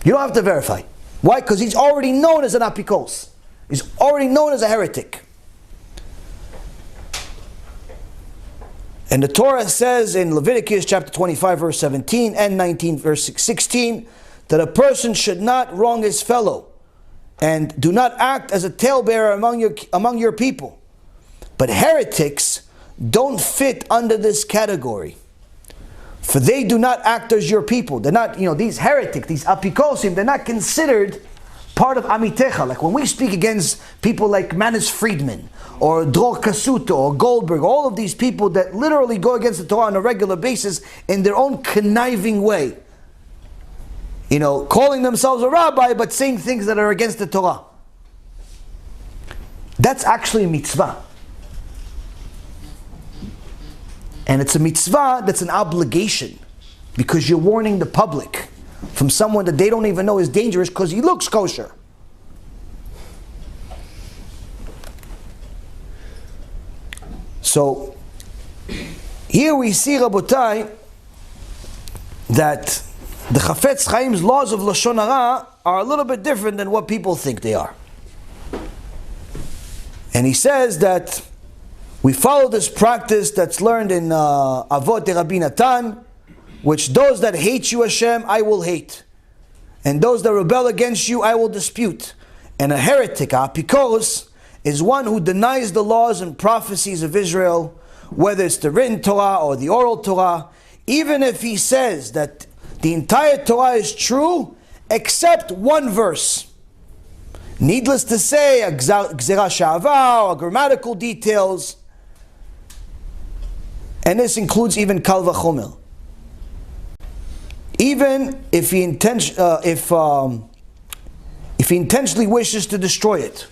You don't have to verify. Why? Because he's already known as an apikos. He's already known as a heretic. And the Torah says in Leviticus chapter 25 verse 17 and 19 verse 16 that a person should not wrong his fellow and do not act as a talebearer among your people. But heretics don't fit under this category. For they do not act as your people. They're not, these heretics, these apikosim, they're not considered part of Amitecha. Like when we speak against people like Manis Friedman, or Dror Kasuto, or Goldberg, all of these people that literally go against the Torah on a regular basis in their own conniving way. Calling themselves a rabbi, but saying things that are against the Torah. That's actually a mitzvah. And it's a mitzvah that's an obligation, because you're warning the public from someone that they don't even know is dangerous because he looks kosher. So, here we see, Rabotai, that the Chafetz Chaim's laws of Lashon Hara are a little bit different than what people think they are. And he says that we follow this practice that's learned in Avot de Rabbi Natan, which those that hate you, Hashem, I will hate. And those that rebel against you, I will dispute. And a heretic, apikos, is one who denies the laws and prophecies of Israel, whether it's the written Torah or the oral Torah, even if he says that the entire Torah is true, except one verse. Needless to say, a gzera sha'avar, or grammatical details, and this includes even kal vachomer. Even if he intentionally wishes to destroy it.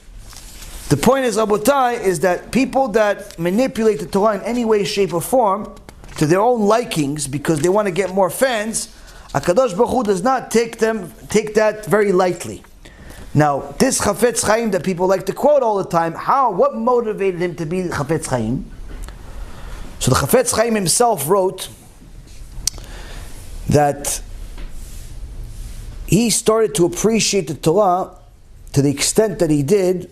The point is, Rabotai, is that people that manipulate the Torah in any way, shape, or form to their own likings because they want to get more fans, HaKadosh Baruch Hu does not take that very lightly. Now, this Chafetz Chaim that people like to quote all the time, what motivated him to be Chafetz Chaim? So the Chafetz Chaim himself wrote that he started to appreciate the Torah to the extent that he did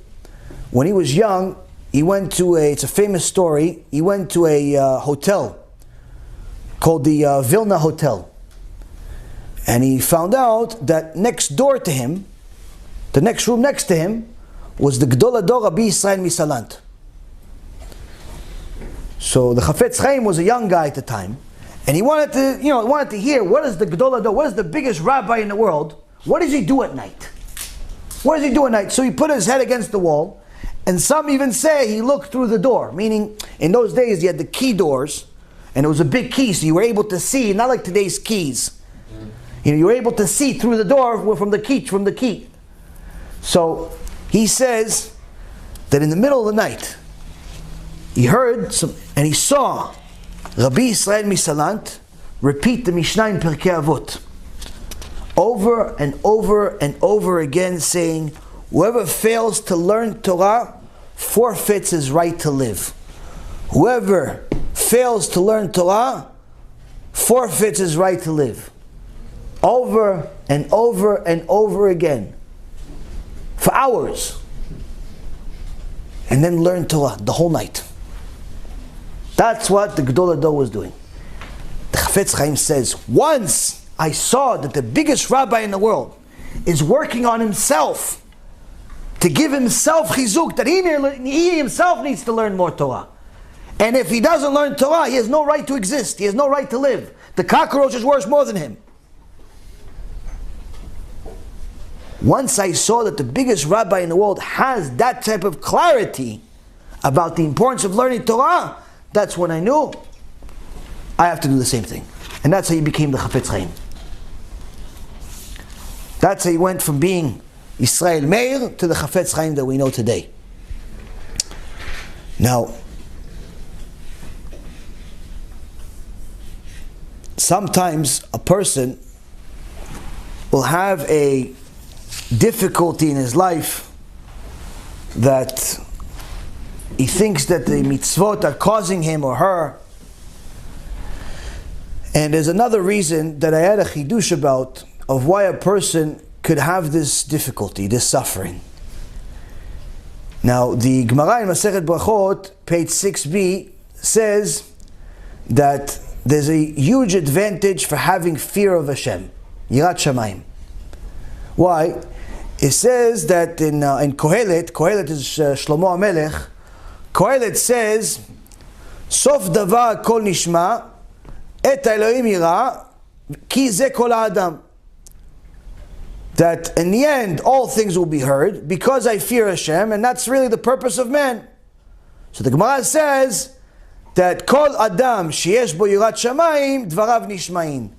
when he was young. He went to it's a famous story, he went to a hotel called the Vilna Hotel. And he found out that next door to him, the next room next to him, was the Gdol Ador Rabbi Yisrael Misalant. So the Chafetz Chaim was a young guy at the time, and he wanted to hear, what is the Gdol Ador, what is the biggest rabbi in the world, what does he do at night? What does he do at night? So he put his head against the wall, and some even say he looked through the door, meaning in those days you had the key doors, and it was a big key, so you were able to see, not like today's keys. You were able to see through the door from the key. So he says that in the middle of the night, he heard and he saw Rabbi Yisrael Misalant repeat the Mishnah in Pirkei Avot over and over and over again, saying, whoever fails to learn Torah forfeits his right to live. Whoever fails to learn Torah forfeits his right to live. Over and over and over again. For hours. And then learn Torah the whole night. That's what the Gdol Ador was doing. The Chafetz Chaim says, once I saw that the biggest rabbi in the world is working on himself to give himself chizuk, that he himself needs to learn more Torah. And if he doesn't learn Torah, he has no right to exist. He has no right to live. The cockroach is worth more than him. Once I saw that the biggest rabbi in the world has that type of clarity about the importance of learning Torah, that's when I knew I have to do the same thing. And that's how he became the Chafetz Chaim. That's how he went from being Yisrael Meir to the Chafetz Chaim that we know today. Now, sometimes a person will have a difficulty in his life that he thinks that the mitzvot are causing him or her. And there's another reason that I had a chidush about of why a person could have this difficulty, this suffering. Now, the Gemara in Masechet Brachot, page 6b, says that there's a huge advantage for having fear of Hashem, Yirat Shamayim. Why? It says that in Kohelet is Shlomo HaMelech, Kohelet says, Sof davar kol nishma, et Elohim yira, ki ze kol ha'adam. That in the end, all things will be heard, because I fear Hashem, and that's really the purpose of man. So the Gemara says, that kol adam sheyesh bo yirat shamayim dvarav nishmain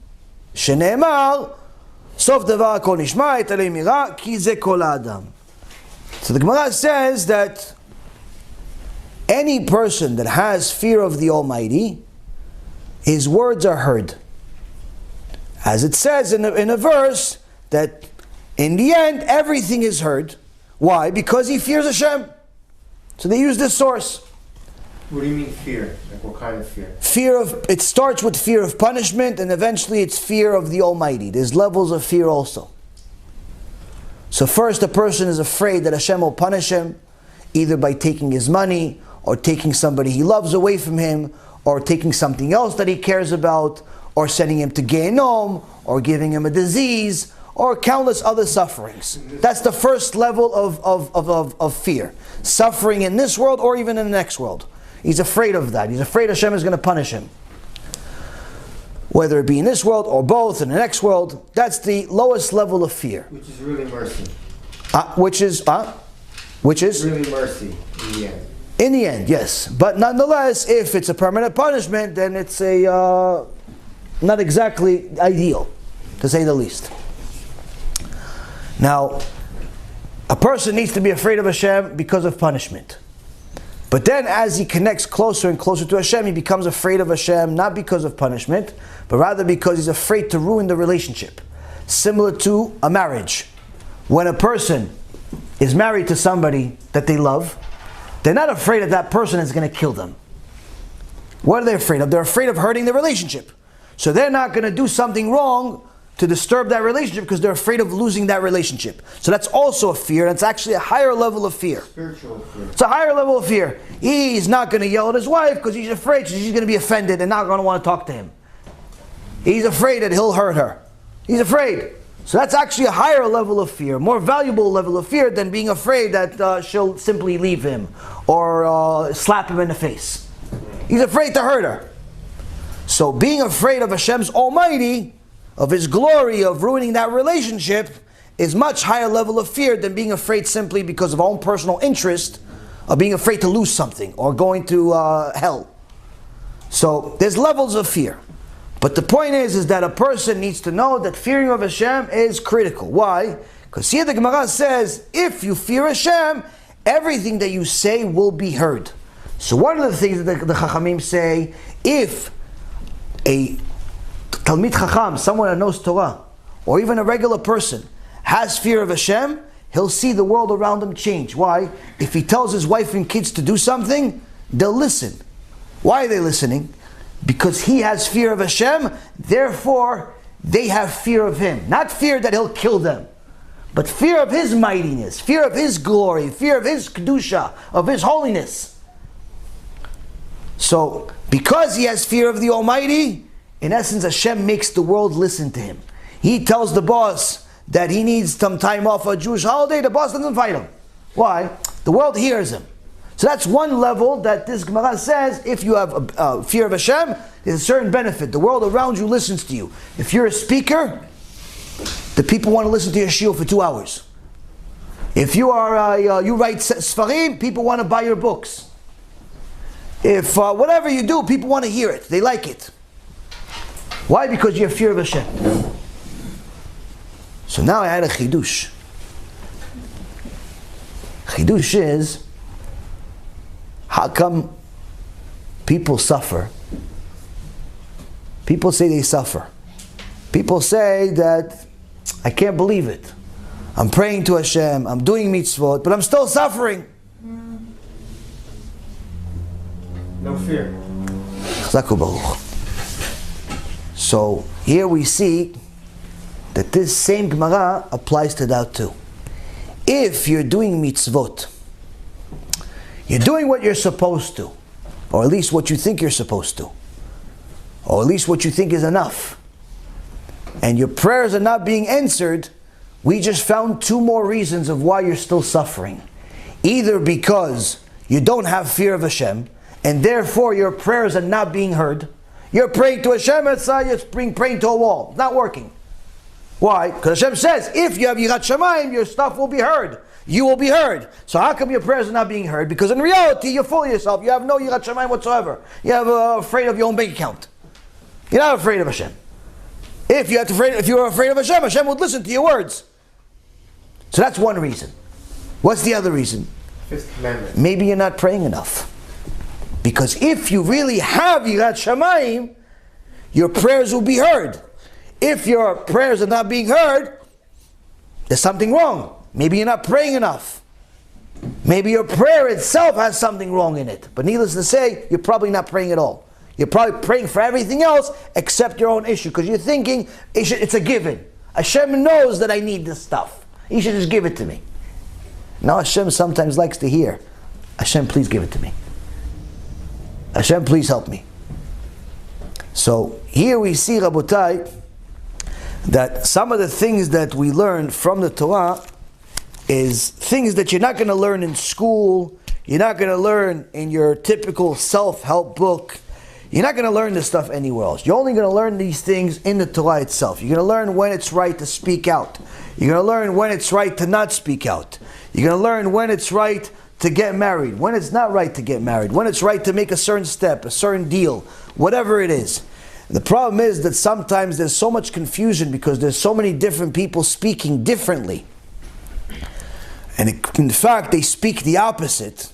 sheneemar sof davar kol nishma et Elohim yira ki ze kol adam. So the Gemara says that any person that has fear of the Almighty, his words are heard. As it says in a verse that in the end everything is heard. Why? Because he fears Hashem. So they use this source. What do you mean fear? Like what kind of fear? It starts with fear of punishment, and eventually it's fear of the Almighty. There's levels of fear also. So first a person is afraid that Hashem will punish him, either by taking his money, or taking somebody he loves away from him, or taking something else that he cares about, or sending him to Gehenom, or giving him a disease, or countless other sufferings. That's the first level of fear. Suffering in this world, or even in the next world. He's afraid of that. He's afraid Hashem is going to punish him. Whether it be in this world or both in the next world, that's the lowest level of fear. Which is really mercy. Which is really mercy in the end. In the end, yes. But nonetheless, if it's a permanent punishment, then it's a not exactly ideal, to say the least. Now, a person needs to be afraid of Hashem because of punishment. But then as he connects closer and closer to Hashem, he becomes afraid of Hashem, not because of punishment, but rather because he's afraid to ruin the relationship. Similar to a marriage. When a person is married to somebody that they love, they're not afraid that that person is going to kill them. What are they afraid of? They're afraid of hurting the relationship. So they're not going to do something wrong to disturb that relationship because they're afraid of losing that relationship. So that's also a fear, and it's actually a higher level of fear. Spiritual fear. It's a higher level of fear. He's not going to yell at his wife because he's afraid she's going to be offended and not going to want to talk to him. He's afraid that he'll hurt her. He's afraid. So that's actually a higher level of fear, more valuable level of fear than being afraid that she'll simply leave him or slap him in the face. He's afraid to hurt her. So being afraid of Hashem's Almighty, of His glory, of ruining that relationship, is much higher level of fear than being afraid simply because of our own personal interest, of being afraid to lose something or going to hell. So there's levels of fear. But the point is that a person needs to know that fearing of Hashem is critical. Why? Because here the Gemara says, if you fear Hashem, everything that you say will be heard. So one of the things that the Chachamim say, if a Talmid Chacham, someone that knows Torah, or even a regular person, has fear of Hashem, he'll see the world around him change. Why? If he tells his wife and kids to do something, they'll listen. Why are they listening? Because he has fear of Hashem, therefore they have fear of him. Not fear that he'll kill them, but fear of his mightiness, fear of his glory, fear of his kedusha, of his holiness. So, because he has fear of the Almighty, in essence Hashem makes the world listen to him. He tells the boss that he needs some time off for a Jewish holiday, the boss doesn't fight him. Why? The world hears him. So that's one level that this Gemara says, if you have a fear of Hashem, there's a certain benefit. The world around you listens to you. If you're a speaker, the people want to listen to your shiur for 2 hours. If you are you write Sfarim, people want to buy your books. If whatever you do, people want to hear it. They like it. Why? Because you have fear of Hashem. So now I had a chidush. Chidush is, how come people suffer? People say they suffer. People say that I can't believe it. I'm praying to Hashem, I'm doing mitzvot, but I'm still suffering. No fear. Chazak Baruch. So here we see that this same Gemara applies to that too. If you're doing mitzvot, you're doing what you're supposed to, or at least what you think you're supposed to, or at least what you think is enough, and your prayers are not being answered, we just found two more reasons of why you're still suffering. Either because you don't have fear of Hashem, and therefore your prayers are not being heard. You're praying to Hashem, you're praying to a wall. It's not working. Why? Because Hashem says, if you have Yirat Shamayim, your stuff will be heard. You will be heard. So how come your prayers are not being heard? Because in reality, you're full of yourself. You have no Yirat Shamayim whatsoever. You're afraid of your own bank account. You're not afraid of Hashem. If you were afraid of Hashem, Hashem would listen to your words. So that's one reason. What's the other reason? Fifth commandment. Maybe you're not praying enough. Because if you really have Yirat Shamayim, your prayers will be heard. If your prayers are not being heard, there's something wrong. Maybe you're not praying enough. Maybe your prayer itself has something wrong in it. But needless to say, you're probably not praying at all. You're probably praying for everything else except your own issue. Because you're thinking, it's a given. Hashem knows that I need this stuff. He should just give it to me. Now Hashem sometimes likes to hear, Hashem, please give it to me. Hashem, please help me. So here we see, Rabotai, that some of the things that we learn from the Torah is things that you're not going to learn in school, you're not going to learn in your typical self-help book, you're not going to learn this stuff anywhere else. You're only going to learn these things in the Torah itself. You're going to learn when it's right to speak out. You're going to learn when it's right to not speak out. You're going to learn when it's right to get married, when it's not right to get married, when it's right to make a certain step, a certain deal, whatever it is. The problem is that sometimes there's so much confusion because there's so many different people speaking differently. And in fact, they speak the opposite.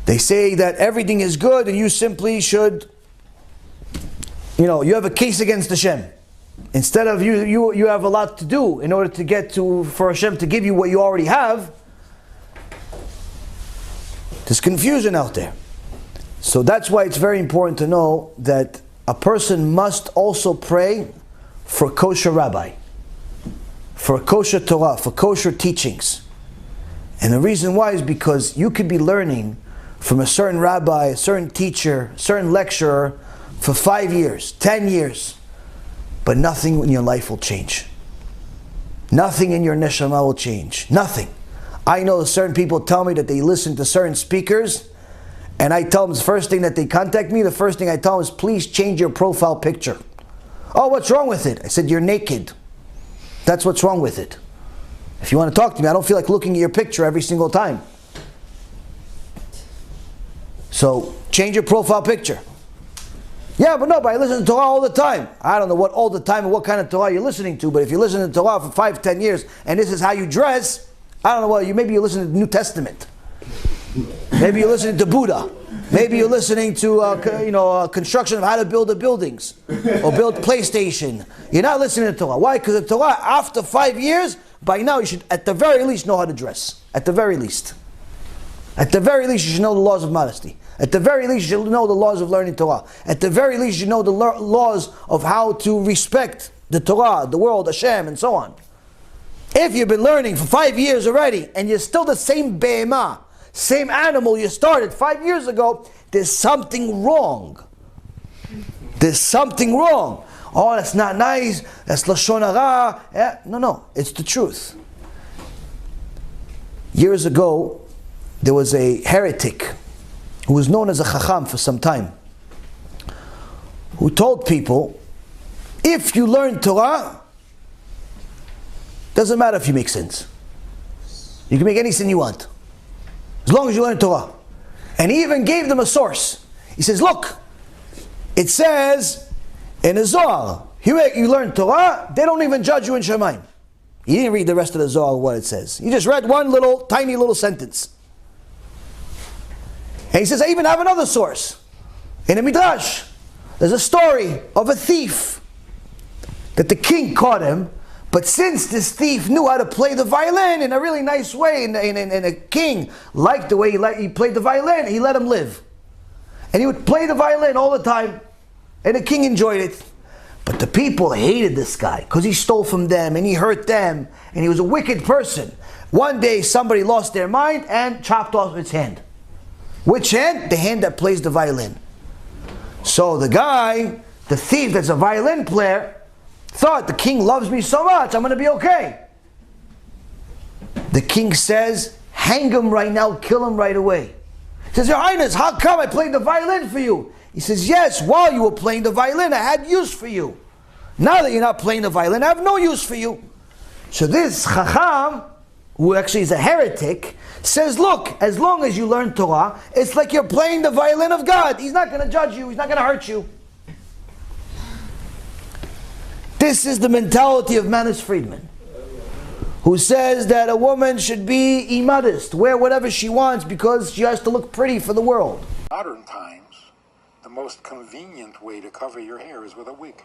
They say that everything is good and you simply should, you have a case against Hashem. Instead of you have a lot to do in order to get for Hashem to give you what you already have. There's confusion out there. So that's why it's very important to know that a person must also pray for a kosher rabbi, for a kosher Torah, for kosher teachings. And the reason why is because you could be learning from a certain rabbi, a certain teacher, a certain lecturer for 5 years, 10 years, but nothing in your life will change. Nothing in your neshama will change. Nothing. I know certain people tell me that they listen to certain speakers, and I tell them the first thing that they contact me, the first thing I tell them is, please change your profile picture. Oh, what's wrong with it? I said, you're naked. That's what's wrong with it. If you want to talk to me, I don't feel like looking at your picture every single time. So, change your profile picture. Yeah, but I listen to Torah all the time. I don't know what all the time and what kind of Torah you're listening to, but if you listen to Torah for 5-10 years, and this is how you dress, I don't know what, maybe you're listening to the New Testament. Maybe you're listening to Buddha. Maybe you're listening to construction of how to build the buildings or build PlayStation. You're not listening to Torah. Why? Because the Torah, after 5 years, by now you should at the very least know how to dress. At the very least. At the very least you should know the laws of modesty. At the very least you should know the laws of learning Torah. At the very least you know the laws of how to respect the Torah, the world, Hashem, and so on. If you've been learning for 5 years already and you're still the same behemah, same animal you started 5 years ago, there's something wrong. There's something wrong. Oh, that's not nice. That's lashon hara. No, it's the truth. Years ago, there was a heretic who was known as a chacham for some time, who told people, if you learn Torah, doesn't matter if you make sins. You can make any sin you want, as long as you learn Torah. And he even gave them a source. He says, look, it says in the Zohar, you learn Torah, they don't even judge you in Shemaim. He didn't read the rest of the Zohar, what it says. He just read one tiny little sentence. And he says, I even have another source. In a Midrash, there's a story of a thief. that the king caught him, but since this thief knew how to play the violin in a really nice way, and a king liked the way he played the violin, he let him live. And he would play the violin all the time, and the king enjoyed it. But the people hated this guy because he stole from them and he hurt them and he was a wicked person. One day somebody lost their mind and chopped off its hand. Which hand? The hand that plays the violin. So the guy, the thief that's a violin player, thought the king loves me so much, I'm going to be okay. The king says, hang him right now, kill him right away. He says, Your Highness, how come I played the violin for you? He says, yes, while you were playing the violin, I had use for you. Now that you're not playing the violin, I have no use for you. So this Chacham, who actually is a heretic, says, look, as long as you learn Torah, it's like you're playing the violin of God. He's not going to judge you. He's not going to hurt you. This is the mentality of Manis Friedman, who says that a woman should be immodest, wear whatever she wants because she has to look pretty for the world. Modern times, the most convenient way to cover your hair is with a wig.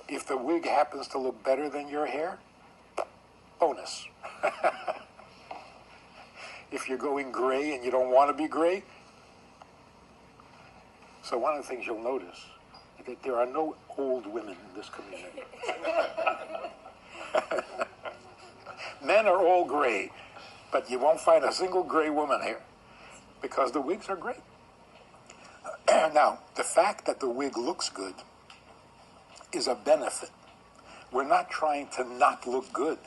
If the wig happens to look better than your hair, bonus. If you're going gray and you don't want to be gray, so one of the things you'll notice is that there are no old women in this community. Men are all gray, but you won't find a single gray woman here because the wigs are great. Now, the fact that the wig looks good is a benefit. We're not trying to not look good.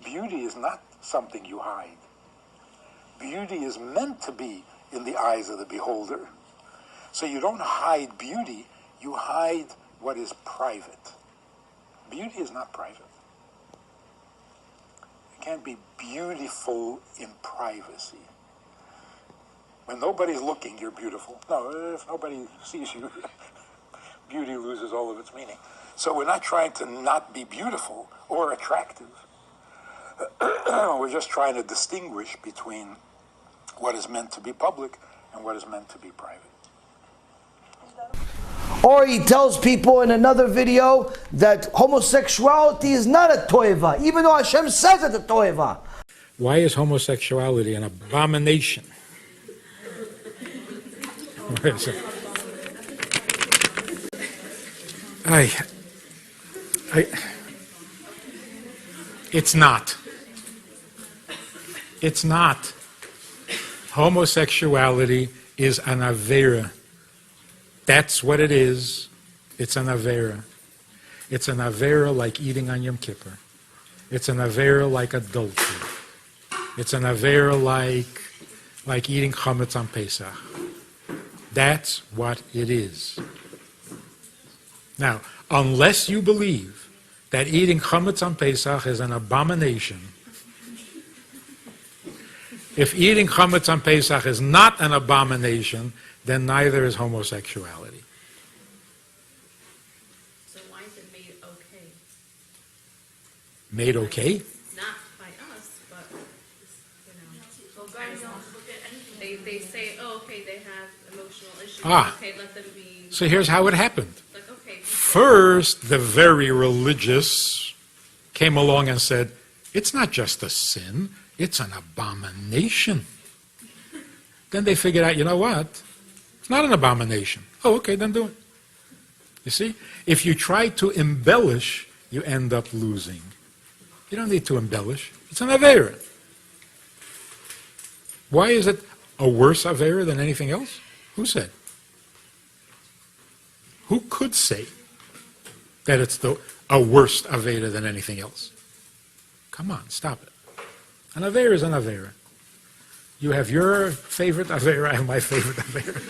Beauty is not something you hide. Beauty is meant to be in the eyes of the beholder. So you don't hide beauty, you hide what is private. Beauty is not private. You can't be beautiful in privacy. When nobody's looking, you're beautiful. No, if nobody sees you, beauty loses all of its meaning. So we're not trying to not be beautiful or attractive. We're just trying to distinguish between what is meant to be public and what is meant to be private. Or he tells people in another video that homosexuality is not a toeva, even though Hashem says it's a toeva. Why is homosexuality an abomination? It's not. It's not. Homosexuality is an avera. That's what it is. It's an avera. It's an avera like eating on Yom Kippur. It's an avera like adultery. It's an avera like eating chametz on Pesach. That's what it is. Now, unless you believe that eating chametz on Pesach is an abomination, if eating chametz on Pesach is not an abomination, then neither is homosexuality. So why is it made okay? Made okay? Not by us, but they say, oh, okay, they have emotional issues. Okay, let them be. So here's how it happened. Like, okay. First, the very religious came along and said, it's not just a sin, it's an abomination. Then they figured out, you know what? It's not an abomination. Oh, okay, then do it. You see? If you try to embellish, you end up losing. You don't need to embellish. It's an avera. Why is it a worse avera than anything else? Who said? Who could say that it's a worse avera than anything else? Come on, stop it. An avera is an avera. You have your favorite avera, I have my favorite avera.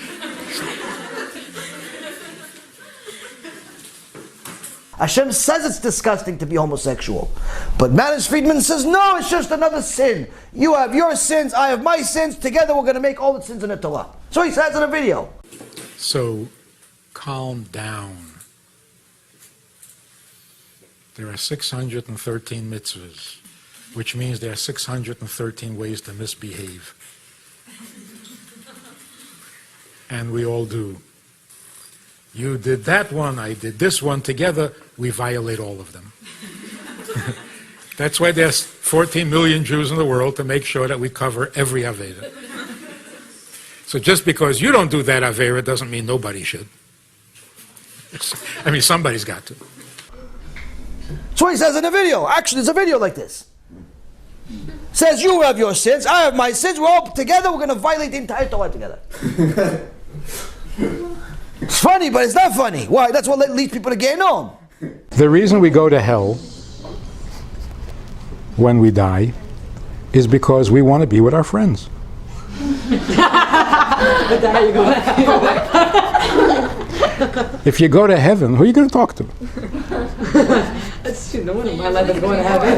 Hashem says it's disgusting to be homosexual. But Manis Friedman says, no, it's just another sin. You have your sins, I have my sins. Together we're going to make all the sins in the Torah. So he says in a video. So, calm down. There are 613 mitzvahs, which means there are 613 ways to misbehave. And we all do. You did that one, I did this one. Together, we violate all of them. That's why there's 14 million Jews in the world, to make sure that we cover every Avera. So just because you don't do that Avera doesn't mean nobody should. I mean, somebody's got to. That's what he says in the video. Actually, there's a video like this. Says you have your sins, I have my sins, we're all together, we're going to violate the entire Torah together. It's funny, but it's not funny. Why? That's what leads people to Gehinnom. The reason we go to hell when we die is because we want to be with our friends. If you go to heaven, who are you going to talk to? That's true. No one in my life is going to heaven.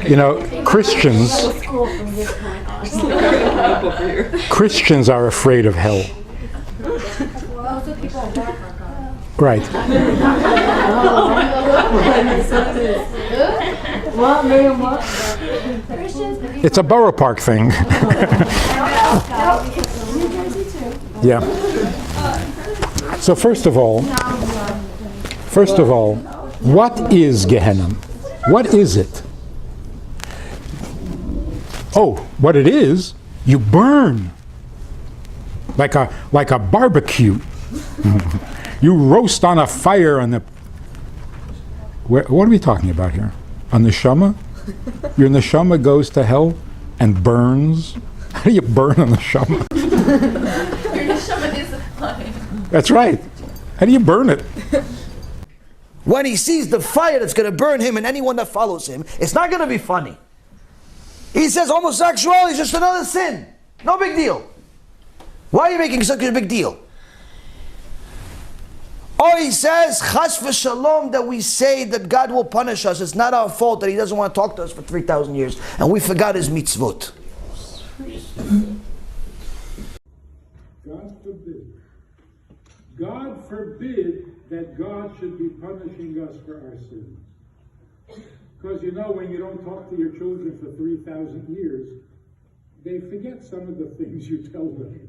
You know, Christians are afraid of hell. Right. It's a Borough Park thing. Yeah. So first of all, what is Gehenna? What is it? Oh, what it is, you burn like a barbecue. You roast on a fire on the. What are we talking about here? On the neshama? Your neshama goes to hell and burns. How do you burn on the neshama? Your neshama is fine. That's right. How do you burn it? When he sees the fire that's going to burn him and anyone that follows him, it's not going to be funny. He says homosexuality is just another sin. No big deal. Why are you making such a big deal? Or he says, chas v'shalom, that we say that God will punish us. It's not our fault that he doesn't want to talk to us for 3,000 years and we forgot his mitzvot. God forbid. God forbid that God should be punishing us for our sins. Because you know, when you don't talk to your children for 3,000 years, they forget some of the things you tell them.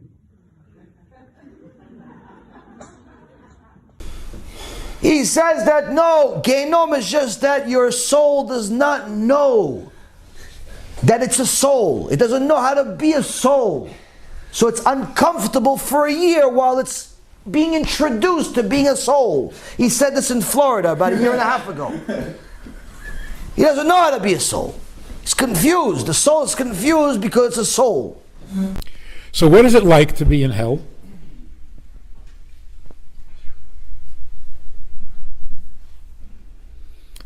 He says that no, Gehinnom is just that your soul does not know that it's a soul. It doesn't know how to be a soul. So it's uncomfortable for a year while it's being introduced to being a soul. He said this in Florida about a year and a half ago. He doesn't know how to be a soul. He's confused. The soul is confused because it's a soul. So what is it like to be in hell?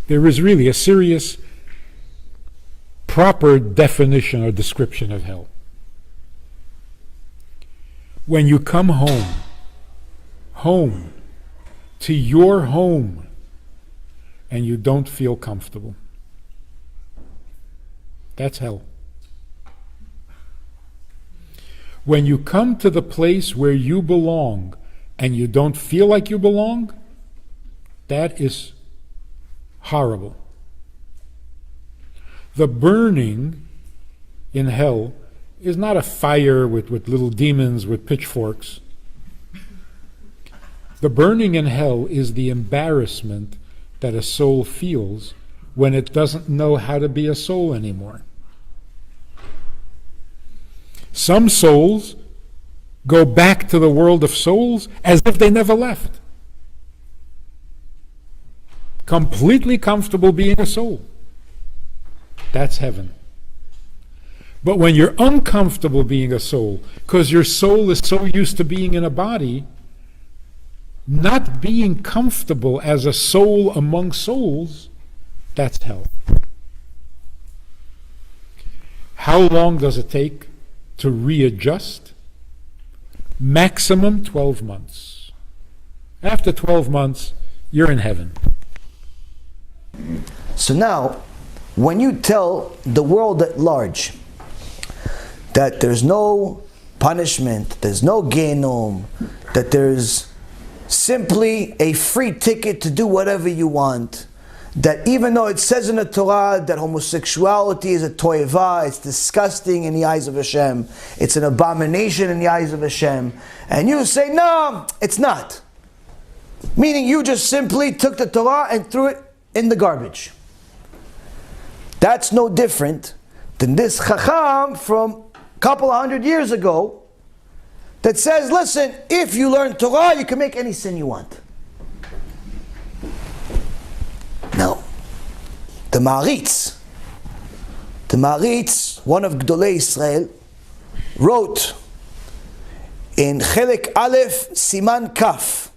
There is really a serious, proper definition or description of hell. When you come home to your home, and you don't feel comfortable. That's hell. When you come to the place where you belong, and you don't feel like you belong, that is horrible. The burning in hell is not a fire with little demons with pitchforks. The burning in hell is the embarrassment that a soul feels when it doesn't know how to be a soul anymore. Some souls go back to the world of souls as if they never left. Completely comfortable being a soul. That's heaven. But when you're uncomfortable being a soul, because your soul is so used to being in a body, not being comfortable as a soul among souls, that's hell. How long does it take to readjust? Maximum 12 months. After 12 months, you're in heaven. So now, when you tell the world at large that there's no punishment, there's no Gehinnom, that there's simply a free ticket to do whatever you want, that even though it says in the Torah that homosexuality is a toeva, it's disgusting in the eyes of Hashem, it's an abomination in the eyes of Hashem, and you say, no, it's not. Meaning you just simply took the Torah and threw it in the garbage. That's no different than this Chacham from a couple of 100 years ago that says, listen, if you learn Torah, you can make any sin you want. Now, the Maharitz, one of Gdolei Israel, wrote in Chelek Aleph Siman Kaf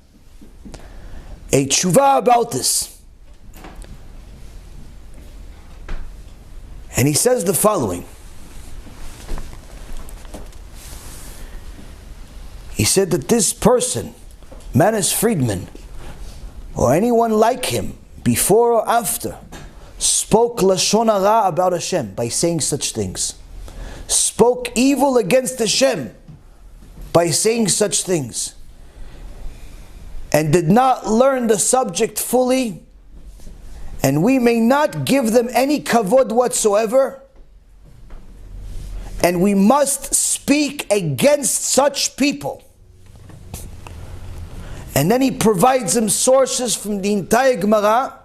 a tshuva about this. And he says the following. He said that this person, Manis Friedman, or anyone like him, before or after, spoke Lashon Hara about Hashem by saying such things. Spoke evil against Hashem by saying such things. And did not learn the subject fully. And we may not give them any kavod whatsoever. And we must speak against such people. And then he provides them sources from the entire Gemara,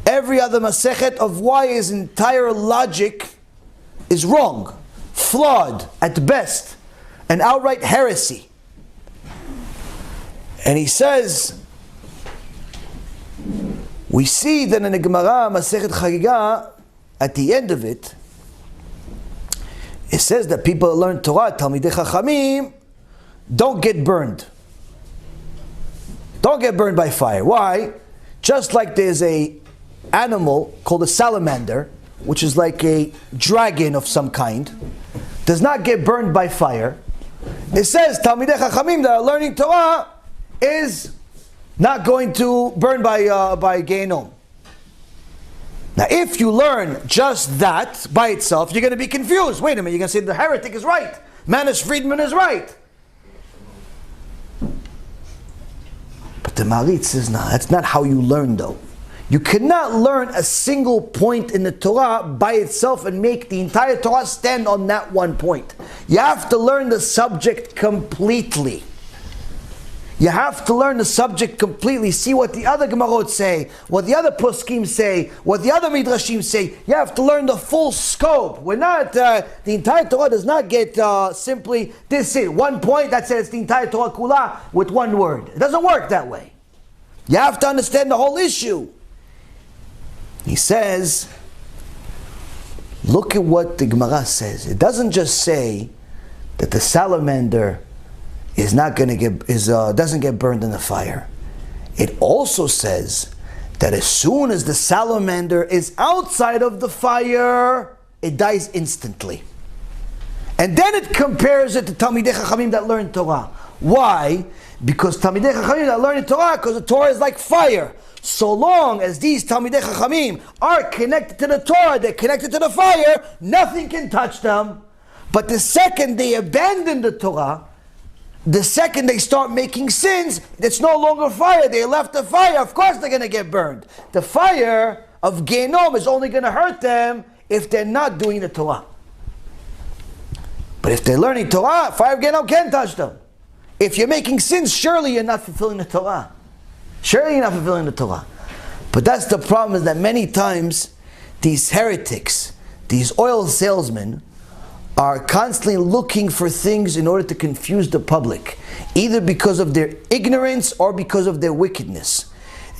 every other Masechet, of why his entire logic is wrong, flawed at best, an outright heresy. And he says, we see that in the Gemara, Masechet Chagiga, at the end of it, it says that people that learn Torah, Talmidei Chachamim, don't get burned. Don't get burned by fire. Why? Just like there's a animal called a salamander, which is like a dragon of some kind, does not get burned by fire. It says Talmidei Chachamim that are learning Torah is not going to burn by Gehinom. Now, if you learn just that by itself, you're going to be confused. Wait a minute, you're going to say the heretic is right. Manis Friedman is right. But the Maharitz says, no, that's not how you learn though. You cannot learn a single point in the Torah by itself and make the entire Torah stand on that one point. You have to learn the subject completely. You have to learn the subject completely, see what the other Gemarot say, what the other Poskim say, what the other Midrashim say. You have to learn the full scope. We're not, the entire Torah does not get simply, this is one point, that says the entire Torah Kula with one word. It doesn't work that way. You have to understand the whole issue. He says, look at what the Gemara says. It doesn't just say that the salamander is not going to get doesn't get burned in the fire. It also says that as soon as the salamander is outside of the fire, it dies instantly. And then it compares it to Talmidei Chachamim that learn Torah. Why? Because Talmidei Chachamim that learn Torah, because the Torah is like fire. So long as these Talmidei Chachamim are connected to the Torah, they're connected to the fire, nothing can touch them. But the second they abandon the Torah, the second they start making sins, it's no longer fire. They left the fire. Of course they're going to get burned. The fire of Gehinom is only going to hurt them if they're not doing the Torah. But if they're learning Torah, fire of Gehinom can't touch them. If you're making sins, surely you're not fulfilling the Torah. Surely you're not fulfilling the Torah. But that's the problem, is that many times these heretics, these oil salesmen, are constantly looking for things in order to confuse the public, either because of their ignorance or because of their wickedness.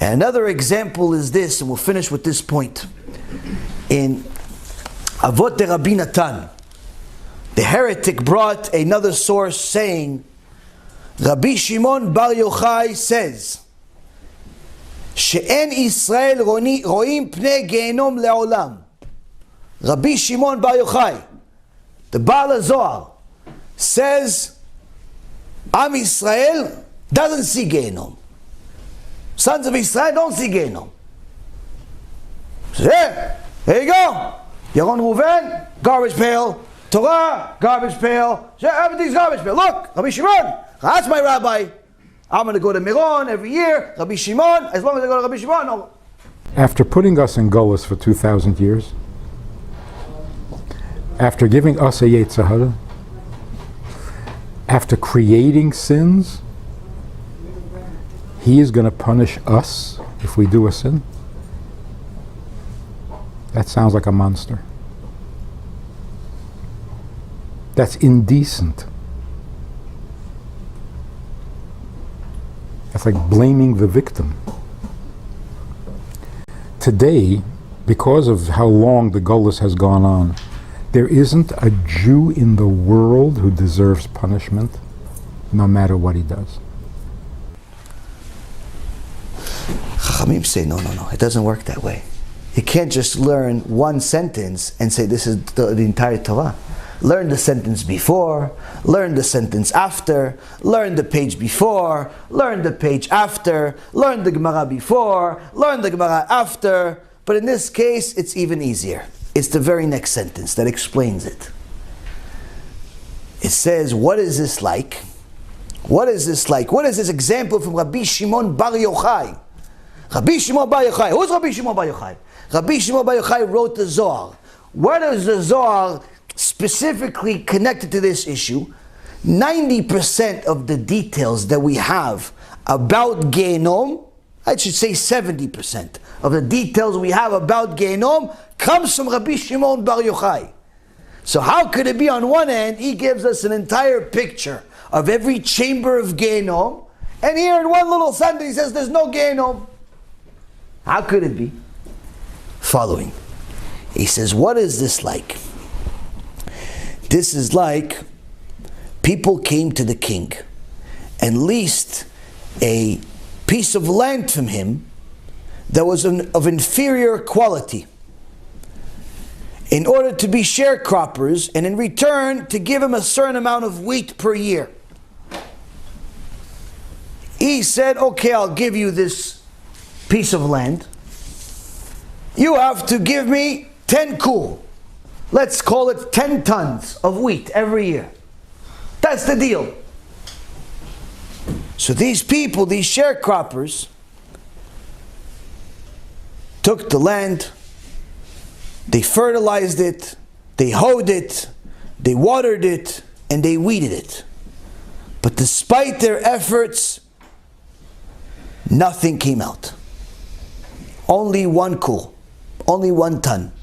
And another example is this, and we'll finish with this point. In Avot de Rabbi Natan, the heretic brought another source saying, Rabbi Shimon Bar Yochai says, She'en Israel ro'im pnei Gehinom le'olam. Rabbi Shimon Bar Yochai, the Baal Zohar, says Am Israel doesn't see Gehinom. Sons of Israel don't see Gehinom. So there you go. Yaron, Reuven, garbage pail. Torah, garbage pail. Everything's garbage pail. Look, Rabbi Shimon, that's my rabbi. I'm going to go to Miron every year. Rabbi Shimon, as long as I go to Rabbi Shimon, no. After putting us in Golas for 2,000 years, after giving us a Yetzer Hara, after creating sins, He is going to punish us if we do a sin? That sounds like a monster. That's indecent. That's like blaming the victim. Today, because of how long the Golas has gone on, there isn't a Jew in the world who deserves punishment, no matter what he does. Chachamim say, no, it doesn't work that way. You can't just learn one sentence and say this is the entire Torah. Learn the sentence before, learn the sentence after, learn the page before, learn the page after, learn the Gemara before, learn the Gemara after. But in this case, it's even easier. It's the very next sentence that explains it. It says, what is this like? What is this like? What is this example from Rabbi Shimon Bar Yochai? Rabbi Shimon Bar Yochai. Who's Rabbi Shimon Bar Yochai? Rabbi Shimon Bar Yochai wrote the Zohar. What is the Zohar specifically connected to this issue? 90% of the details that we have about Gehenom, I should say 70% of the details we have about Gehenom comes from Rabbi Shimon Bar Yochai. So how could it be on one end, he gives us an entire picture of every chamber of Gehenom, and here in one little sentence he says there's no Gehenom. How could it be? Following. He says, what is this like? This is like people came to the king and leased a piece of land from him that was of inferior quality in order to be sharecroppers, and in return to give him a certain amount of wheat per year. He said, okay, I'll give you this piece of land. You have to give me 10 kul. Let's call it 10 tons of wheat every year. That's the deal. So these people, these sharecroppers, took the land, they fertilized it, they hoed it, they watered it, and they weeded it. But despite their efforts, nothing came out. Only 1 kul, only 1 ton.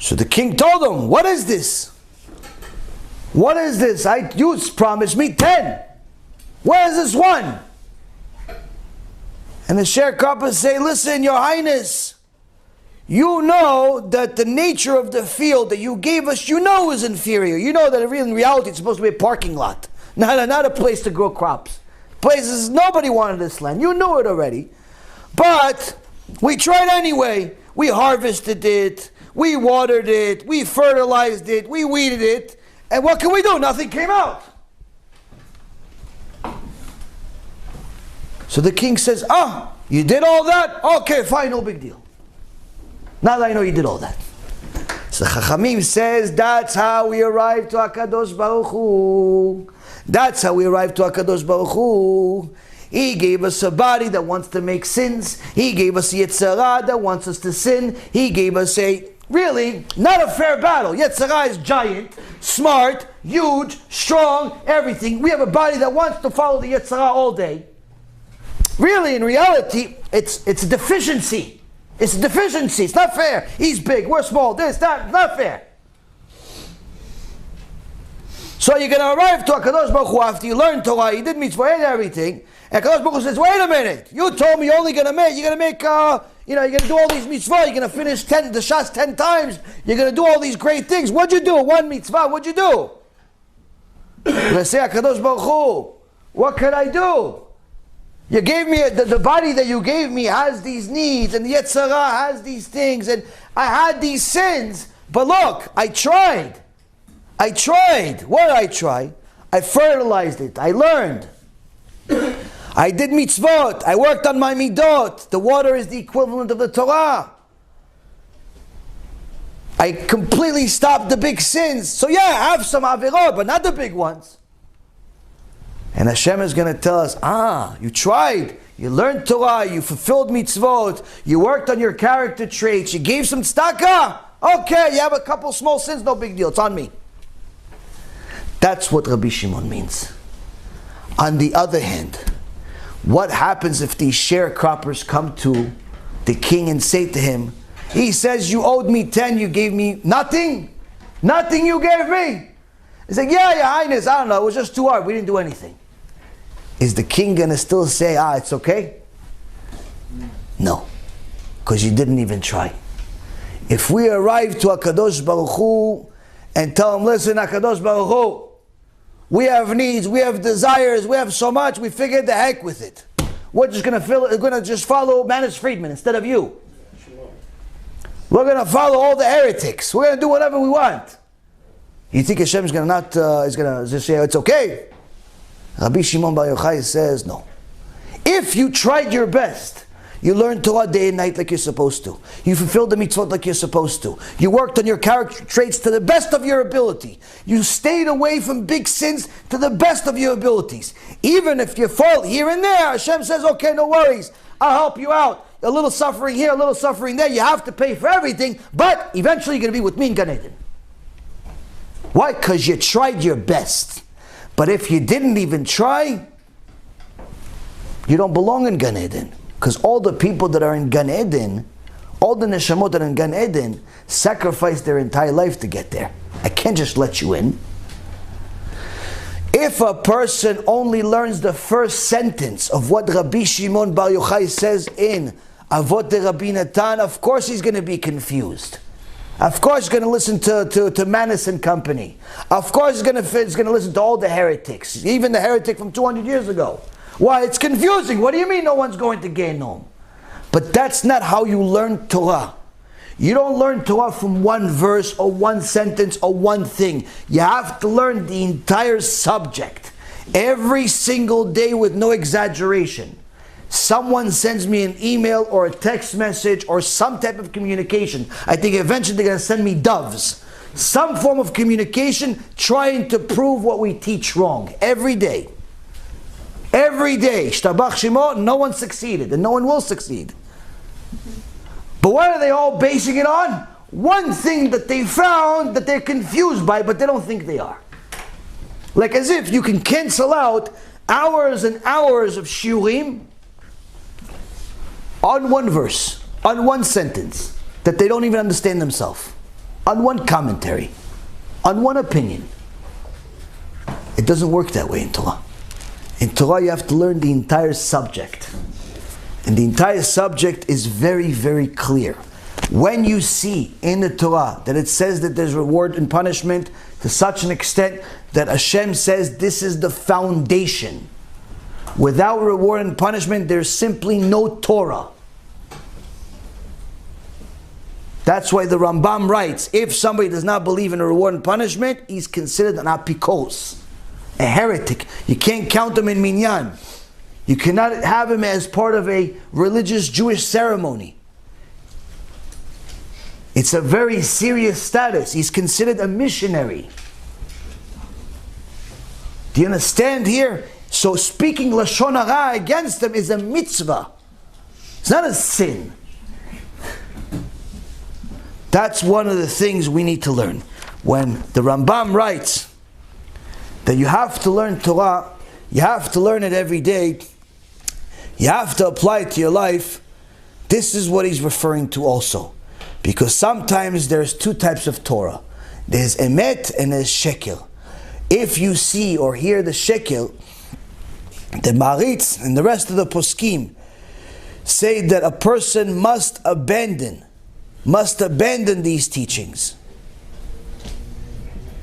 So the king told them, what is this? What is this? You promised me 10. Where is this 1? And the sharecroppers say, listen, your highness, you know that the nature of the field that you gave us, you know is inferior. You know that in reality it's supposed to be a parking lot, not a place to grow crops. Places nobody wanted this land. You knew it already. But we tried anyway. We harvested it, we watered it, we fertilized it, we weeded it, and what can we do? Nothing came out. So the king says, you did all that? Okay, fine, no big deal. Now that I know you did all that. So Chachamim says, that's how we arrived to HaKadosh Baruch Hu. That's how we arrived to HaKadosh Baruch Hu. He gave us a body that wants to make sins. He gave us a Yetzer Hara that wants us to sin. He gave us really, not a fair battle. Yetzer Hara is giant, smart, huge, strong, everything. We have a body that wants to follow the Yetzer Hara all day. Really, in reality, it's a deficiency. It's a deficiency. It's not fair. He's big, we're small, this, that, not fair. So you're going to arrive to HaKadosh Baruch Hu after you learn Torah, you did mitzvah and everything, and HaKadosh Baruch Hu says, wait a minute, you told me you're only going to make, you're going to do all these mitzvah, you're going to finish the shots 10 times, you're going to do all these great things. What'd you do? 1 mitzvah, what'd you do? Let's say, HaKadosh Baruch Hu, what could I do? You gave me, the body that you gave me has these needs, and the Yetzer Hara has these things, and I had these sins, but look, I tried. What did I try? I fertilized it. I learned. I did mitzvot. I worked on my midot. The water is the equivalent of the Torah. I completely stopped the big sins. So yeah, I have some avirot, but not the big ones. And Hashem is going to tell us, you tried. you learned Torah, you fulfilled mitzvot, you worked on your character traits, you gave some tzedakah. Okay, you have a couple small sins, no big deal, it's on me. That's what Rabbi Shimon means. On the other hand, what happens if these sharecroppers come to the king and say to him, he says, you owed me 10, you gave me nothing? Nothing you gave me? He's like, yeah, Your Highness, I don't know, it was just too hard, we didn't do anything. Is the king going to still say, it's okay? No, because you didn't even try. If we arrive to HaKadosh Baruch Hu and tell him, listen, HaKadosh Baruch Hu, we have needs, we have desires, we have so much, we figured the heck with it. We're just going to just follow Manus Friedman instead of you. We're going to follow all the heretics. We're going to do whatever we want. You think Hashem is going to just say, it's okay? Rabbi Shimon Bar Yochai says, no. If you tried your best, you learned Torah day and night like you're supposed to. You fulfilled the mitzvot like you're supposed to. You worked on your character traits to the best of your ability. You stayed away from big sins to the best of your abilities. Even if you fall here and there, Hashem says, okay, no worries. I'll help you out. A little suffering here, a little suffering there. You have to pay for everything, but eventually you're going to be with me in Gan Eden. Why? Because you tried your best. But if you didn't even try, you don't belong in Gan Eden. Because all the people that are in Gan Eden, all the neshamot that are in Gan Eden, sacrificed their entire life to get there. I can't just let you in. If a person only learns the first sentence of what Rabbi Shimon Bar Yochai says in Avot de Rabbi Natan, of course he's going to be confused. Of course he's going to listen to Manis and company. Of course he's going to listen to all the heretics, even the heretic from 200 years ago. Why? It's confusing. What do you mean no one's going to Gehenom? But that's not how you learn Torah. You don't learn Torah from one verse or one sentence or one thing. You have to learn the entire subject. Every single day with no exaggeration. Someone sends me an email or a text message or some type of communication. I think eventually they're going to send me doves. Some form of communication trying to prove what we teach wrong. Every day. Every day. Shtabach Shemo, no one succeeded and no one will succeed. But what are they all basing it on? One thing that they found that they're confused by, but they don't think they are. Like as if you can cancel out hours and hours of shiurim on one verse, on one sentence, that they don't even understand themselves, on one commentary, on one opinion. It doesn't work that way in Torah. In Torah you have to learn the entire subject. And the entire subject is very, very clear. When you see in the Torah that it says that there's reward and punishment to such an extent that Hashem says this is the foundation. Without reward and punishment, there's simply no Torah. That's why the Rambam writes, if somebody does not believe in a reward and punishment, he's considered an apikos, a heretic. You can't count him in minyan. You cannot have him as part of a religious Jewish ceremony. It's a very serious status. He's considered a missionary. Do you understand here? So speaking Lashon Hara against them is a mitzvah. It's not a sin. That's one of the things we need to learn. When the Rambam writes that you have to learn Torah, you have to learn it every day, you have to apply it to your life, this is what he's referring to also. Because sometimes there's two types of Torah. There's emet and there's shekel. If you see or hear the shekel, the Maritz and the rest of the poskim say that a person must abandon these teachings.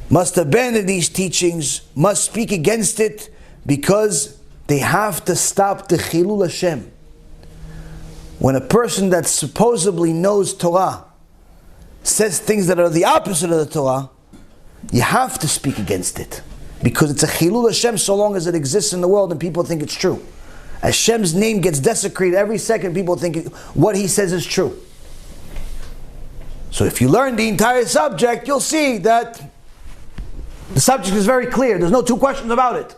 Must abandon these teachings, must speak against it, because they have to stop the Chilul Hashem. When a person that supposedly knows Torah says things that are the opposite of the Torah, you have to speak against it. Because it's a Chilul Hashem so long as it exists in the world and people think it's true. Hashem's name gets desecrated every second, people think what he says is true. So if you learn the entire subject, you'll see that the subject is very clear. There's no two questions about it.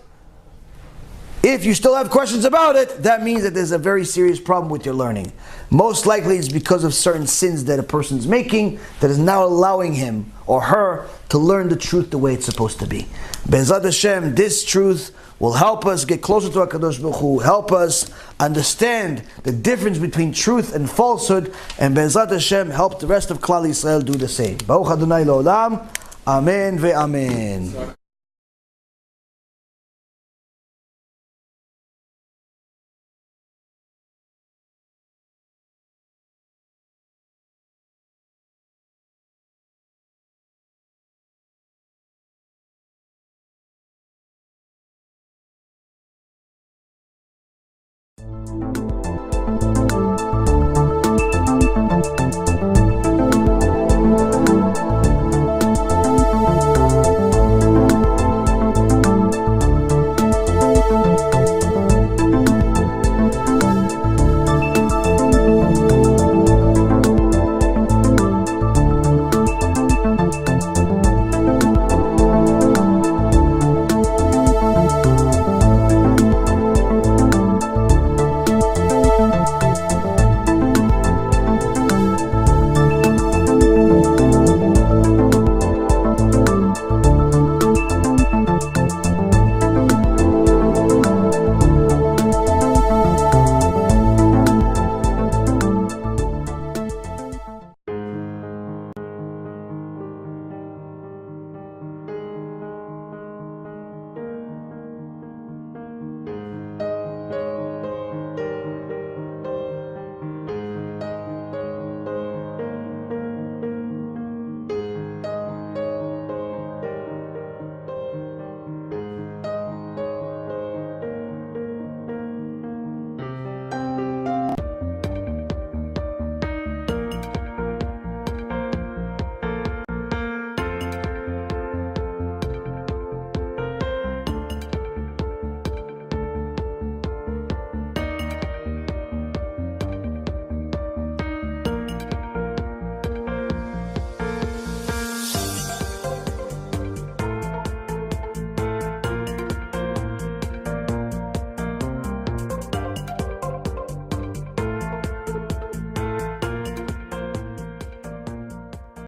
If you still have questions about it, that means that there's a very serious problem with your learning. Most likely it's because of certain sins that a person's making that is now allowing him or her to learn the truth the way it's supposed to be. Be'ezrat Hashem, this truth will help us get closer to HaKadosh Baruch Hu, help us understand the difference between truth and falsehood, and Be'ezrat Hashem help the rest of Klal Yisrael do the same. Baruch Adonai Le'olam, Amen ve'amen.